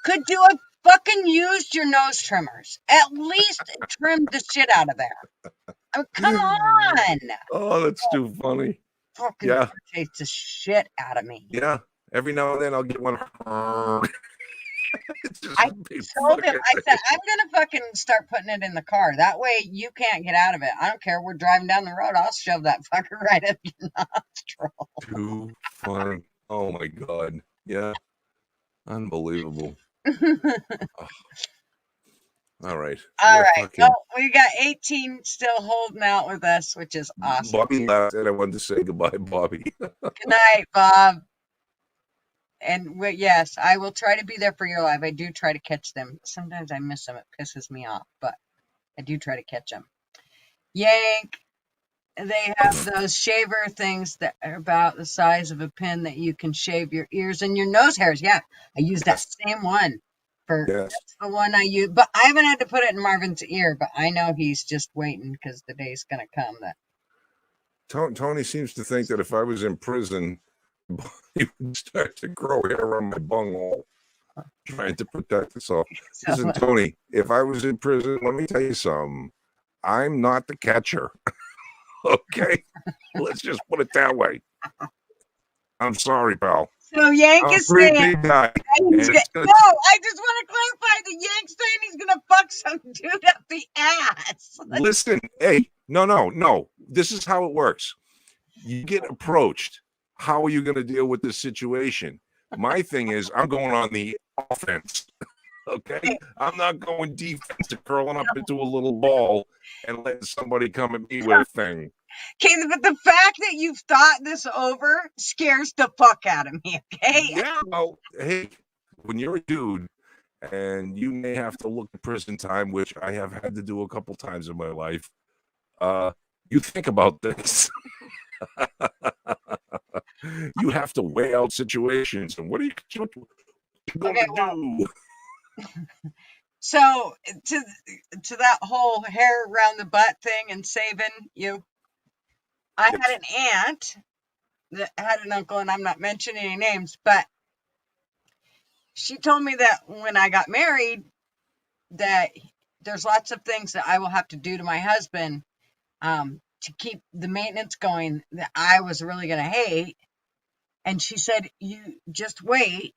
could you have fucking used your nose trimmers? At least trim the shit out of there. I mean, come on. Oh, that's too funny. Fucking irritates the shit out of me. Yeah. Every now and then I'll get one. I told him, I said, I'm going to fucking start putting it in the car. That way you can't get out of it. I don't care. We're driving down the road. I'll shove that fucker right up your nostril. Too fun. Oh my God. Yeah. Unbelievable. Oh. All right. All right. Fucking... No, we got 18 still holding out with us, which is awesome. Bobby laughed and I wanted to say goodbye, Bobby. Good night, Bob. And yes, I will try to be there for your live. I do try to catch them. Sometimes I miss them. It pisses me off, but I do try to catch them. Yank. They have those shaver things that are about the size of a pin that you can shave your ears and your nose hairs. Yeah, I use that same one. That's the one I use. But I haven't had to put it in Marvin's ear, but I know he's just waiting because the day's going to come. That Tony seems to think that if I was in prison, he would start to grow hair around my bunghole, trying to protect himself. Listen, Tony, if I was in prison, let me tell you something. I'm not the catcher. Okay? Let's just put it that way. I'm sorry, pal. So Yank is saying, no, I just want to clarify that Yank's saying he's going to fuck some dude up the ass. Listen, hey, no. This is how it works. You get approached. How are you going to deal with this situation? My thing is, I'm going on the offense. Okay, I'm not going defense to curling up into a little ball and letting somebody come at me with a thing. Okay, but the fact that you've thought this over scares the fuck out of me, okay? Yeah, well, hey, when you're a dude and you may have to look at prison time, which I have had to do a couple times in my life, you think about this. You have to weigh out situations, and what are you going to do? So to that whole hair around the butt thing and saving you, I had an aunt that had an uncle, and I'm not mentioning any names, but she told me that when I got married, that there's lots of things that I will have to do to my husband to keep the maintenance going that I was really going to hate. And she said, you just wait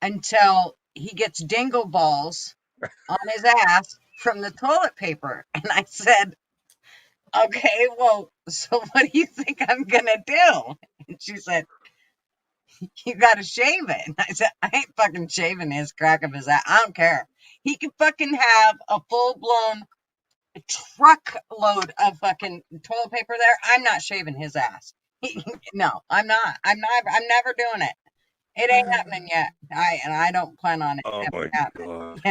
until he gets dingle balls on his ass from the toilet paper. And I said, okay, well, so what do you think I'm going to do? And she said, you got to shave it. And I said, I ain't fucking shaving his crack of his ass. I don't care. He can fucking have a full-blown truckload of fucking toilet paper there. I'm not shaving his ass. No, I'm not. I'm never doing it. It ain't happening yet. I don't plan on it. Oh my happening. God.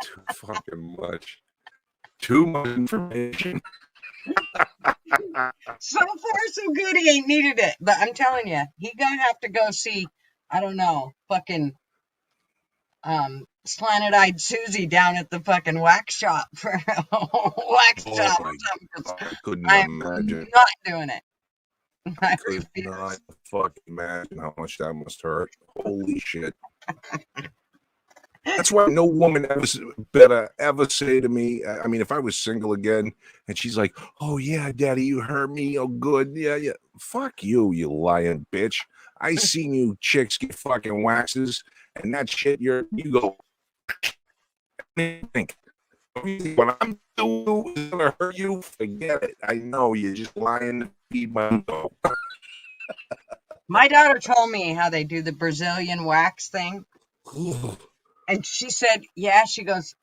Too fucking much. Too much information. So far, so good. He ain't needed it. But I'm telling you, he gonna have to go see, I don't know, fucking slanted-eyed Susie down at the fucking wax shop for a wax job or something. I couldn't I'm imagine. not doing it. I could not fucking imagine how much that must hurt. Holy shit. That's why no woman better ever say to me, I mean, if I was single again and she's like, oh yeah, daddy, you hurt me. Oh good. Yeah. Fuck you, you lying bitch. I seen you chicks get fucking waxes and that shit, you go, think. What I'm doing is gonna hurt you, forget it. I know you're just lying to feed my ego. My daughter told me how they do the Brazilian wax thing. And she said, yeah, she goes,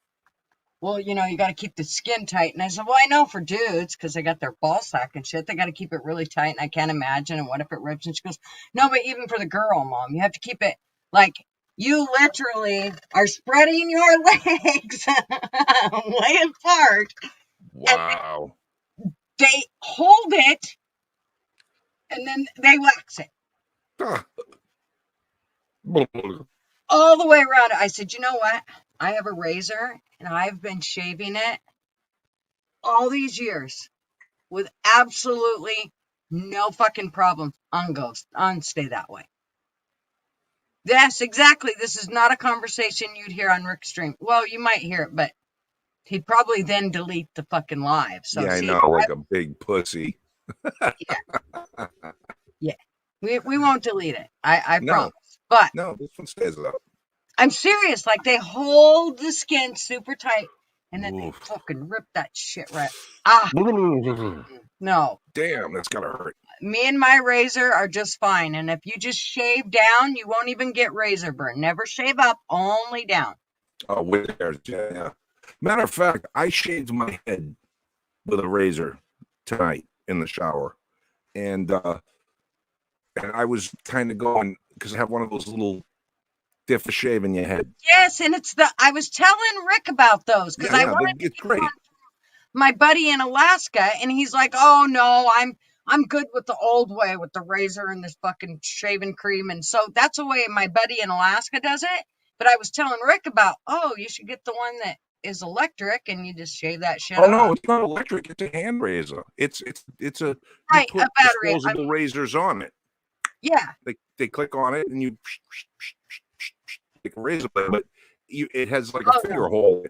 well, you got to keep the skin tight. And I said, well, I know for dudes, because they got their ball sack and shit, they got to keep it really tight. And I can't imagine. And what if it rips? And she goes, no, but even for the girl, Mom, you have to keep it like you literally are spreading your legs way apart. Wow. They hold it and then they wax it. All the way around it. I said, you know what? I have a razor and I've been shaving it all these years with absolutely no fucking problems. Stay that way. Yes, exactly. This is not a conversation you'd hear on Rick's stream. Well, you might hear it, but he'd probably then delete the fucking live. So yeah, I know, like a big pussy. Yeah. We won't delete it. I promise. But no, this one stays up. I'm serious. Like they hold the skin super tight and then they fucking rip that shit right. No. Damn, that's gotta hurt. Me and my razor are just fine. And if you just shave down, you won't even get razor burn. Never shave up, only down. Oh, with hairs, yeah. Matter of fact, I shaved my head with a razor tonight in the shower. And I was kind of going, because I have one of those little diff of shaving your head. Yes, and I was telling Rick about those because I wanted to get great. My buddy in Alaska, and he's like, "Oh no, I'm good with the old way with the razor and this fucking shaving cream." And so that's the way my buddy in Alaska does it. But I was telling Rick about, you should get the one that is electric, and you just shave that shit. Oh no, it's not electric. It's a hand razor. It's a right, you put disposable razors on it. Yeah, they click on it, and you like a razor blade, but it has like a finger hole.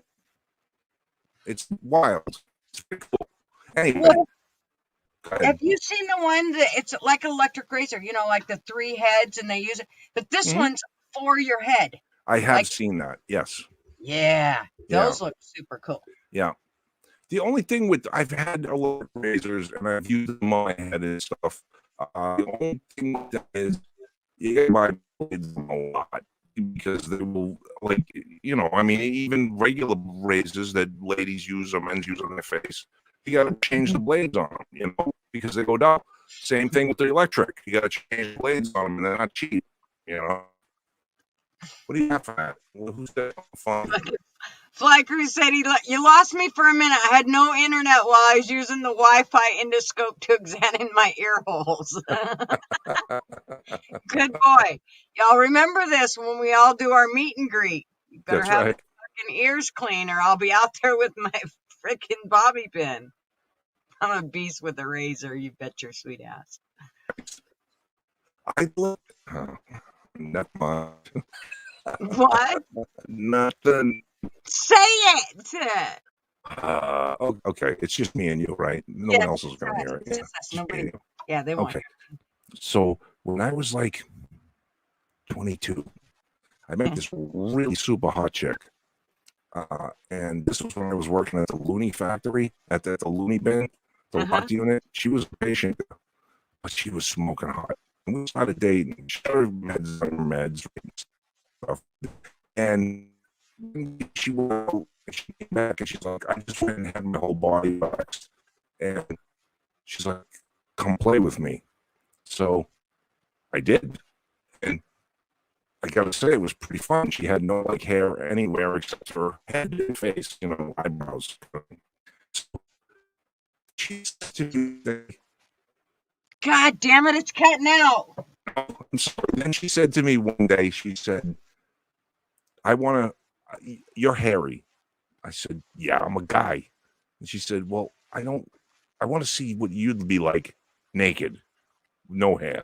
It's wild. It's pretty cool. Anyway, have you seen the one that it's like an electric razor? Like the 3 heads, and they use it, but this one's for your head. I have seen that. Yes. Yeah, those look super cool. Yeah. The only thing I've had electric razors and I've used them on my head and stuff. The only thing with that is you got to buy blades a lot because they will, like, you know, I mean, even regular razors that ladies use or men's use on their face, you got to change the blades on them, you know, because they go down. Same thing with the electric. You got to change the blades on them, and they're not cheap, you know. What do you have for that? Who's that? Fun. Fly Crew said you lost me for a minute. I had no internet while I was using the Wi-Fi endoscope to examine my ear holes. Good boy. Y'all remember this when we all do our meet and greet. You better have your fucking ears clean or I'll be out there with my freaking bobby pin. I'm a beast with a razor, you bet your sweet ass. I look. Not much. What? Nothing. Say it. Okay. It's just me and you, right? No one else is going to hear it. Yeah. Nobody. Yeah, they won't. Okay. So when I was like 22, I met this really super hot chick. And this was when I was working at the Looney factory, at the Looney bin, the locked unit. She was a patient, but she was smoking hot. And we started dating. She had her meds on her meds and stuff. And she came back and she's like, I just went and had my whole body waxed. And she's like, come play with me. So I did. And I gotta say, it was pretty fun. She had no like hair anywhere except for head and face, you know, eyebrows. So she said to me, God damn it, it's cutting out. I'm sorry. Then she said to me one day, she said, you're hairy. I said, yeah, I'm a guy. And she said, well, I want to see what you'd be like naked, no hair.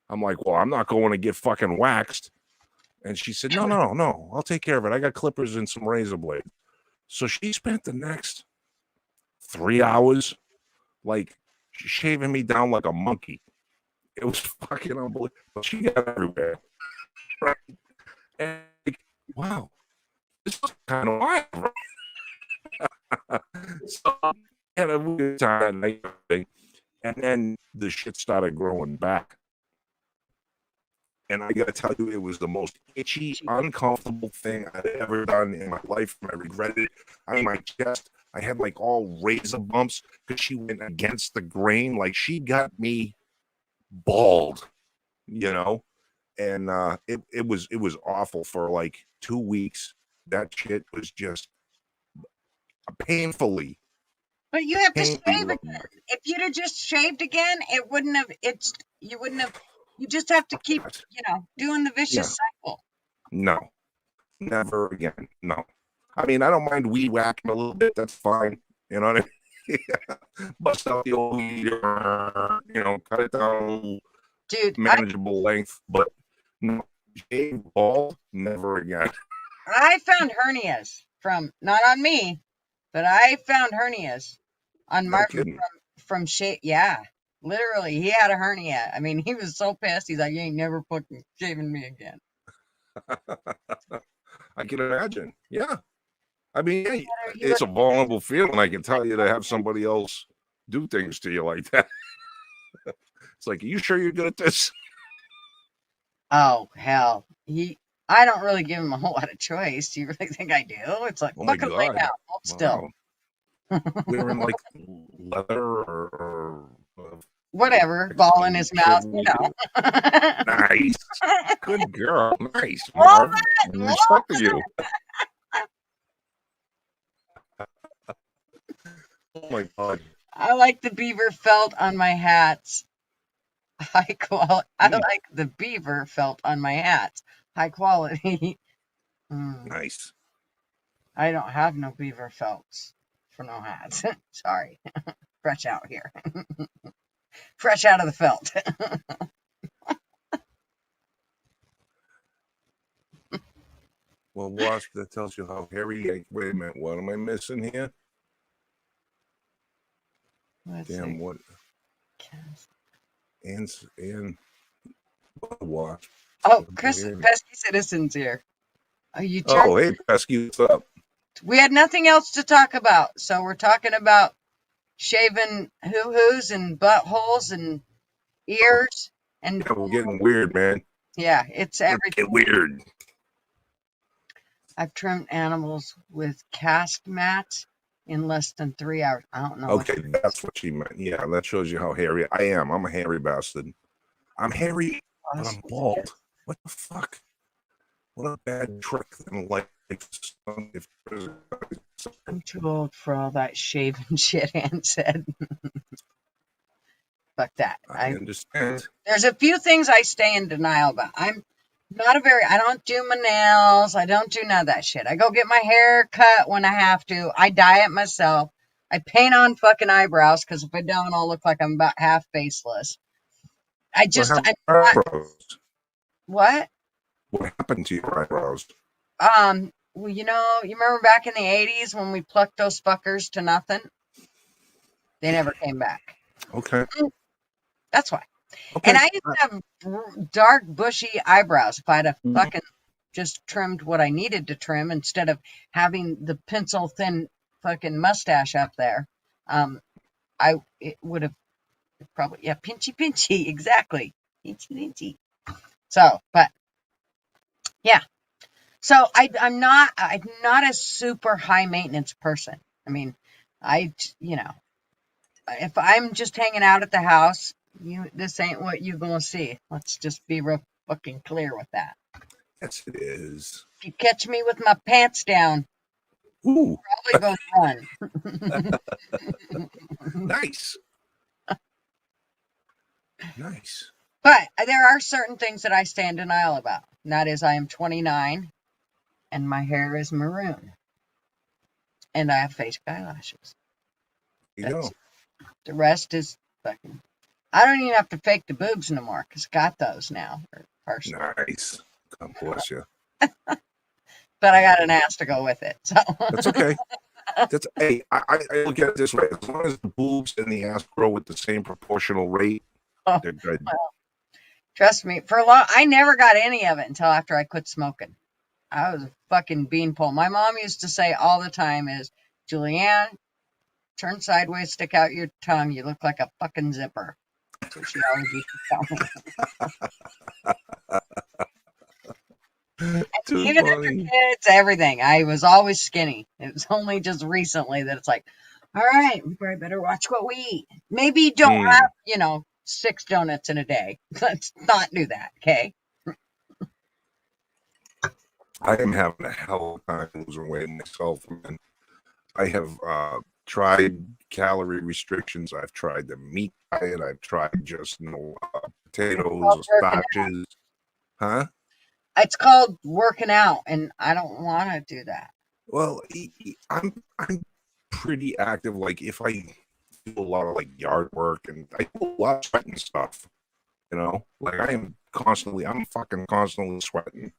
I'm like, well, I'm not going to get fucking waxed. And she said, no, I'll take care of it. I got clippers and some razor blades. So she spent the next 3 hours, like, shaving me down like a monkey. It was fucking unbelievable. She got everywhere. Right? And like, wow, this is kind of wild, right? So I had a good time. And then the shit started growing back. And I got to tell you, it was the most itchy, uncomfortable thing I'd ever done in my life. And I regret it. I mean, my chest, I had like all razor bumps because she went against the grain. Like she got me bald, you know? And it was awful for like 2 weeks. That shit was just painfully. But you have to shave again. If you'd have just shaved again, it wouldn't have. You wouldn't have. You just have to keep, doing the vicious cycle. No, never again. No. I mean, I don't mind weed whacking a little bit. That's fine. You know what I mean? Bust out the old weed, cut it down, dude, manageable length. But no, shave bald, never again. I found hernias not on me, but I found hernias on Martin from shave. Yeah. Literally, he had a hernia. I mean, he was so pissed. He's like, you ain't never fucking shaving me again. I can imagine. Yeah. I mean, it's a vulnerable feeling. I can tell you to have somebody else do things to you like that. It's like, are you sure you're good at this? Oh, hell. I don't really give him a whole lot of choice. Do you really think I do? It's like, fucking lay down. Hold still. Wearing like leather or whatever, ball in his mouth, Nice. Good girl. Nice, Marv. Respect to you. Oh my God. I like the beaver felt on my hats. High quality. I like the beaver felt on my hats. High quality. Nice. I don't have no beaver felts for no hats. Sorry. Fresh out here. Fresh out of the felt. Well, Wasp, that tells you how hairy. Wait a minute. What am I missing here? Damn, what? And Wasp. Oh, Chris, Pesky Citizen's here. Hey, Pesky, what's up? We had nothing else to talk about, so we're talking about shaving hoo-hoos and buttholes and ears, and Yeah, we're getting weird, man. yeah, it's everything. Get weird. I've trimmed animals with cast mats in less than 3 hours. I don't know. Okay, that's what she meant. Yeah, that shows you how hairy I am. I'm a hairy bastard. I'm hairy, but I'm bald. What the fuck? What a bad trick in life. I'm too old for all that shaving shit, Ann said. Fuck that. I understand. There's a few things I stay in denial about. I'm not I don't do my nails. I don't do none of that shit. I go get my hair cut when I have to. I dye it myself. I paint on fucking eyebrows because if I don't, I'll look like I'm about half faceless. What? What happened to your eyebrows? Well, you remember back in the 80s when we plucked those fuckers to nothing? They never came back. Okay. That's why. Okay. And I used to have dark, bushy eyebrows. If I'd have fucking just trimmed what I needed to trim instead of having the pencil thin fucking mustache up there, it would have probably, yeah, pinchy, exactly. Pinchy. So, but yeah. So I'm not a super high maintenance person. I mean, if I'm just hanging out at the house, this ain't what you're gonna see. Let's just be real fucking clear with that. Yes, it is. If you catch me with my pants down, ooh, probably gonna run. Nice. Nice. But there are certain things that I stay in denial about. And that is I am 29 and my hair is maroon. And I have face eyelashes. You know. The rest is fucking. I don't even have to fake the boobs no more because I got those now. Nice. God bless you. But I got an ass to go with it. So that's okay. Hey, I look at it this way. As long as the boobs and the ass grow with the same proportional rate, they're good. Well, trust me, I never got any of it until after I quit smoking. I was a fucking beanpole. My mom used to say all the time is, Julianne, turn sideways, stick out your tongue. You look like a fucking zipper. That's what she always used to tell me. Even as a kids, everything. I was always skinny. It was only just recently that it's like, all right, we probably better watch what we eat. Maybe don't have, 6 donuts in a day. Let's not do that, okay? I am having a hell of a time losing weight myself, man. I have tried calorie restrictions. I've tried the meat diet. I've tried just potatoes, starches. Huh? It's called working out, and I don't want to do that. Well, I'm pretty active. Like if I do a lot of like yard work and I do a lot of sweating stuff, like I'm fucking constantly sweating.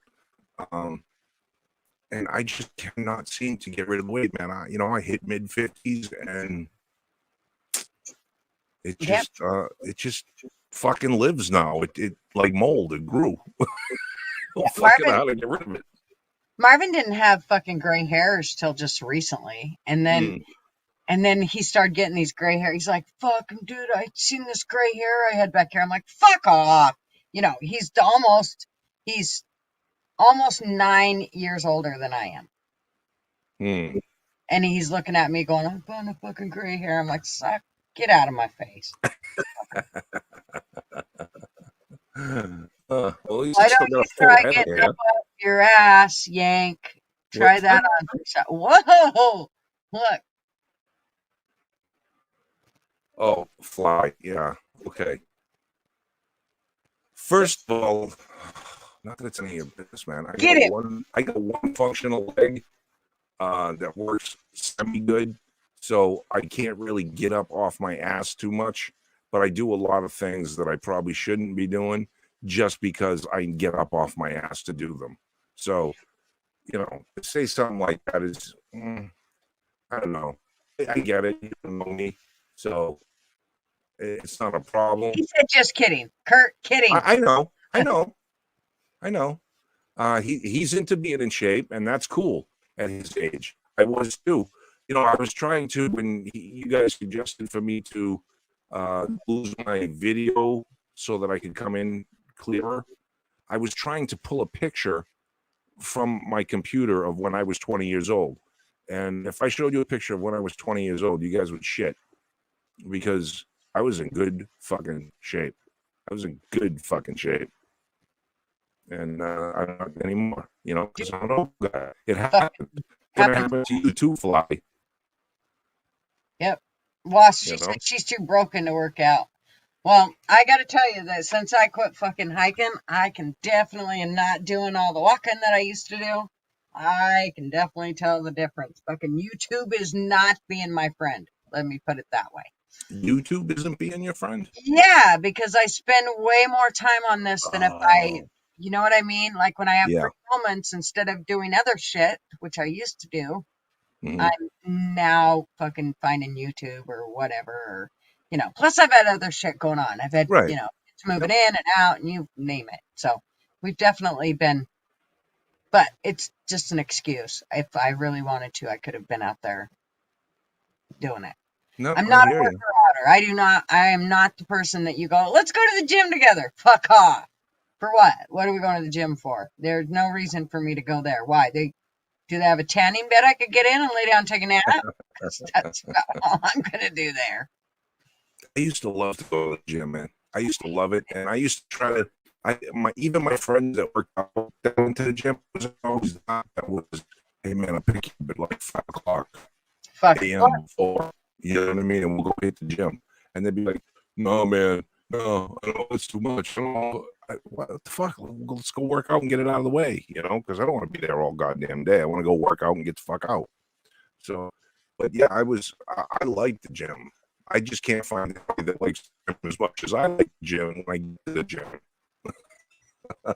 And I just cannot seem to get rid of the weight, man. I hit mid-50s and it just fucking lives now. It like mold. It grew. Fucking how to get rid of it. Marvin didn't have fucking gray hairs till just recently, and then he started getting these gray hair. He's like, "Fucking dude, I seen this gray hair I had back here." I'm like, "Fuck off!" He's almost 9 years older than I am. And he's looking at me going, I'm putting a fucking gray hair. I'm like, suck, get out of my face. Well, why don't you try getting up your ass, Yank? Try that on. Whoa! Look. Oh, fly. Yeah. Okay. First of all, not that it's any of your business, man. I got one functional leg that works semi good, so I can't really get up off my ass too much. But I do a lot of things that I probably shouldn't be doing just because I can get up off my ass to do them. So, to say something like that is, I don't know. I get it. You don't know me, so it's not a problem. He said, "Just kidding, Kurt. Kidding." I know. He's into being in shape, and that's cool at his age. I was too. I was trying to when you guys suggested for me to lose my video so that I could come in clearer. I was trying to pull a picture from my computer of when I was 20 years old. And if I showed you a picture of when I was 20 years old, you guys would shit, because I was in good fucking shape. I was in good fucking shape. And I'm not anymore, you know, because I'm an old guy. It happened. Gonna happen to you too, Fly. Yep. Well, she You know? said she's too broken to work out. Well, I got to tell you that since I quit fucking hiking, I can definitely, and not doing all the walking that I used to do, I can definitely tell the difference. Fucking YouTube is not being my friend. Let me put it that way. YouTube isn't being your friend? Yeah, because I spend way more time on this than if you know what I mean? Like when I have free moments, instead of doing other shit, which I used to do, I'm now fucking finding YouTube or whatever, or, you know, plus I've had other shit going on. I've had, you know, it's moving in and out and you name it. So we've definitely been, but it's just an excuse. If I really wanted to, I could have been out there doing it. No, I'm not a worker-outer. I am not the person that you go, let's go to the gym together. Fuck off. For what? What are we going to the gym for? There's no reason for me to go there. Why? Do they have a tanning bed I could get in and lay down and take a nap? That's about all I'm going to do there. I used to love to go to the gym, man. I used to love it. And I used to try to, even my friends that worked out that went to the gym was always not. That was, hey, man, I'm picking up at like 5 o'clock a.m. 4. You know what I mean? And we'll go hit the gym. And they'd be like, no, man, no, I know it's too much. I don't know. What the fuck? Let's go work out and get it out of the way, you know, because I don't want to be there all goddamn day. I want to go work out and get the fuck out. So, but yeah, I like the gym. I just can't find anybody that likes the gym as much as I like the gym when I get to the gym.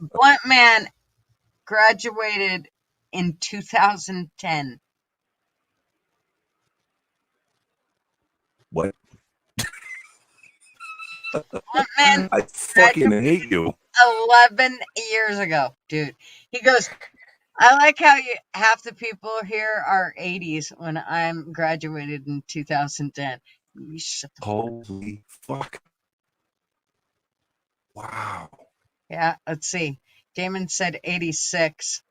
Blunt Man graduated in 2010. What? Blunt Man, I fucking hate you. 11 years ago, dude. He goes, I like how half the people here are 80s when I'm graduated in 2010. Holy fuck. Wow. Yeah, let's see. Damon said 86.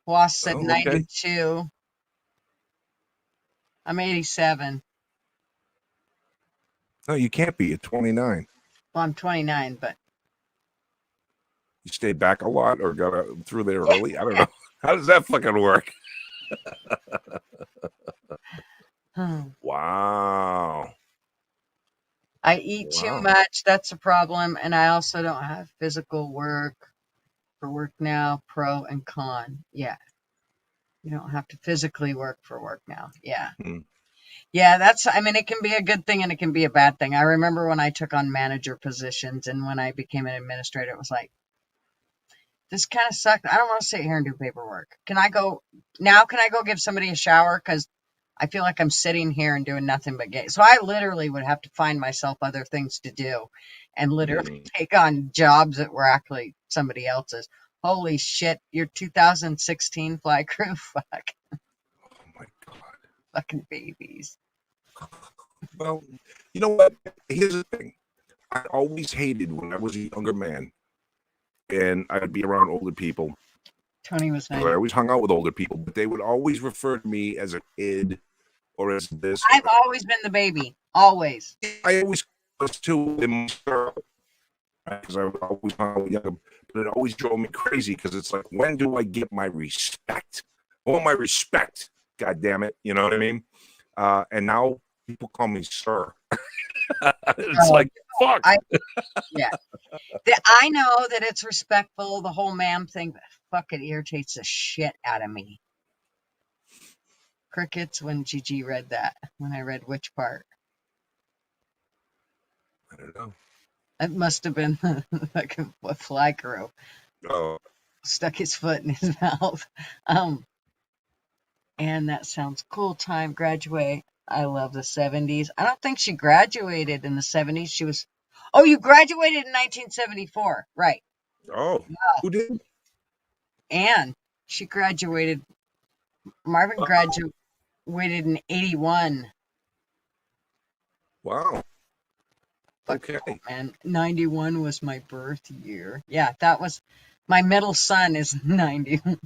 Wass said 92. I'm 87. No, you can't be at 29. Well, I'm 29, but you stayed back a lot or got through there early. I don't know. How does that fucking work? Wow. I eat too much. That's a problem. And I also don't have physical work for work now, pro and con. Yeah. You don't have to physically work for work now. Yeah. Yeah, I mean, it can be a good thing and it can be a bad thing. I remember when I took on manager positions and when I became an administrator, it was like, this kind of sucked. I don't want to sit here and do paperwork. Can I go give somebody a shower? Because I feel like I'm sitting here and doing nothing but So I literally would have to find myself other things to do and literally take on jobs that were actually somebody else's. Holy shit, your 2016 fly crew. Fuck. Oh my God. Fucking babies. Well, you know what? Here's the thing. I always hated when I was a younger man and I'd be around older people. Tony was nice. I always hung out with older people, but they would always refer to me as a kid or as this. I've always been the baby. Always. I always was too in my circle. Because I always hung out with younger, but it always drove me crazy because it's like, when do I get my respect? I want my respect. God damn it. You know what I mean? And now people call me sir. It's like, fuck. Yeah. I know that it's respectful, the whole ma'am thing, but fuck, it irritates the shit out of me. Crickets when G.G. read that. When I read which part? I don't know. It must have been like a fly crow. Oh. Stuck his foot in his mouth. And that sounds cool. Time graduate. I love the 70s. I don't think she graduated in the 70s. She was. Oh, you graduated in 1974, right? Oh, who did? And she graduated. Marvin graduated in 81. Wow. Okay. And 91 was my birth year. Yeah, that was my middle son is 91.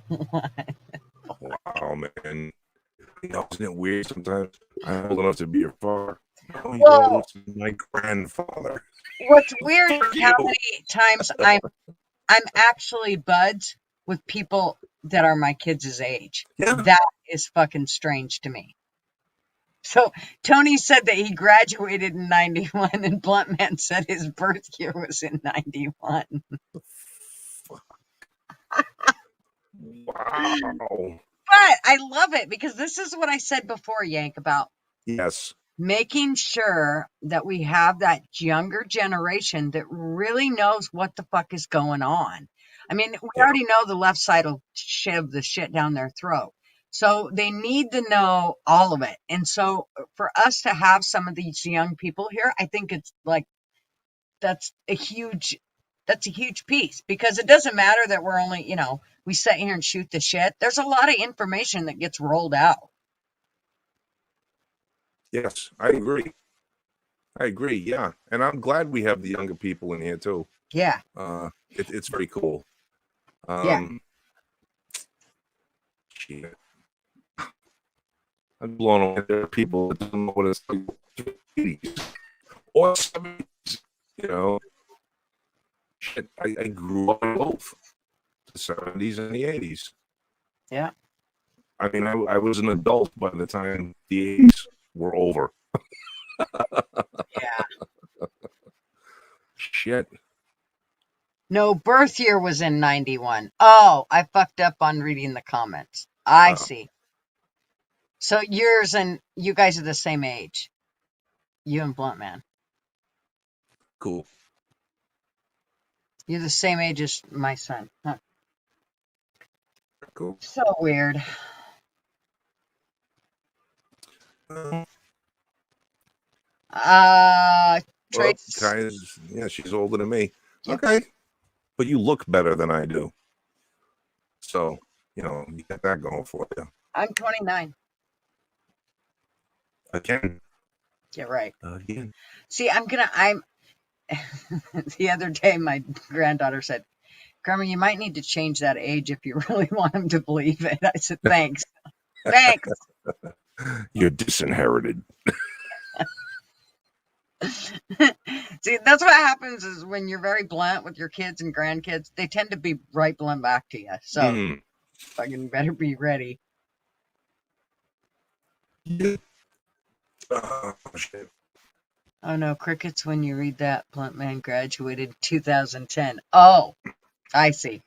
Wow, man. Isn't it weird sometimes? I'm old enough to be your father. No, Well, you're my grandfather. what's weird is how many times I'm actually buds with people that are my kids' age. Yeah. That is fucking strange to me. So Tony said that he graduated in 91 and Bluntman said his birth year was in 91. Wow. But I love it because this is what I said before, Yank, about Yes. making sure that we have that younger generation that really knows what the fuck is going on. I mean, we already know the left side will shove the shit down their throat. So they need to know all of it. And so for us to have some of these young people here, I think it's like that's a huge piece, because it doesn't matter that we're only, we sit here and shoot the shit. There's a lot of information that gets rolled out. Yes, I agree. Yeah, and I'm glad we have the younger people in here too. Yeah. It's very cool. Yeah. Shit. I'm blown away. There are people that don't know what it's like 80s or 70s. Shit, I grew up in both the 70s and the 80s. Yeah. I mean, I was an adult by the time the 80s were over. Yeah. Shit. No, birth year was in 91. Oh, I fucked up on reading the comments. I see. So yours and you guys are the same age. You and Bluntman. Cool. You're the same age as my son. Huh. Cool. So weird. Trace. Yeah, she's older than me. Yep. Okay. But you look better than I do. So, you got that going for you. I'm 29. Again. Yeah, right. Again. See, the other day my granddaughter said, Grandma, you might need to change that age if you really want him to believe it. I said, thanks. Thanks. You're disinherited. See, that's what happens is when you're very blunt with your kids and grandkids, they tend to be right blunt back to you. So fucking better be ready. Yeah. Oh, shit. Oh no, crickets when you read that. Bluntman graduated in 2010. Oh, I see.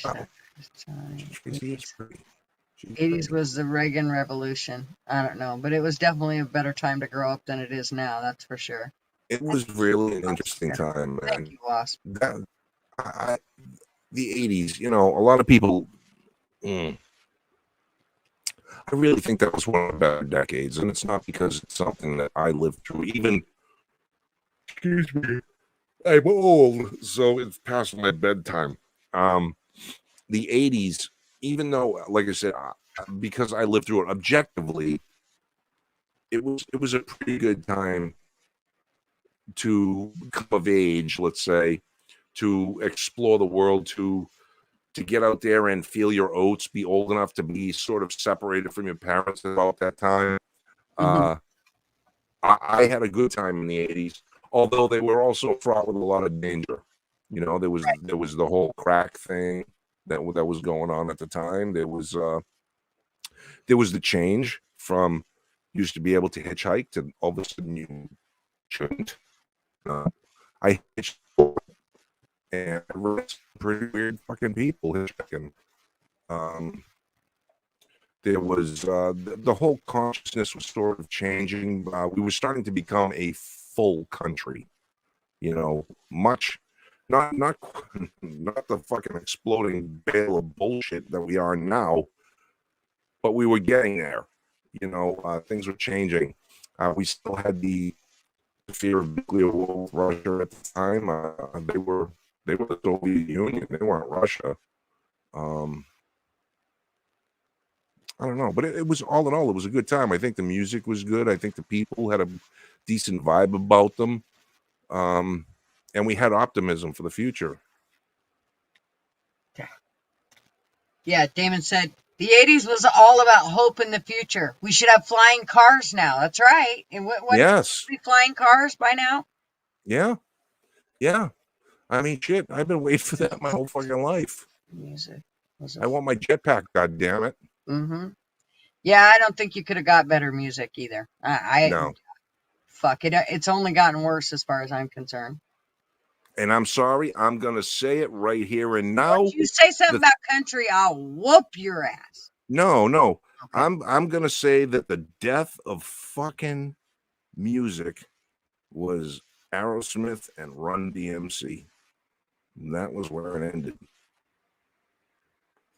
Oh, 80s was the Reagan Revolution. I don't know, but it was definitely a better time to grow up than it is now. That's for sure. It was really an interesting time, man. Thank you, Wasp. The 80s, a lot of people. I really think that was one of the better decades, and it's not because it's something that I lived through. Even, excuse me, I'm old, so it's past my bedtime. The 80s, even though, like I said, because I lived through it objectively, it was a pretty good time to come of age, let's say, to explore the world, to get out there and feel your oats, be old enough to be sort of separated from your parents about that time. I had a good time in the 80s, although they were also fraught with a lot of danger. There was the whole crack thing that was going on at the time. There was the change from used to be able to hitchhike to all of a sudden you shouldn't. I hitched, and I met some pretty weird fucking people hitchhiking. There was the whole consciousness was sort of changing. We were starting to become a full country, much not the fucking exploding bale of bullshit that we are now, but we were getting there. Things were changing. We still had the fear of nuclear war with Russia at the time. They were the Soviet Union. They weren't Russia. I don't know, but it was all in all, it was a good time. I think the music was good. I think the people had a decent vibe about them. And we had optimism for the future. Yeah, Damon said the 80s was all about hope in the future. We should have flying cars now. That's right. And what Yes. flying cars by now? Yeah. Yeah. I mean, shit, I've been waiting for that my whole fucking life. Music. I want my jetpack, god damn it. Mm-hmm. Yeah, I don't think you could have got better music either. No. Fuck it. It's only gotten worse as far as I'm concerned. And I'm sorry, I'm gonna say it right here and now. If you say something about country, I'll whoop your ass. No. Okay. I'm gonna say that the death of fucking music was Aerosmith and Run DMC. And that was where it ended.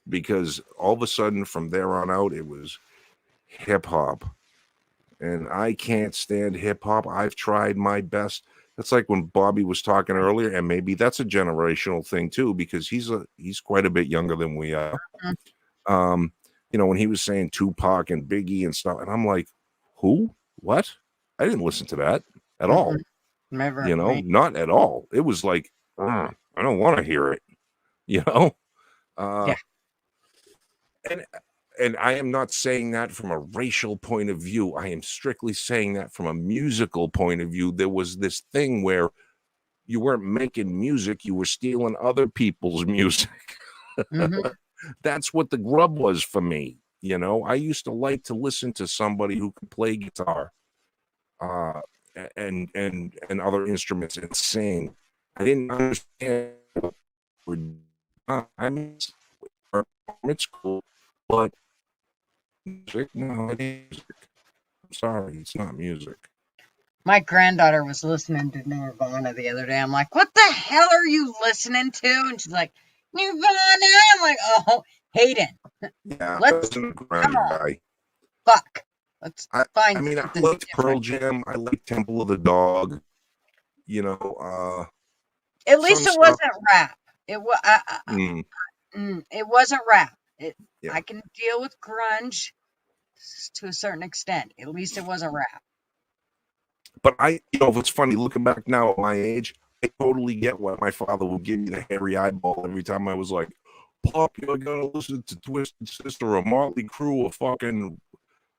Because all of a sudden from there on out, it was hip hop. And I can't stand hip hop. I've tried my best. That's like when Bobby was talking earlier, and maybe that's a generational thing too, because he's quite a bit younger than we are. Mm-hmm. When he was saying Tupac and Biggie and stuff, and I'm like, who? What? I didn't listen to that at all. Never. Not at all. It was like, I don't want to hear it. Yeah. And I am not saying that from a racial point of view. I am strictly saying that from a musical point of view. There was this thing where you weren't making music, you were stealing other people's music. Mm-hmm. That's what the grub was for me. I used to like to listen to somebody who could play guitar and other instruments and sing. I didn't understand. I mean, it's cool, but music? No, it is music. I'm sorry, it's not music. My granddaughter was listening to Nirvana the other day. I'm like, what the hell are you listening to? And she's like, Nirvana. I'm like, oh, Hayden. Yeah, let's come on. Guy. Fuck. Let's find. I mean, I liked Pearl Jam. I liked Temple of the Dog. At least it wasn't rap. It was. It wasn't rap. I can deal with grunge to a certain extent. At least it wasn't rap. But it's funny looking back now at my age, I totally get why my father would give me the hairy eyeball every time I was like, Pop, you're gonna listen to Twisted Sister or Motley Crue or fucking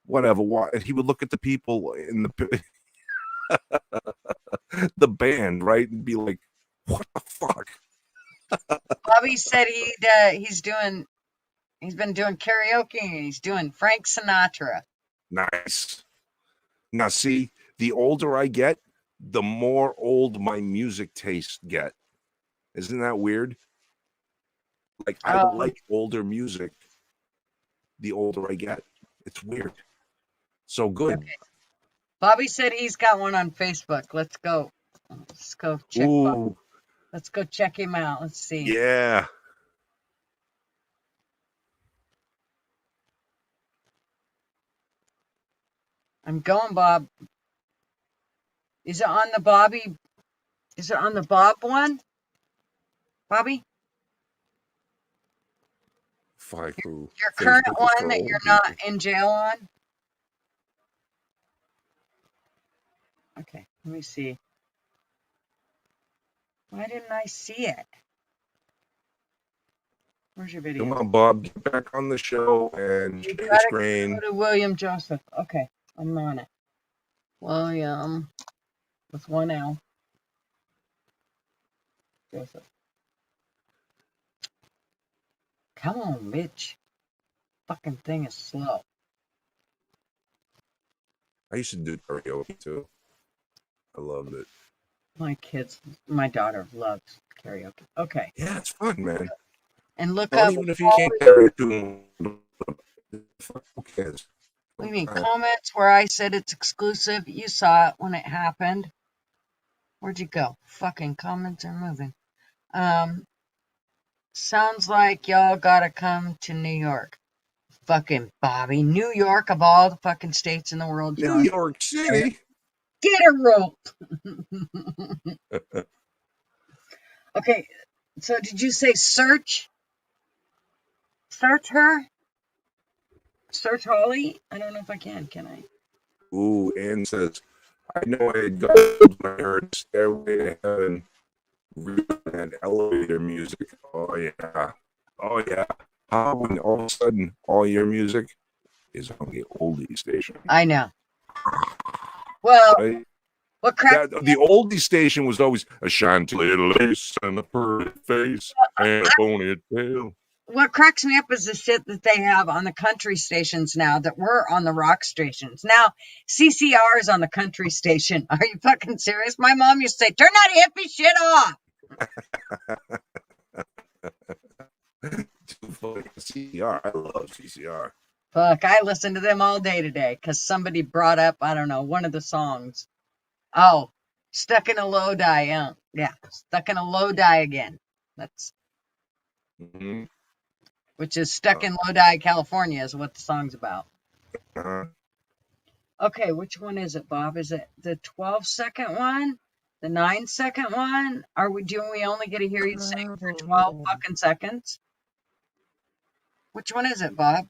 whatever. And he would look at the people in the band, right, and be like, what the fuck? Bobby said he's been doing karaoke and he's doing Frank Sinatra. Nice. Now see, the older I get, the more old my music tastes get. Isn't that weird? Like I like older music the older I get. It's weird. So good. Okay. Bobby said he's got one on Facebook. Let's go check. Let's go check him out. Let's see. Yeah. I'm going, Bob. Is it on the Bobby? Is it on the Bob one? Bobby? Your current one that you're not in jail on? Okay, let me see. Why didn't I see it? Where's your video? Come on, Bob, get back on the show and share the screen. Go to William Joseph. Okay, I'm on it. William with one L. Joseph. Come on, bitch. Fucking thing is slow. I used to do karaoke too. I loved it. My daughter loves karaoke. Okay. Yeah, it's fun, man. And look up. Even if you can't karaoke, who cares? What do you mean? Comments where I said it's exclusive. You saw it when it happened. Where'd you go? Fucking comments are moving. Sounds like y'all gotta come to New York. Fucking Bobby. New York of all the fucking states in the world. New York City. Get a rope. Okay. So did you say search? Search her? Search Holly? I don't know if I can I? Ooh, Ann says, I know I had got when I heard Stairway to Heaven and elevator music. Oh, yeah. Oh, yeah. How when all of a sudden all your music is on the oldie station. I know. Well, right? What cracks the oldie station was always a shanty little lace and a pretty face and a ponytail. What cracks me up is the shit that they have on the country stations now that were on the rock stations. Now, CCR is on the country station. Are you fucking serious? My mom used to say, turn that hippie shit off. Too funny. CCR. I love CCR. Fuck, I listen to them all day today because somebody brought up, I don't know, one of the songs. Oh, Stuck in a Low Die. Yeah, Stuck in a Low Die again. That's which is Stuck in Lodi, California is what the song's about. Okay, which one is it, Bob? Is it the 12-second one? The 9-second one? Do we only get to hear you sing for 12 fucking seconds? Which one is it, Bob?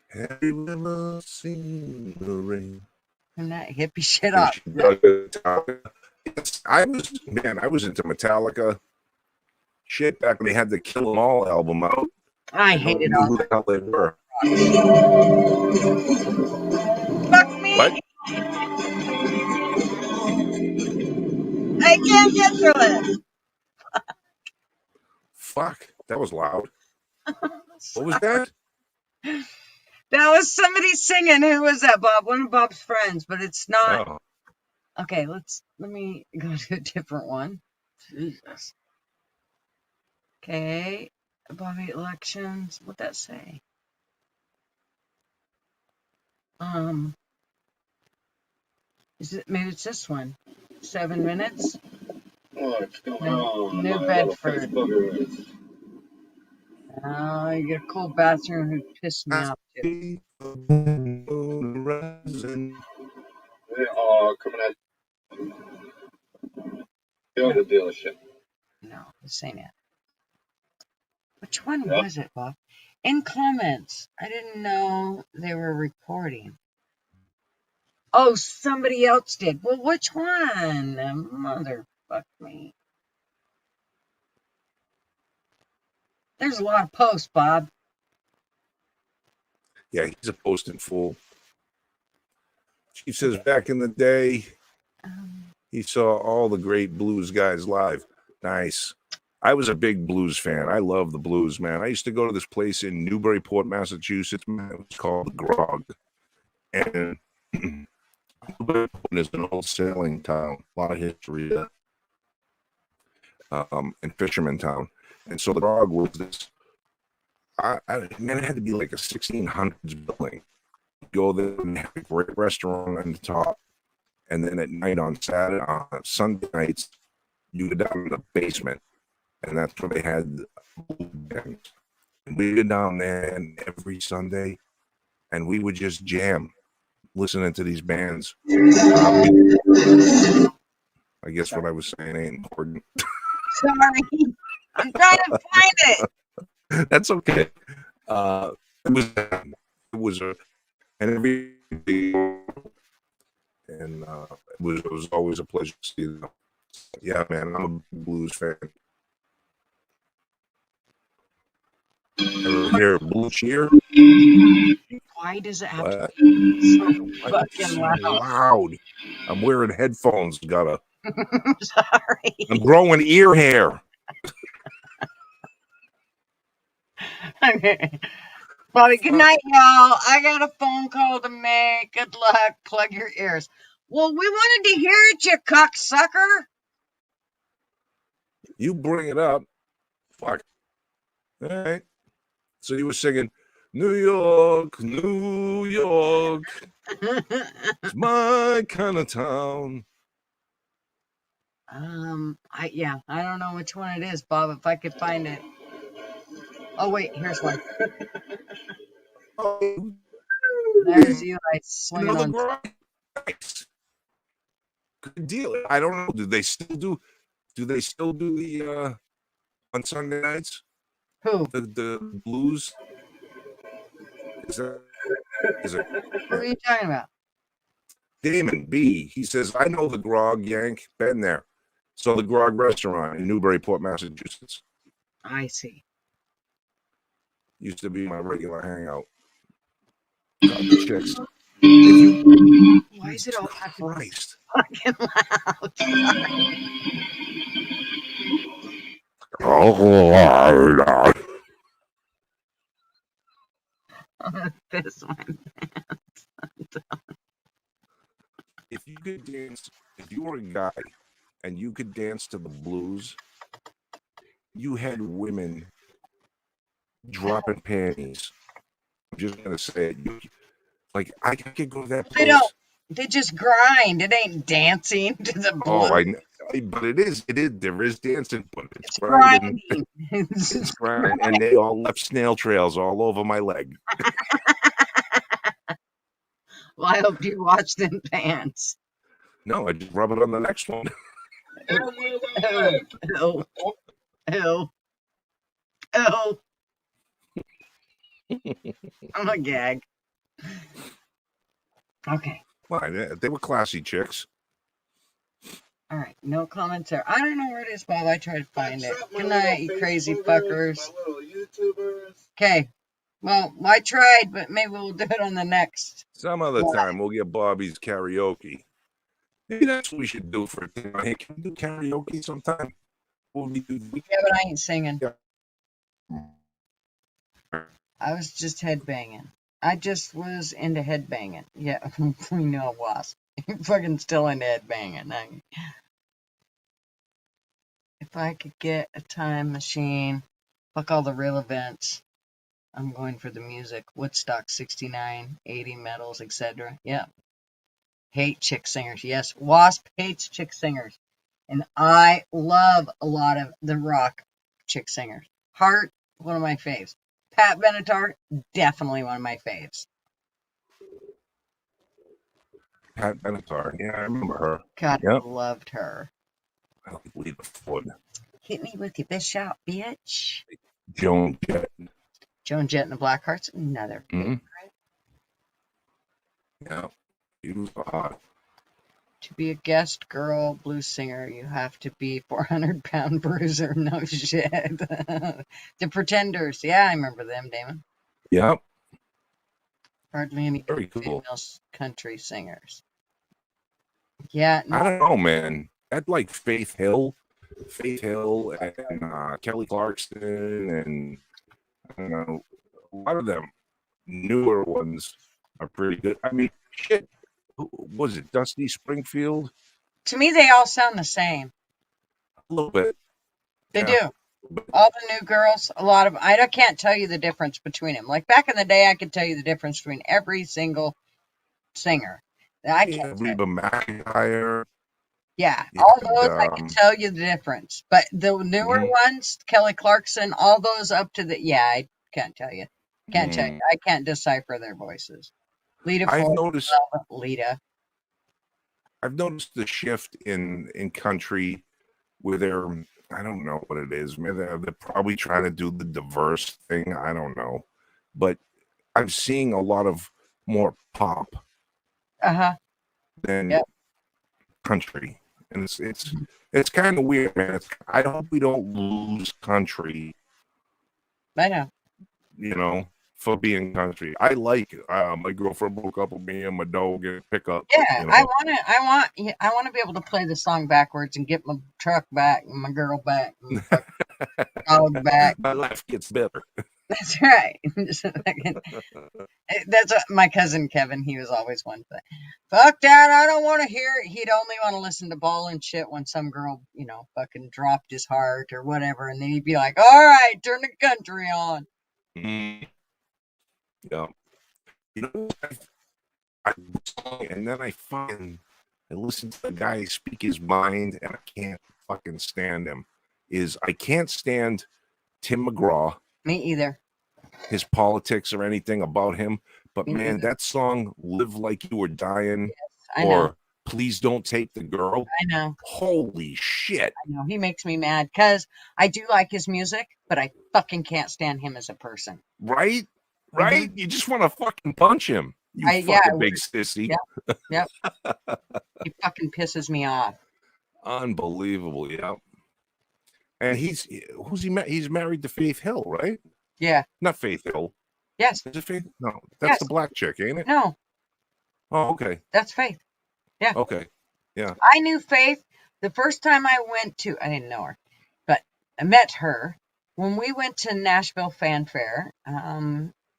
Have you ever seen the rain? Turn that hippie shit up. Yes, I was into Metallica. Shit, back when they had the Kill 'Em All album out. I hated all who the hell they were. Fuck me. What? I can't get through it. Fuck, that was loud. What was that? That was somebody singing. Who was that, Bob? One of Bob's friends, but it's not. Oh. Okay, let me go to a different one. Jesus. Okay, Bobby elections. What'd that say? Is it maybe it's this one? 7 minutes. What's going on? New Bedford. Oh, you get a cold bathroom who pissed me off too. They are coming at the dealership. No, this ain't it. Which one was it, Bob? In comments, I didn't know they were recording. Oh, somebody else did. Well, which one? Motherfuck me. There's a lot of posts, Bob. Yeah, he's a posting fool. She says back in the day, he saw all the great blues guys live. Nice. I was a big blues fan. I love the blues, man. I used to go to this place in Newburyport, Massachusetts. Man, it was called the Grog. And Newburyport is an old sailing town, a lot of history there. And fisherman town. And so the Grog was this, man, it had to be like a 1600s building. Go there and have a great restaurant on the top. And then at night on Sunday nights, you go down in the basement. And that's where they had bands. And we'd go down there and every Sunday, and we would just jam, listening to these bands. I guess what I was saying ain't important. Sorry, I'm trying to find it. That's okay. It was it was always a pleasure to see them. Yeah, man, I'm a blues fan. Ever hear Blue Cheer? Why does it have to be so fucking loud? I'm wearing headphones. Sorry. I'm growing ear hair. Okay. Bobby, good night, y'all. I got a phone call to make. Good luck. Plug your ears. Well, we wanted to hear it, you cocksucker. You bring it up. Fuck. All right. So you were singing, New York, New York. It's my kind of town. I don't know which one it is, Bob. If I could find it. Oh wait, here's one. There's you, swinging on. Good deal. I don't know. Do they still do the on Sunday nights? Who? The blues. Is it? What are you talking about? Damon B. He says, I know the Grog, Yank. Been there. So the Grog restaurant in Newburyport, Massachusetts. I see. Used to be my regular hangout. God, the chicks. If you, Why is it all Christ? fucking loud? Oh, This one. if you could dance, if you were a guy and you could dance to the blues, you had women dropping panties. I'm just gonna say it. Like I could go to that They don't. place. They just grind. It ain't dancing to the blues. Oh, I know, but it is. There is dancing, but it's grinding. It's grinding, and they all left snail trails all over my leg. Well, I hope you watch them pants. No, I just rub it on the next one. Ew. Ew. Ew. I'm a gag. Okay. Why? They were classy chicks. All right. No comments there. I don't know where it is, Bob. I tried to find it. Good night, you crazy fuckers. Okay. Well, I tried, but maybe we'll do it on the next. Some other time we'll get Bobby's karaoke. Maybe that's what we should do for a thing. Hey, can we do karaoke sometime? Yeah, but I ain't singing. I was just headbanging. I just was into headbanging. Yeah, we know it was. Fucking still into headbanging. If I could get a time machine, fuck all the real events. I'm going for the music. Woodstock 69, 80 medals, etc. Yeah. Hate chick singers. Yes, Wasp hates chick singers. And I love a lot of the rock chick singers. Heart, one of my faves. Pat Benatar, definitely one of my faves. Pat Benatar, yeah, I remember her. God, yep. I loved her. I don't believe the foot. Hit me with your best shot, bitch. Joan Jett. Joan Jett and the Blackhearts, another favorite. Yeah, he was hot. To be a guest girl blues singer, you have to be 400-pound bruiser. No shit. The Pretenders. Yeah, I remember them, Damon. Yep. Hardly any very cool female country singers. Yeah. No. I don't know, man. I'd like Faith Hill and Kelly Clarkson, and I don't know, a lot of them newer ones are pretty good. I mean, shit. Was it Dusty Springfield? To me, they all sound the same. A little bit. They do. All the new girls, a lot of I can't tell you the difference between them. Like back in the day, I could tell you the difference between every single singer. I can't. Reba McEntire. Yeah, all those I can tell you the difference. But the newer ones, Kelly Clarkson, all those up to the I can't tell you. Can't tell you. I can't decipher their voices. Lita Ford, Lita. I've noticed the shift in country where they're, I don't know what it is. Maybe they're probably trying to do the diverse thing. I don't know. But I'm seeing a lot of more pop than country. And it's kind of weird, man. I hope we don't lose country. I know. You know, for being country. I like my girlfriend broke up with me and my dog get pick up. Yeah, you know? I want to be able to play the song backwards and get my truck back and my girl back and my dog back. My life gets better. That's right. That's what my cousin Kevin, he was always one thing. Fuck that, I don't want to hear it. He'd only want to listen to ball and shit when some girl, fucking dropped his heart or whatever. And then he'd be like, all right, turn the country on. Yeah. You know, and then I listen to the guy speak his mind, and I can't fucking stand him. I can't stand Tim McGraw. Me either. His politics or anything about him. But me man, either. That song, Live Like You Were Dying, yes, or Please Don't Take the Girl. I know. Holy shit. I know. He makes me mad because I do like his music, but I fucking can't stand him as a person. Right? right? You just want to fucking punch him. You fucking big sissy. Yep. He fucking pisses me off. Unbelievable, yeah. And he's married to Faith Hill, right? Yeah. Not Faith Hill. Yes. Is it Faith? No, that's the black chick, ain't it? No. Oh, okay. That's Faith. Yeah. Okay. Yeah. I knew Faith the first time I didn't know her, but I met her when we went to Nashville Fan Fair.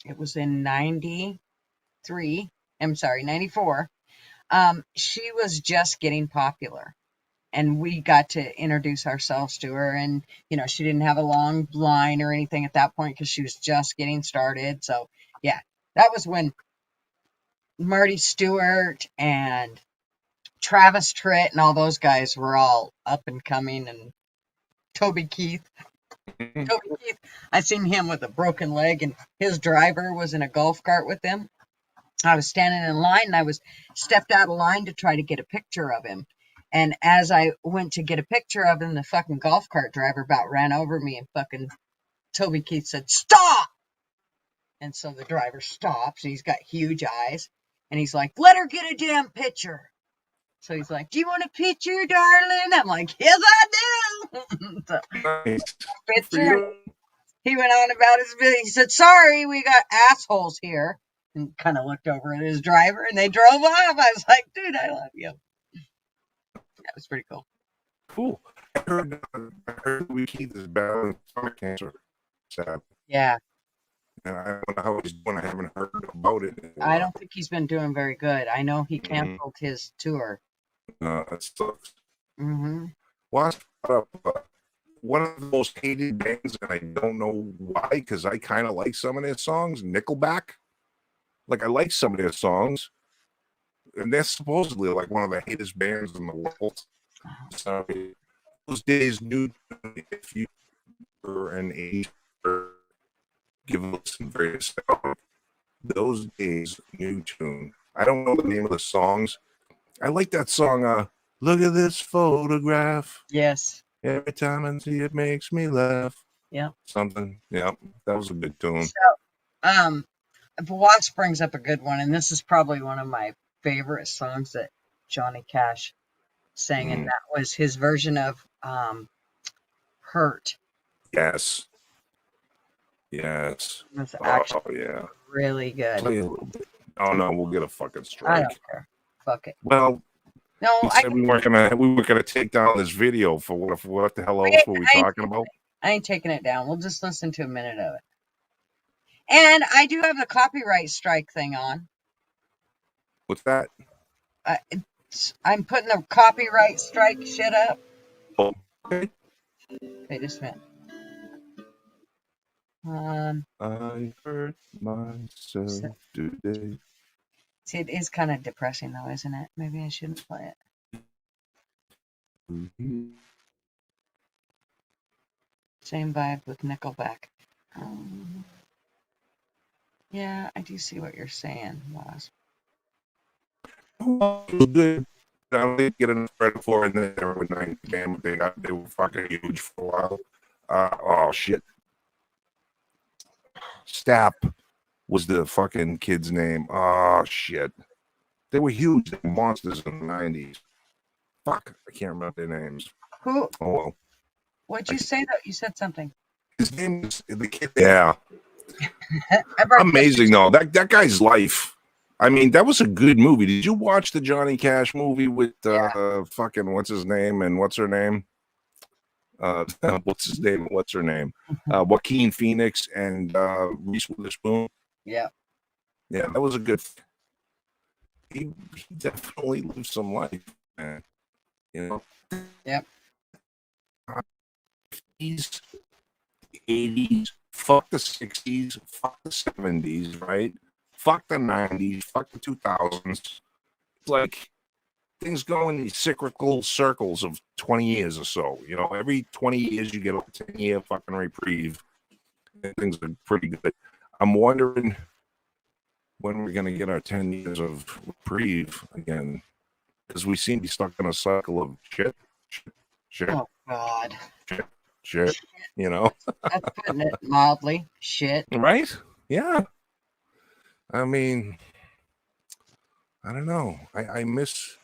It was in 94. She was just getting popular. And we got to introduce ourselves to her. And, she didn't have a long line or anything at that point because she was just getting started. So, yeah, that was when Marty Stewart and Travis Tritt and all those guys were all up and coming. And Toby Keith, I seen him with a broken leg, and his driver was in a golf cart with him. I was standing in line, and I was stepped out of line to try to get a picture of him. And as I went to get a picture of him, the fucking golf cart driver about ran over me, and fucking Toby Keith said, "Stop!" And so the driver stops, and he's got huge eyes, and he's like, "Let her get a damn picture." So he's like, "Do you want a picture, darling?" I'm like, "Yes, I do." So, nice. picture. He went on about his business. He said, "Sorry, we got assholes here." And kind of looked over at his driver, and they drove off. I was like, "Dude, I love you." That was pretty cool. Cool. I heard Keith is battling stomach cancer. Sad. Yeah. And I don't know how he's doing. I haven't heard about it. I don't think he's been doing very good. I know he canceled his tour. That sucks. Mm-hmm. Well, one of the most hated bands, and I don't know why, because I kind of like some of their songs, Nickelback. Like, I like some of their songs. And they're supposedly like one of the hatest bands in the world. So those days, if you were an 80s, give us some very nostalgic. Those days, new tune. I don't know the name of the songs. I like that song. Look at this photograph. Yes. Every time I see it makes me laugh. Yeah. Something. Yeah, that was a good tune. So, Wasp brings up a good one, and this is probably one of my favorite songs that Johnny Cash sang, and that was his version of "Hurt." Yes. Yes. It was actually really good. Play a little bit. Oh no, we'll get a fucking strike. I don't care. Fuck it. Well, no, we weren't gonna take down this video for what the hell else were we talking about? I ain't taking it down. We'll just listen to a minute of it. And I do have the copyright strike thing on. What's that? I'm putting the copyright strike shit up. Okay. Okay, just a minute. I hurt myself today. See, it is kind of depressing, though, isn't it? Maybe I shouldn't play it. Mm-hmm. Same vibe with Nickelback. Yeah, I do see what you're saying, Wasp. Good. I don't think get enough credit for it, and then they were 9 game. They were fucking huge for a while. Oh shit. Stapp was the fucking kid's name. Oh shit. They were huge. They were monsters in the 90s. Fuck, I can't remember their names. Who? Oh well. What'd you say though? You said something. His name is the kid. Yeah. Amazing though. That guy's life. I mean, that was a good movie. Did you watch the Johnny Cash movie with fucking what's his name and what's her name? What's his name? What's her name? Joaquin Phoenix and Reese Witherspoon. Yeah. Yeah, that was a good. He definitely lived some life, man. You know. Yep. 50s, 80s, fuck the 60s, fuck the 70s, right? Fuck the 90s, fuck the 2000s. It's like things go in these cyclical circles of 20 years or so. You know, every 20 years you get a 10-year fucking reprieve. And things are pretty good. I'm wondering when we're going to get our 10 years of reprieve again. Because we seem to be stuck in a cycle of shit. Oh, God. Shit. You know? That's putting it mildly. Shit. Right? Yeah. I mean, I don't know. I miss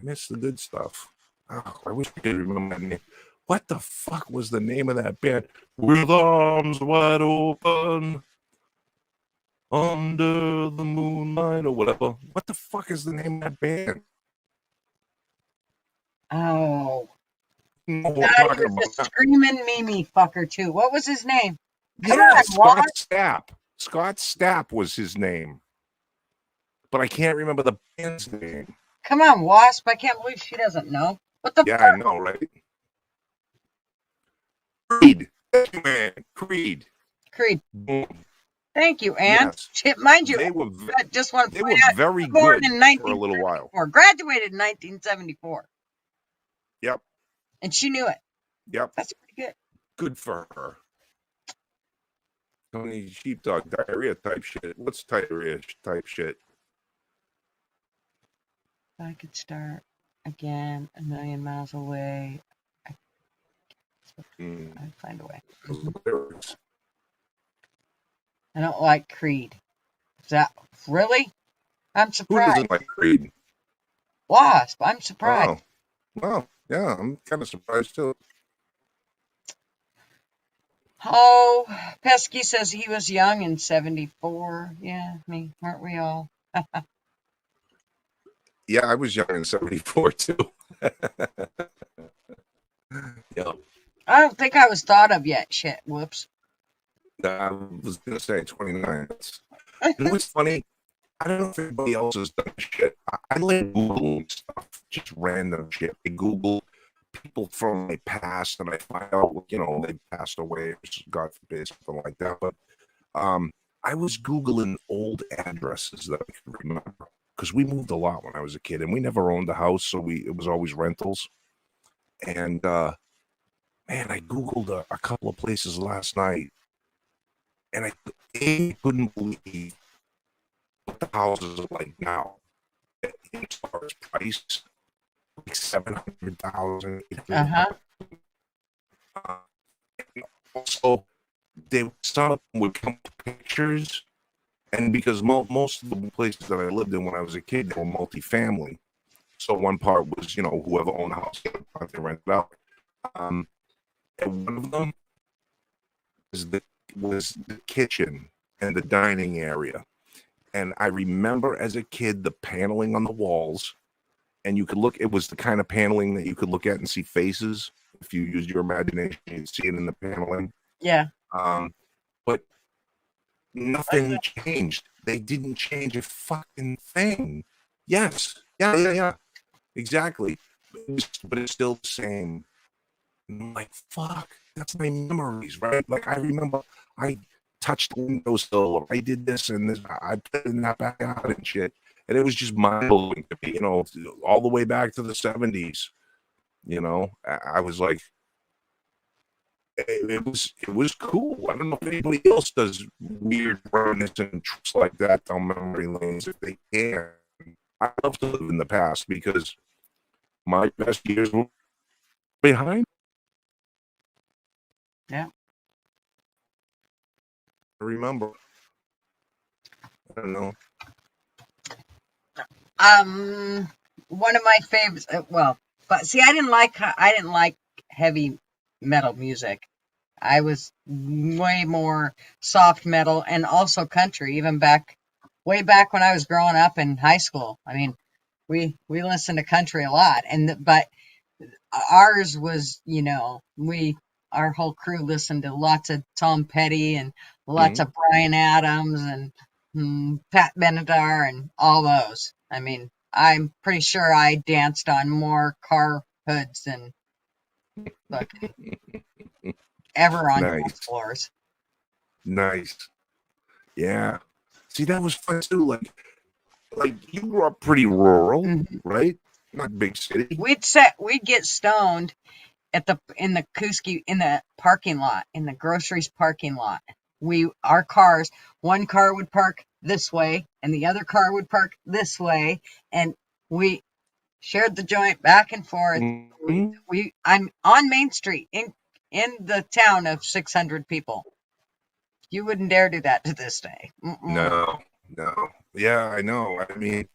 the good stuff. Oh, I wish I could remember my name. What the fuck was the name of that band? With arms wide open, under the moonlight, or whatever. What the fuck is the name of that band? Oh. You know God, what I'm he talking was a about. screaming Mimi fucker too. What was his name? Come Yeah, on, Scott Walt. Stapp. Scott Stapp was his name. But I can't remember the band's name. Come on, Wasp. I can't believe she doesn't know. What the Yeah, fuck? I know, right? Creed. Thank you, man. Creed. Creed. Boom. Thank you, Ann. Yes. Shit, mind you, They were I just want to they point were out, very born good in for a little while. 1974, graduated in 1974, Yep. and she knew it. Yep. That's pretty good. Good for her. Tony Sheepdog diarrhea type shit. What's diarrhea type shit? If I could start again a million miles away, I'd find a way. I don't like Creed. Is that really? I'm Who surprised. doesn't like Creed? Wasp. I'm surprised. Oh, well, yeah, I'm kind of surprised too. Oh, Pesky says he was young in 74. Yeah, aren't we all? Yeah, I was young in 74 too. Yeah. I don't think I was thought of yet. Shit. Whoops. I was going to say 29. You know what's funny? I don't know if anybody else has done this shit. I like Googling stuff, just random shit. I Google people from my past and I find out, they passed away, or God forbid, something like that. But I was Googling old addresses that I could remember because we moved a lot when I was a kid and we never owned a house. So it was always rentals. And man, I Googled a couple of places last night and I couldn't believe what the houses are like now. As far as price, like 700,000. Also, some of them would come with pictures, and because most of the places that I lived in when I was a kid, they were multifamily. So one part was, whoever owned the house, they rented out. And one of them was the kitchen and the dining area. And I remember as a kid the paneling on the walls, and you could look. It was the kind of paneling that you could look at and see faces. If you used your imagination, you'd see it in the paneling. Yeah. But nothing changed. They didn't change a fucking thing. Yes. Yeah. Exactly. But it's still the same. And I'm like, fuck, that's my memories, right? Like, I remember I touched the windowsill, or I did this and this, I put in that back out and shit. And it was just mind-blowing to me, all the way back to the 70s. I was like, it was cool. I don't know if anybody else does weird reminiscent trips like that down memory lanes if they can. I love to live in the past because my best years were behind. Yeah. I remember. I don't know. One of my favorites. But see, I didn't like heavy metal music. I was way more soft metal and also country, even way back when I was growing up in high school. I mean, we listened to country a lot, but ours was, our whole crew listened to lots of Tom Petty and lots of Bryan Adams and Pat Benatar and all those. I mean, I'm pretty sure I danced on more car hoods than ever on dance floors. Nice. Yeah. See, that was fun too. Like you grew up pretty rural, right? Not big city. We'd get stoned in the parking lot, in the groceries parking lot. Our cars, one car would park this way and the other car would park this way, and we shared the joint back and forth. I'm on Main Street in the town of 600 people. You wouldn't dare do that to this day. Yeah, I know. I mean,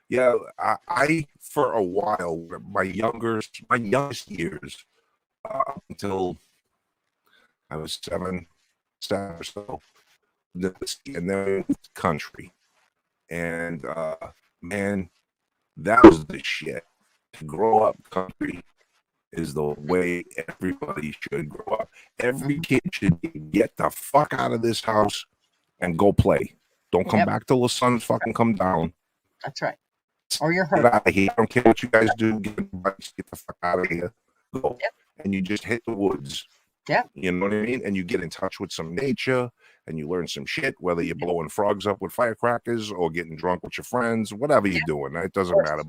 yeah, I for a while, my youngest years, until I was seven or so, and then the country, and man, that was the shit. To grow up country is the way everybody should grow up. Every kid should get the fuck out of this house and go play. Don't come back till the sun's fucking come down. That's right. Or you're Get hurt. out of here. I don't care what you guys do. Get the fuck out of here. Go. And you just hit the woods. Yeah. You know what I mean? And you get in touch with some nature and you learn some shit, whether you're blowing frogs up with firecrackers or getting drunk with your friends, whatever you're doing. It doesn't matter.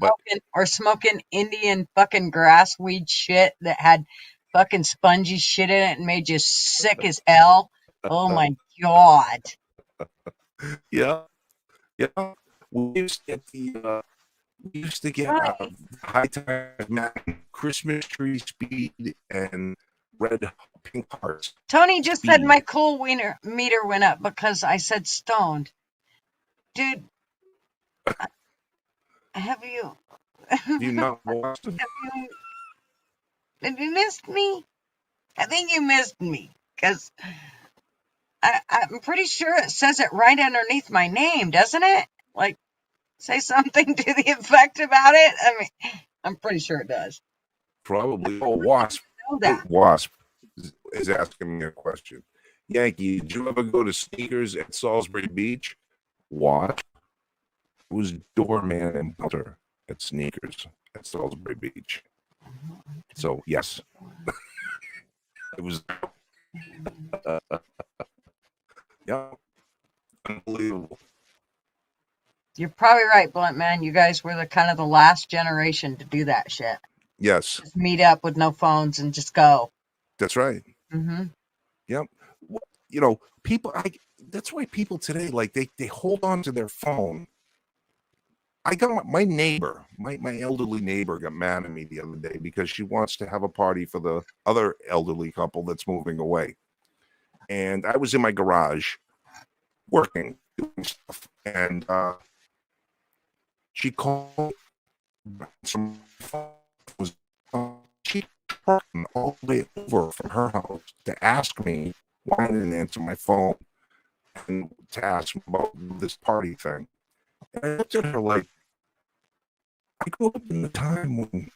Or smoking Indian fucking grass weed shit that had fucking spongy shit in it and made you sick as hell. Oh my God. Yeah. Yeah. We used to get high time mountain, Christmas tree speed, and red pink hearts. Tony just said my cool meter went up because I said stoned. Dude, have you not watched? Have you missed me? I think you missed me because I'm pretty sure it says it right underneath my name, doesn't it? Like, say something to the effect about it. I mean, I'm pretty sure it does. Probably. Oh, Wasp. Wasp is asking me a question. Yankee, did you ever go to Sneakers at Salisbury Beach? What? It was doorman and butter at Sneakers at Salisbury Beach. So, yes. It was. Yeah. Unbelievable. You're probably right, Blunt Man. You guys were the kind of the last generation to do that shit. Yes. Just meet up with no phones and just go. That's right. Mm-hmm. Yep. You know, people. That's why people today, like they hold on to their phone. I got my neighbor, my elderly neighbor, got mad at me the other day because she wants to have a party for the other elderly couple that's moving away, and I was in my garage working doing stuff, and she called. Some was she trucking all the way over from her house to ask me why I didn't answer my phone and to ask about this party thing. And I looked at her like, I grew up in the time when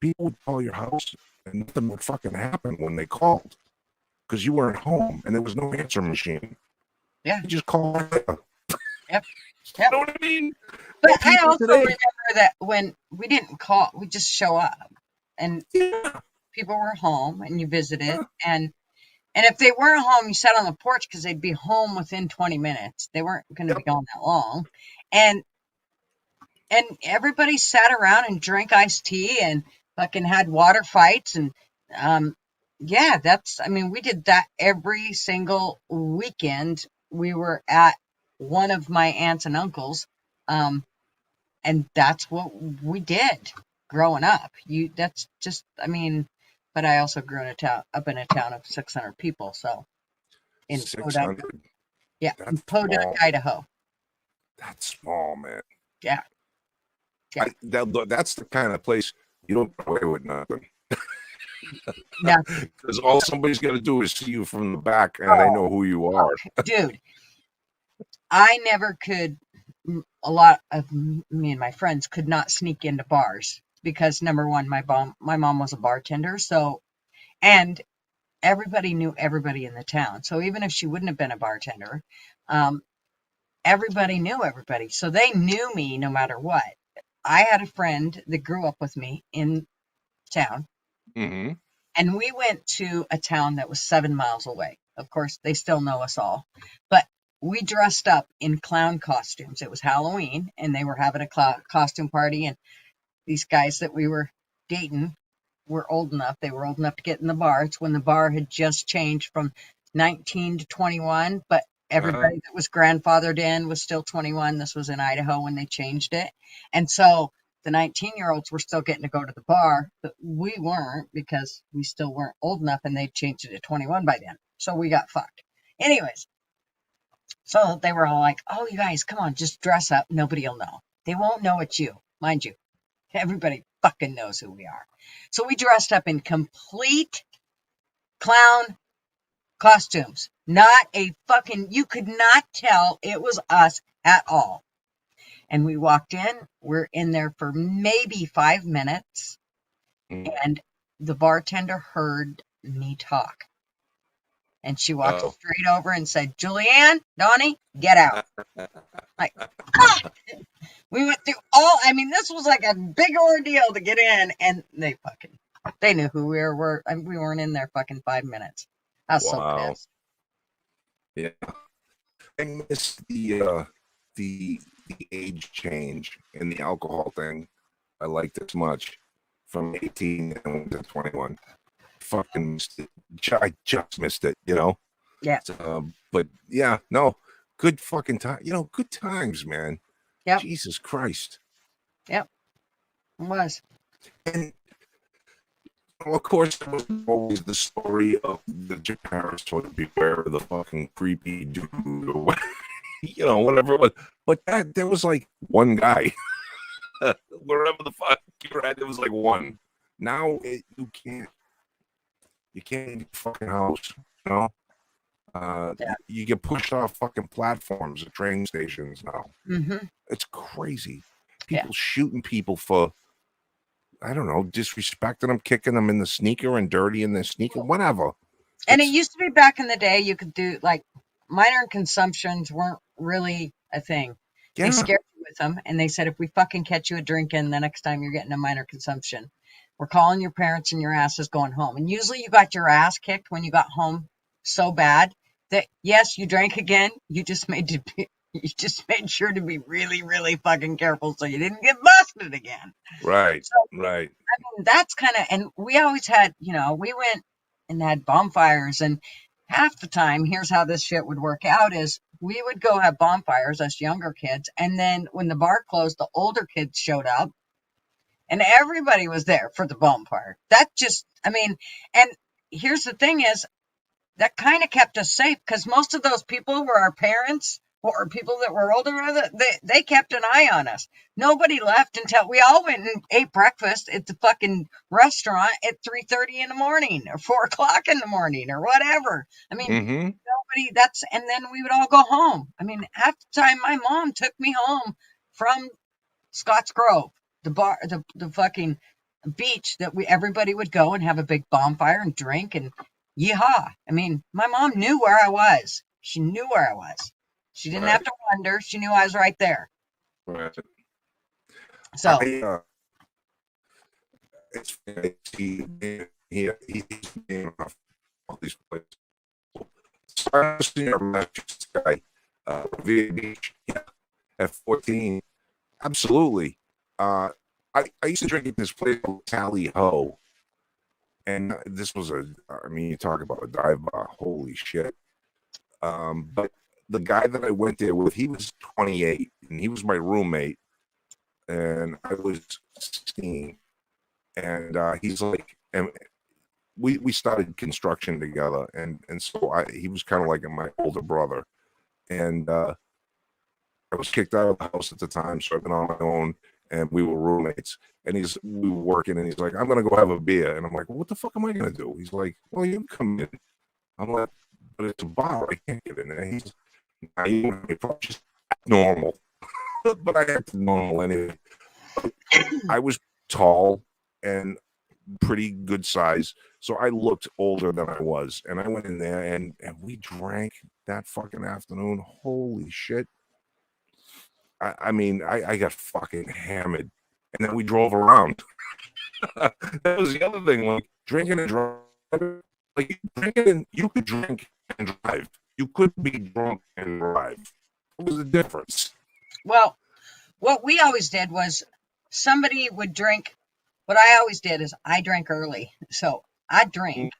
people would call your house and nothing would fucking happen when they called because you weren't home and there was no answer machine. Yeah. You just call. Yep. You know what I mean? But I also remember that when we didn't call, we just show up and people were home and you visited. And if they weren't home, you sat on the porch because they'd be home within 20 minutes. They weren't going to be gone that long. And everybody sat around and drank iced tea and fucking had water fights. And yeah, we did that every single weekend. We were at one of my aunts and uncles. And that's what we did growing up. But I also grew up in a town of 600 people. So in Podunk, in Podunk, Idaho. That's small, man. Yeah. That's the kind of place you don't get away with nothing. No. Because all somebody's got to do is see you from the back and they know who you are. Dude, I never could. A lot of me and my friends could not sneak into bars because number one, my mom was a bartender. So, and everybody knew everybody in the town. So even if she wouldn't have been a bartender, everybody knew everybody. So they knew me no matter what. I had a friend that grew up with me in town. Mm-hmm. And we went to a town that was 7 miles away. Of course, they still know us all. But we dressed up in clown costumes. It was Halloween, and they were having a costume party. And these guys that we were dating were old enough. They were old enough to get in the bar. It's when the bar had just changed from 19 to 21. But everybody that was grandfathered in was still 21. This was in Idaho when they changed it. And so the 19-year-olds were still getting to go to the bar, but we weren't because we still weren't old enough, and they changed it to 21 by then. So we got fucked. Anyways, So they were all like, oh, you guys, come on, just dress up. Nobody will know. They won't know it's you, mind you. Everybody fucking knows who we are. So we dressed up in complete clown costumes. Not a fucking, you could not tell it was us at all. And we walked in, we're in there for maybe 5 minutes, and the bartender heard me talk. And she walked straight over and said, Julianne, Donnie, get out. Like, ah! We went through this was like a big ordeal to get in, and they knew who we were. We weren't in there fucking 5 minutes. I was so pissed. Yeah. I miss the age change in the alcohol thing. I liked it much from 18 to 21. Fucking missed it. I just missed it, Yeah. But yeah, no, good fucking time. Good times, man. Yep. Jesus Christ. Yep. It was. And of course, there was always the story of the parents to beware of the fucking creepy dude or whatever it was. But there was like one guy. Wherever the fuck you're at, there was like one. Now you can't in your fucking house, You get pushed off fucking platforms at train stations now. Mm-hmm. It's crazy. People shooting people for, I don't know, disrespecting them, kicking them in the sneaker and dirty in their sneaker, whatever. And it used to be back in the day, you could do like minor consumptions weren't really a thing. Yeah. They scared you with them, and they said, if we fucking catch you a drinking the next time you're getting a minor consumption, we're calling your parents and your ass is going home. And usually you got your ass kicked when you got home so bad that, yes, you drank again. You just made sure to be really, really fucking careful so you didn't get busted again. Right. Right. I mean, that's kind of, and we always had, we went and had bonfires, and half the time, here's how this shit would work out is we would go have bonfires, us younger kids, and then when the bar closed, the older kids showed up, and everybody was there for the bonfire. That just, and here's the thing is, that kind of kept us safe, because most of those people were our parents or people that were older. They kept an eye on us. Nobody left until we all went and ate breakfast at the fucking restaurant at 3:30 in the morning or 4 o'clock in the morning or whatever. Nobody, and then we would all go home. Half the time my mom took me home from Scotts Grove, the bar, the fucking beach that everybody would go and have a big bonfire and drink and yeehaw. My mom knew where I was. She knew where I was. She didn't have to wonder. She knew I was right there. Right. So it's funny. He's in all these places. So I was seeing a guy, Via Beach, at 14. Absolutely. I used to drink at this place called Tally Ho. And this was you talk about a dive bar. Holy shit. But the guy that I went there with, he was 28, and he was my roommate, and I was 16. And he's like, and we started construction together, and so he was kind of like my older brother. And I was kicked out of the house at the time, so I've been on my own, and we were roommates. And we were working, and he's like, I'm gonna go have a beer. And I'm like, well, what the fuck am I gonna do? He's like, well, you can come in. I'm like, but it's a bar, I can't get in there. He's just normal. But I acted normal anyway. I was tall and pretty good size, so I looked older than I was. And I went in there, and we drank that fucking afternoon. Holy shit. I got fucking hammered. And then we drove around. That was the other thing, like drinking and driving. Like you could drink and drive. You could be drunk and drive. What was the difference? Well, what we always did was somebody would drink. What I always did is I drank early. So I'd drink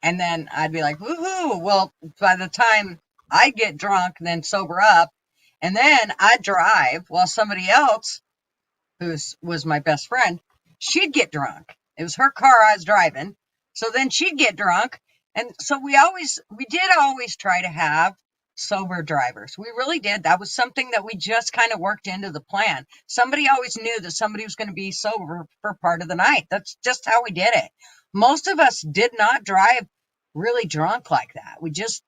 and then I'd be like, woohoo. Well, by the time I'd get drunk and then sober up, and then I'd drive while somebody else, who was my best friend, she'd get drunk. It was her car I was driving. So then she'd get drunk. And so we did always try to have sober drivers. We really did. That was something that we just kind of worked into the plan. Somebody always knew that somebody was going to be sober for part of the night. That's just how we did it. Most of us did not drive really drunk like that. We just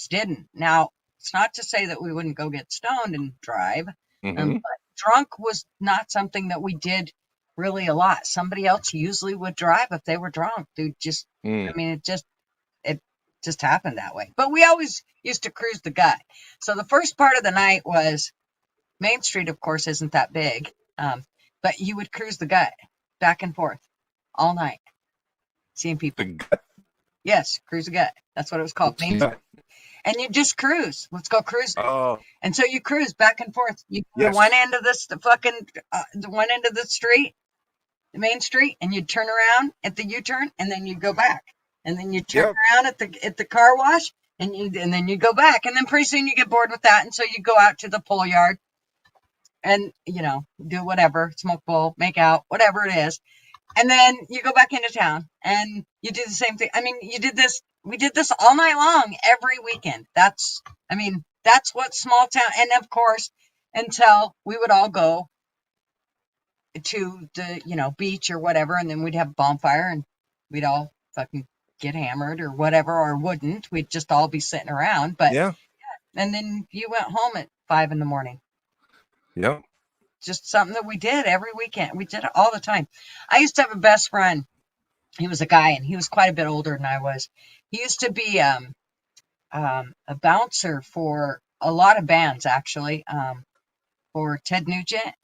didn't. Now, it's not to say that we wouldn't go get stoned and drive, but drunk was not something that we did really a lot. Somebody else usually would drive if they were drunk. Dude, I mean, it just happened that way. But we always used to cruise the gut. So the first part of the night was Main Street, of course, isn't that big, but you would cruise the gut back and forth all night, seeing people. The gut. Yes, cruise the gut. That's what it was called. Main Street. And you just cruise. Let's go cruise. Oh. And so you cruise back and forth. You go to one end of the one end of the street, the Main Street, and you'd turn around at the U-turn, and then you'd go back. And then you turn around at the car wash, and then you go back, and then pretty soon you get bored with that, and so you go out to the pole yard, and do whatever, smoke bowl, make out, whatever it is, and then you go back into town, and you do the same thing. I mean, we did this all night long, every weekend. That's what small town, and of course, until we would all go to the beach or whatever, and then we'd have a bonfire, and we'd all fucking get hammered or whatever, or wouldn't. We'd just all be sitting around. But and then you went home at 5 a.m. Yep. Just something that we did every weekend. We did it all the time. I used to have a best friend. He was a guy, and he was quite a bit older than I was. He used to be a bouncer for a lot of bands, actually, for Ted Nugent,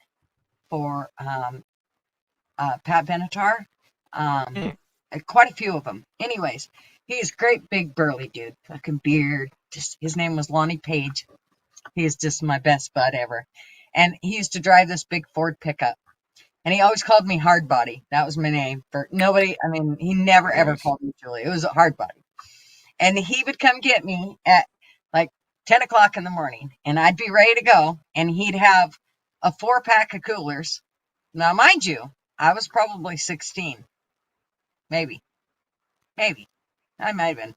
for Pat Benatar, quite a few of them. Anyways, he's a great big burly dude, fucking beard. Just his name was Lonnie Page. He is just my best bud ever. And he used to drive this big Ford pickup. And he always called me Hard Body. That was my name. For nobody, he never ever called me Julie. It was a Hard Body. And he would come get me at like 10 o'clock in the morning, and I'd be ready to go. And he'd have a 4-pack of coolers. Now, mind you, I was probably 16. Maybe. I might have been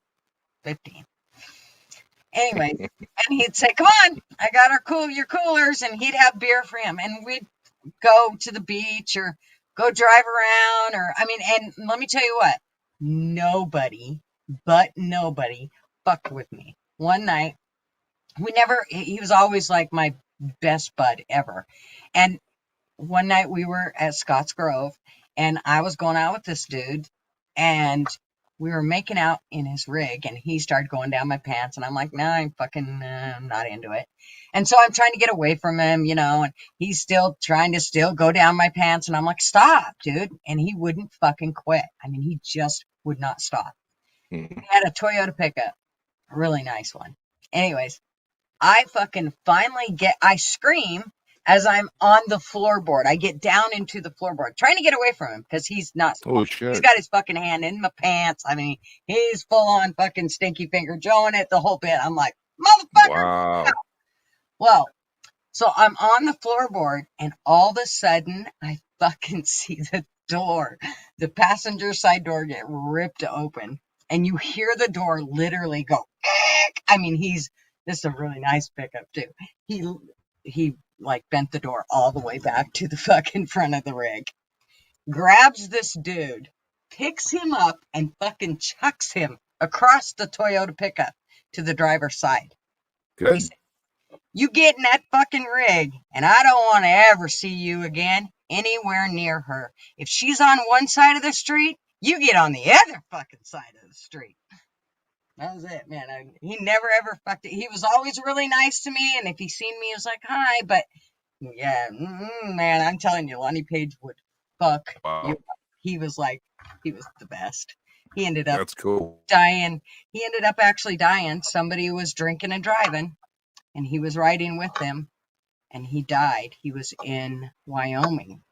15. Anyways, and he'd say, "Come on, I got your coolers," and he'd have beer for him, and we'd go to the beach or go drive around, and let me tell you what, nobody fucked with me. One night, he was always like my best bud ever, and one night we were at Scotts Grove, and I was going out with this dude, and we were making out in his rig, and he started going down my pants, and I'm like, nah, I'm not into it. And so I'm trying to get away from him, and he's still trying to go down my pants, and I'm like, stop, dude. And he wouldn't fucking quit. He just would not stop. He had a Toyota pickup, a really nice one. Anyways, I fucking I scream as I'm on the floorboard. I get down into the floorboard, trying to get away from him because he's not. Oh, shit. He's got his fucking hand in my pants. He's full on fucking Stinky Finger Joeing it, the whole bit. I'm like, motherfucker. Wow. Well, so I'm on the floorboard, and all of a sudden, I fucking see the passenger side door get ripped open, and you hear the door literally go. This is a really nice pickup too. He like bent the door all the way back to the fucking front of the rig, grabs this dude, picks him up, and fucking chucks him across the Toyota pickup to the driver's side. Good. He said, "You get in that fucking rig, and I don't want to ever see you again anywhere near her. If she's on one side of the street, you get on the other fucking side of the street." That was it, man. He never ever fucked it. He was always really nice to me, and if he seen me, he was like, "Hi," but yeah, man, I'm telling you, Lonnie Page would fuck you up. He was the best. He ended up That's cool. dying. He ended up actually dying. Somebody was drinking and driving, and he was riding with them, and he died. He was in Wyoming.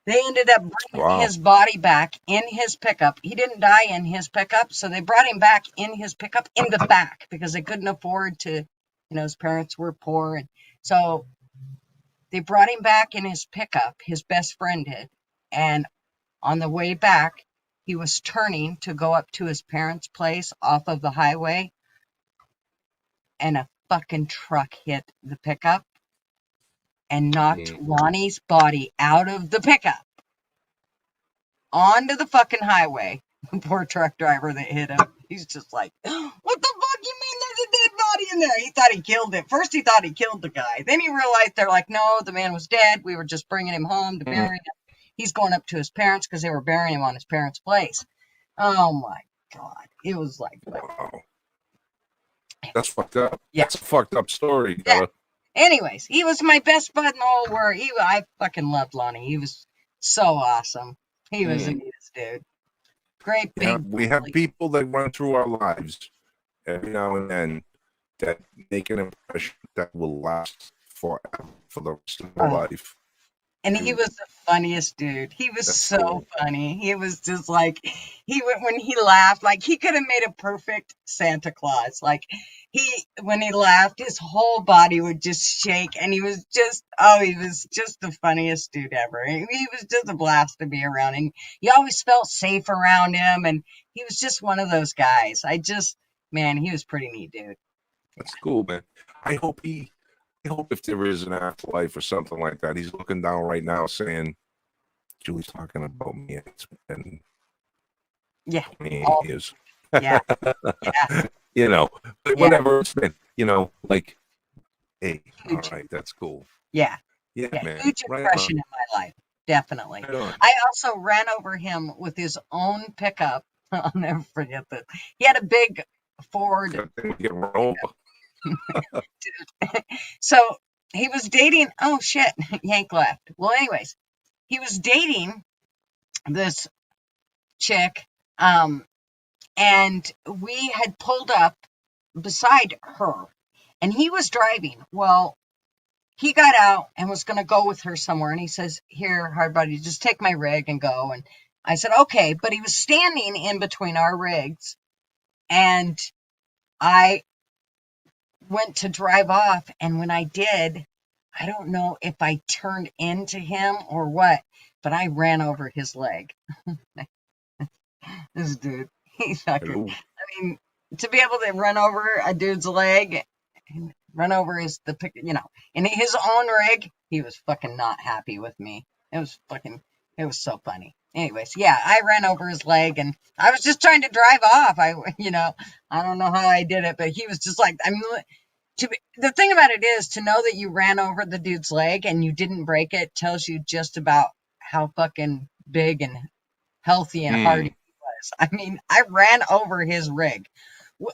They ended up bringing his body back in his pickup. He didn't die in his pickup, so they brought him back in his pickup in the back because they couldn't afford to, his parents were poor. And so they brought him back in his pickup, his best friend did. And on the way back, he was turning to go up to his parents' place off of the highway and a fucking truck hit the pickup and knocked Lonnie's body out of the pickup onto the fucking highway. The poor truck driver that hit him, he's just like, what the fuck you mean there's a dead body in there? He thought he killed it. First he thought he killed the guy. Then he realized they're like, no, the man was dead. We were just bringing him home to bury him. He's going up to his parents because they were burying him on his parents' place. Oh my God. It was like, wow. That's fucked up. Yeah. That's a fucked up story. Yeah. Anyways, he was my best bud in the whole world. I fucking loved Lonnie. He was so awesome. He was the neatest dude. Great big. We have people that run through our lives every now and then that make an impression that will last forever, for the rest of our life. And he was the funniest dude. He was so funny. He was just like, when he laughed, like he could have made a perfect Santa Claus. Like when he laughed, his whole body would just shake, and he was just the funniest dude ever. He was just a blast to be around, and you always felt safe around him, and he was just one of those guys. Man, he was pretty neat, dude. That's cool, man. I hope if there is an afterlife or something like that, he's looking down right now saying, Julie's talking about me. It's been 20 years. Yeah. But whatever it's been, like, hey, all right, that's cool. Yeah. Yeah, man. Huge impression in my life. Definitely. I also ran over him with his own pickup. I'll never forget this. He had a big Ford. So he was dating. Oh shit, Yank left. Well, anyways, he was dating this chick, and we had pulled up beside her, and he was driving. Well, he got out and was going to go with her somewhere, and he says, "Here, hard buddy, just take my rig and go." And I said, "Okay," but he was standing in between our rigs, and I went to drive off, and when I did, I don't know if I turned into him or what, but I ran over his leg. This dude, he's fucking, I mean, to be able to run over a dude's leg and run over in his own rig, he was fucking not happy with me. It was so funny. Anyways, yeah, I ran over his leg, and I was just trying to drive off. I don't know how I did it, but he was just like, the thing about it is, to know that you ran over the dude's leg and you didn't break it tells you just about how fucking big and healthy and hardy he was. I mean, I ran over his rig.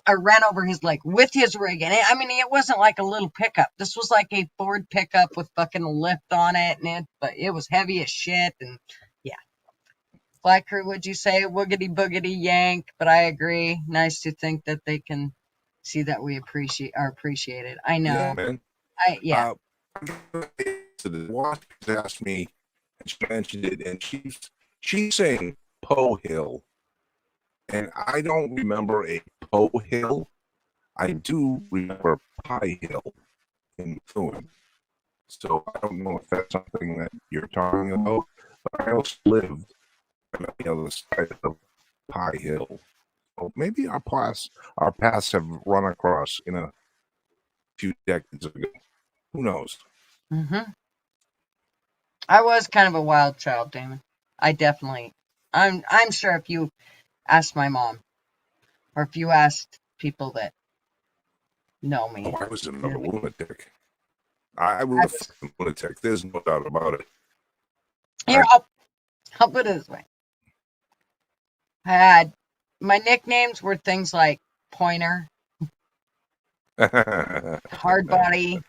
I ran over his leg with his rig. And it wasn't like a little pickup. This was like a Ford pickup with fucking a lift on it. But it was heavy as shit. And yeah. Black Crew, would you say woogity boogity yank? But I agree. Nice to think that they can see that we are appreciated. I know. Yeah, man. The watch asked me, and she mentioned it, and she's saying Poe Hill, and I don't remember a Poe Hill. I do remember Pie Hill in Methuen. So I don't know if that's something that you're talking about, but I also lived on the other side of Pie Hill. So maybe our paths have run across in a few decades ago. Who knows? Mm-hmm. I was kind of a wild child, Damon. I'm sure if you asked my mom, or if you asked people that know me. Oh, I was another lunatic. I was a fucking lunatic. There's no doubt about it. Here, I'll put it this way. My nicknames were things like Pointer, Hard Body,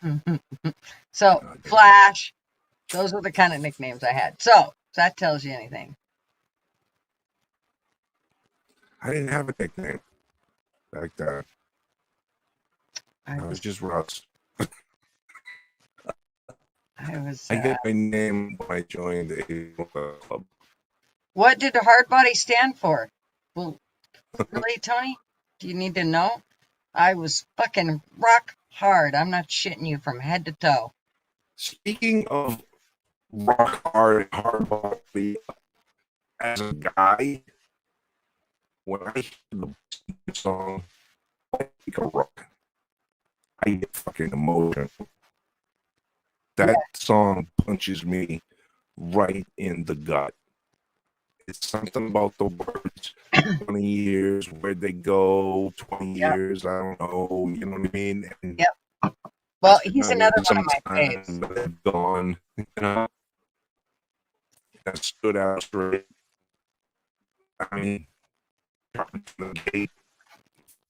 so Flash. Those were the kind of nicknames I had. So, if that tells you anything. I didn't have a nickname back then. I was just Russ. I get my name when I joined the club. What did the Hard Body stand for? Well, really, Tony? Do you need to know? I was fucking rock hard. I'm not shitting you from head to toe. Speaking of rock hard body, as a guy, when I hear the song, I think of rock. I get fucking emotional. That song punches me right in the gut. It's something about the words. 20 years, where'd they go? 20 years, I don't know. You know what I mean? And well, he's another one of my faves. they've gone, you know. That stood out straight. I mean,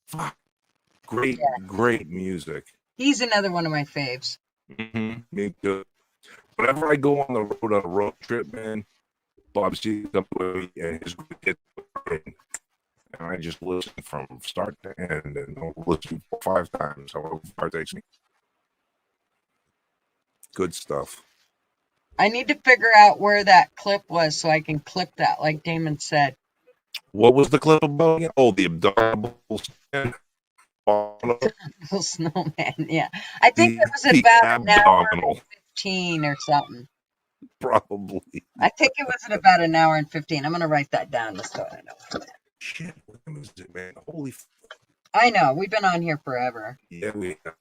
fuck, great music. He's another one of my faves. Mm-hmm. Me too. Whenever I go on the road on a road trip, man, Bob sees up with me and his hits, and I just listen from start to end, and I'll listen 5 times. However far it takes me. Good stuff. I need to figure out where that clip was so I can clip that, like Damon said. What was the clip about again? Oh, the abdominal snowman. Yeah, I think it was about an hour and 15 or something. Probably. I think it was at about an hour and 15. I'm gonna write that down just so I know. Shit, what time is it, man? Holy. I know we've been on here forever. Yeah, we have.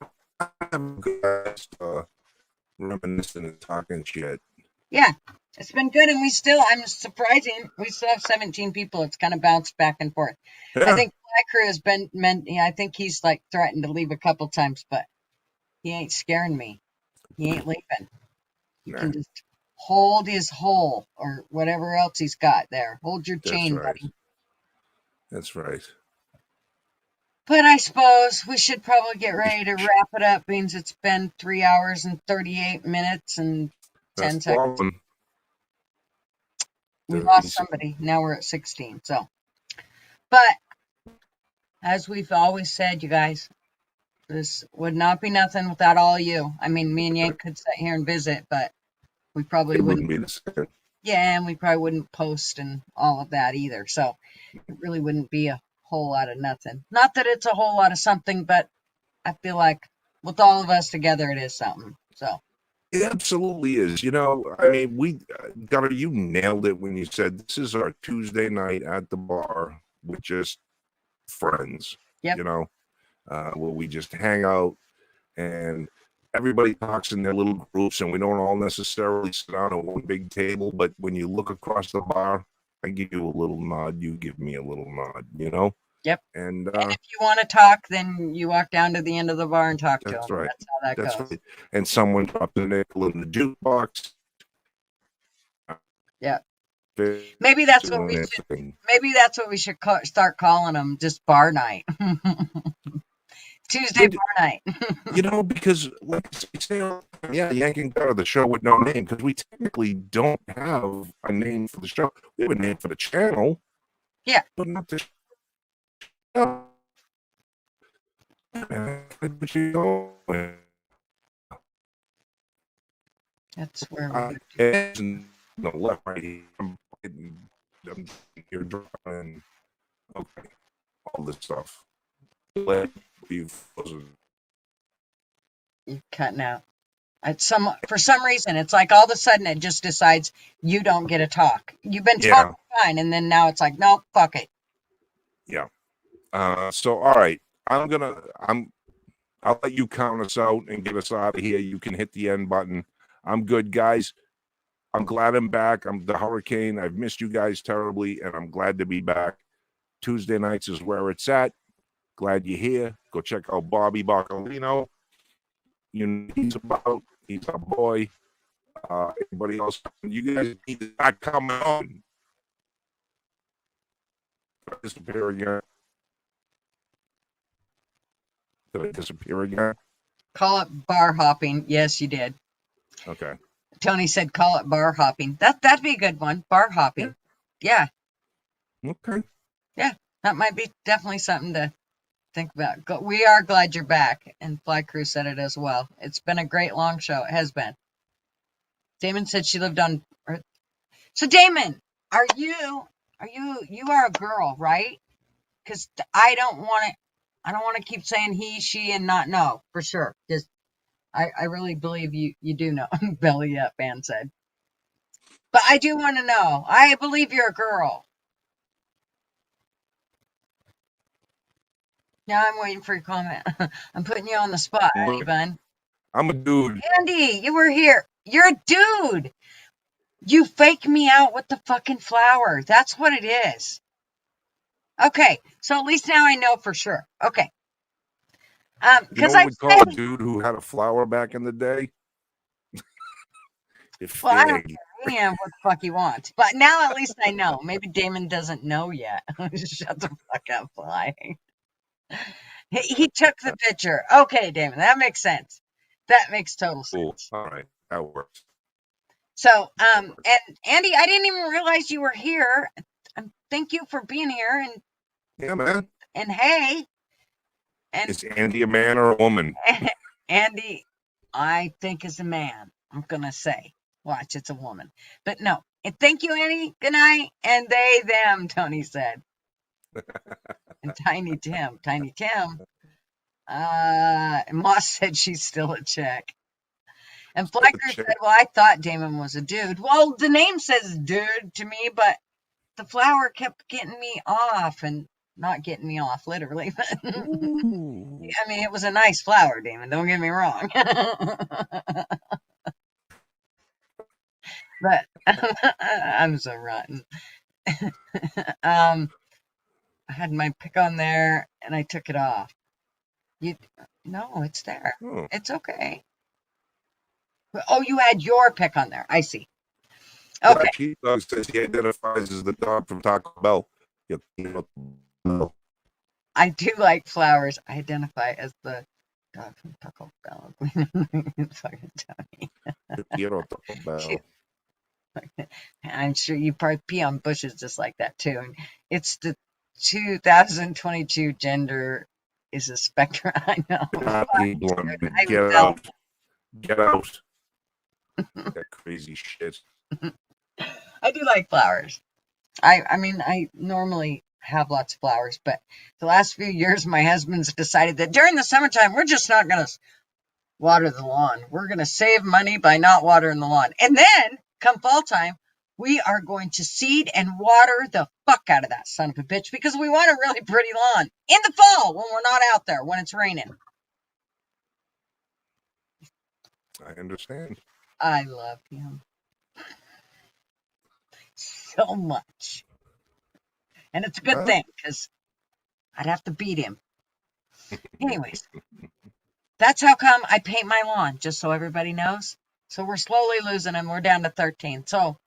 Reminiscing and talking shit. Yeah, it's been good, and I'm surprising, we still have 17 people. It's kind of bounced back and forth. Yeah. I think Black Crew has been I think he's like threatened to leave a couple times, but he ain't scaring me. He ain't leaving. He can just hold his hole or whatever else he's got there. Hold your chain, buddy. That's right. But I suppose we should probably get ready to wrap it up, means it's been 3 hours and 38 minutes and 10 seconds. We lost somebody. Now we're at 16. So, but as we've always said, you guys, this would not be nothing without all of you. I mean, me and Yank could sit here and visit, but we probably wouldn't be the same. Yeah, and we probably wouldn't post and all of that either. So it really wouldn't be a whole lot of nothing. Not that it's a whole lot of something, but I feel like with all of us together, it is something. So it absolutely is. You know, I mean, Gunnar, you nailed it when you said this is our Tuesday night at the bar with just friends. Yep. You know, where we just hang out and everybody talks in their little groups, and we don't all necessarily sit down at one big table. But when you look across the bar, I give you a little nod, you give me a little nod. You know. Yep. And if you want to talk, then you walk down to the end of the bar and talk to them. Right. That's how that goes. Right. And someone dropped a nickel in the jukebox. Yeah. Maybe that's what we should. Maybe that's what we should start calling them. Just bar night. Tuesday bar night. You know, because like I say, yeah, yanking out of the show with no name, because we technically don't have a name for the show. We have a name for the channel. Yeah. But not the show. That's where the left, right. I'm here drawing. Okay, all this stuff. You're cutting out. For some reason, it's like all of a sudden it just decides you don't get to talk. You've been talking fine, and then now it's like, no, fuck it. Yeah. So all right, I'll let you count us out and get us out of here. You can hit the end button. I'm good, guys. I'm glad I'm back. I'm the Hurricane. I've missed you guys terribly, and I'm glad to be back. Tuesday nights is where it's at. Glad you're here. Go check out Bobby Boccolino. You know he's our boy. Everybody else, you guys need to not come on. Disappear again. Did I disappear again? Call it bar hopping. Yes, you did. Okay. Tony said call it bar hopping. That'd be a good one. Bar hopping. Yeah. Okay. Yeah, that might be definitely something to think about. We are glad you're back, and Fly Crew said it as well. It's been a great long show. It has been. Damon said she lived on Earth. So Damon, you are a girl, right? Because I don't want to keep saying he, she, and not know for sure. Just I really believe you do know. Belly up, Ann said. But I do want to know. I believe you're a girl. Yeah, I'm waiting for your comment. I'm putting you on the spot, honey bun. I'm a dude. Andy, you were here. You're a dude. You fake me out with the fucking flower. That's what it is. Okay, so at least now I know for sure. Okay. You know Because what we call a dude who had a flower back in the day? well, I don't care. He can what the fuck he wants. But now at least I know. Maybe Damon doesn't know yet. Shut the fuck up, Fly. He took the picture. Okay, Damon, that makes sense. That makes total sense. Cool. All right, that works. So, and Andy, I didn't even realize you were here. Thank you for being here. And yeah, man. And hey, and is Andy a man or a woman? Andy, I think is a man. I'm gonna say, watch, it's a woman, but no. And thank you, Andy. Good night. And they, them. Tony said. And Tiny Tim. Moss said she's still a chick. And Flecker said, well, I thought Damon was a dude. Well, the name says dude to me, but the flower kept getting me off and not getting me off, literally. I mean, it was a nice flower, Damon. Don't get me wrong. But I'm so rotten. I had my pick on there and I took it off. No, it's there. Oh. It's okay. Oh, you had your pick on there. I see. Okay. She says he identifies as the dog from Taco Bell. I do like flowers. I identify as the dog from Taco Bell. Fucking Tony. I'm sure you probably pee on bushes just like that too. And it's the 2022 gender is a spectrum. I know. Get out. Get out. That crazy shit. I do like flowers. I mean, I normally have lots of flowers, but the last few years, my husband's decided that during the summertime, we're just not going to water the lawn. We're going to save money by not watering the lawn. And then, come fall time, we are going to seed and water the fuck out of that son of a bitch because we want a really pretty lawn in the fall when we're not out there, when it's raining. I understand. I love him so much. And it's a good thing because I'd have to beat him. Anyways, that's how come I paint my lawn, just so everybody knows. So we're slowly losing him. We're down to 13. So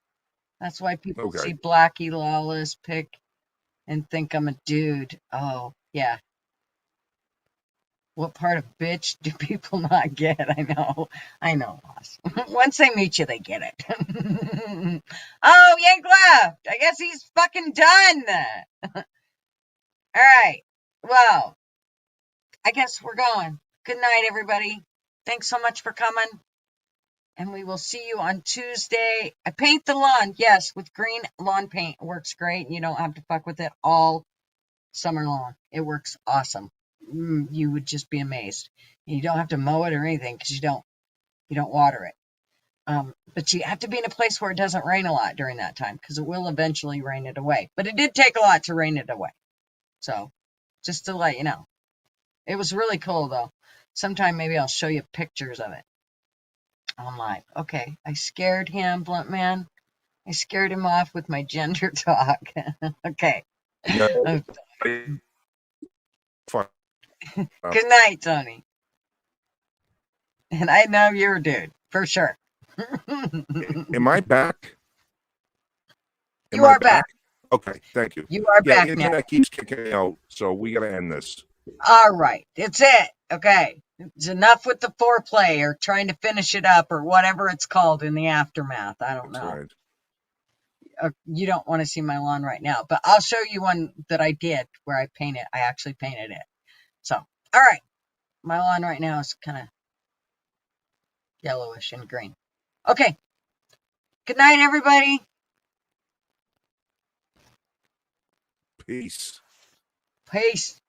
that's why people see Blackie Lawless pick and think I'm a dude. Oh, yeah. What part of bitch do people not get? I know, Ross. Once they meet you, they get it. Oh, Yank left. I guess he's fucking done. All right. Well, I guess we're going. Good night, everybody. Thanks so much for coming. And we will see you on Tuesday. I paint the lawn. Yes, with green lawn paint. It works great. You don't have to fuck with it all summer long. It works awesome. You would just be amazed. You don't have to mow it or anything because you don't water it. But you have to be in a place where it doesn't rain a lot during that time because it will eventually rain it away. But it did take a lot to rain it away. So just to let you know. It was really cool though. Sometime maybe I'll show you pictures of it on live. Okay, I scared him, Blunt Man. I scared him off with my gender talk. Okay. No. Good night, Tony. And I know you're a dude, for sure. Am I back? You are back. Okay, thank you. You are back now. Internet keeps kicking out, so we got to end this. All right, it's it. Okay, it's enough with the foreplay or trying to finish it up or whatever it's called in the aftermath. I don't know. Right. You don't want to see my lawn right now, but I'll show you one that I did where I actually painted it. So, all right, my lawn right now is kind of yellowish and green. Okay, good night, everybody. Peace. Peace.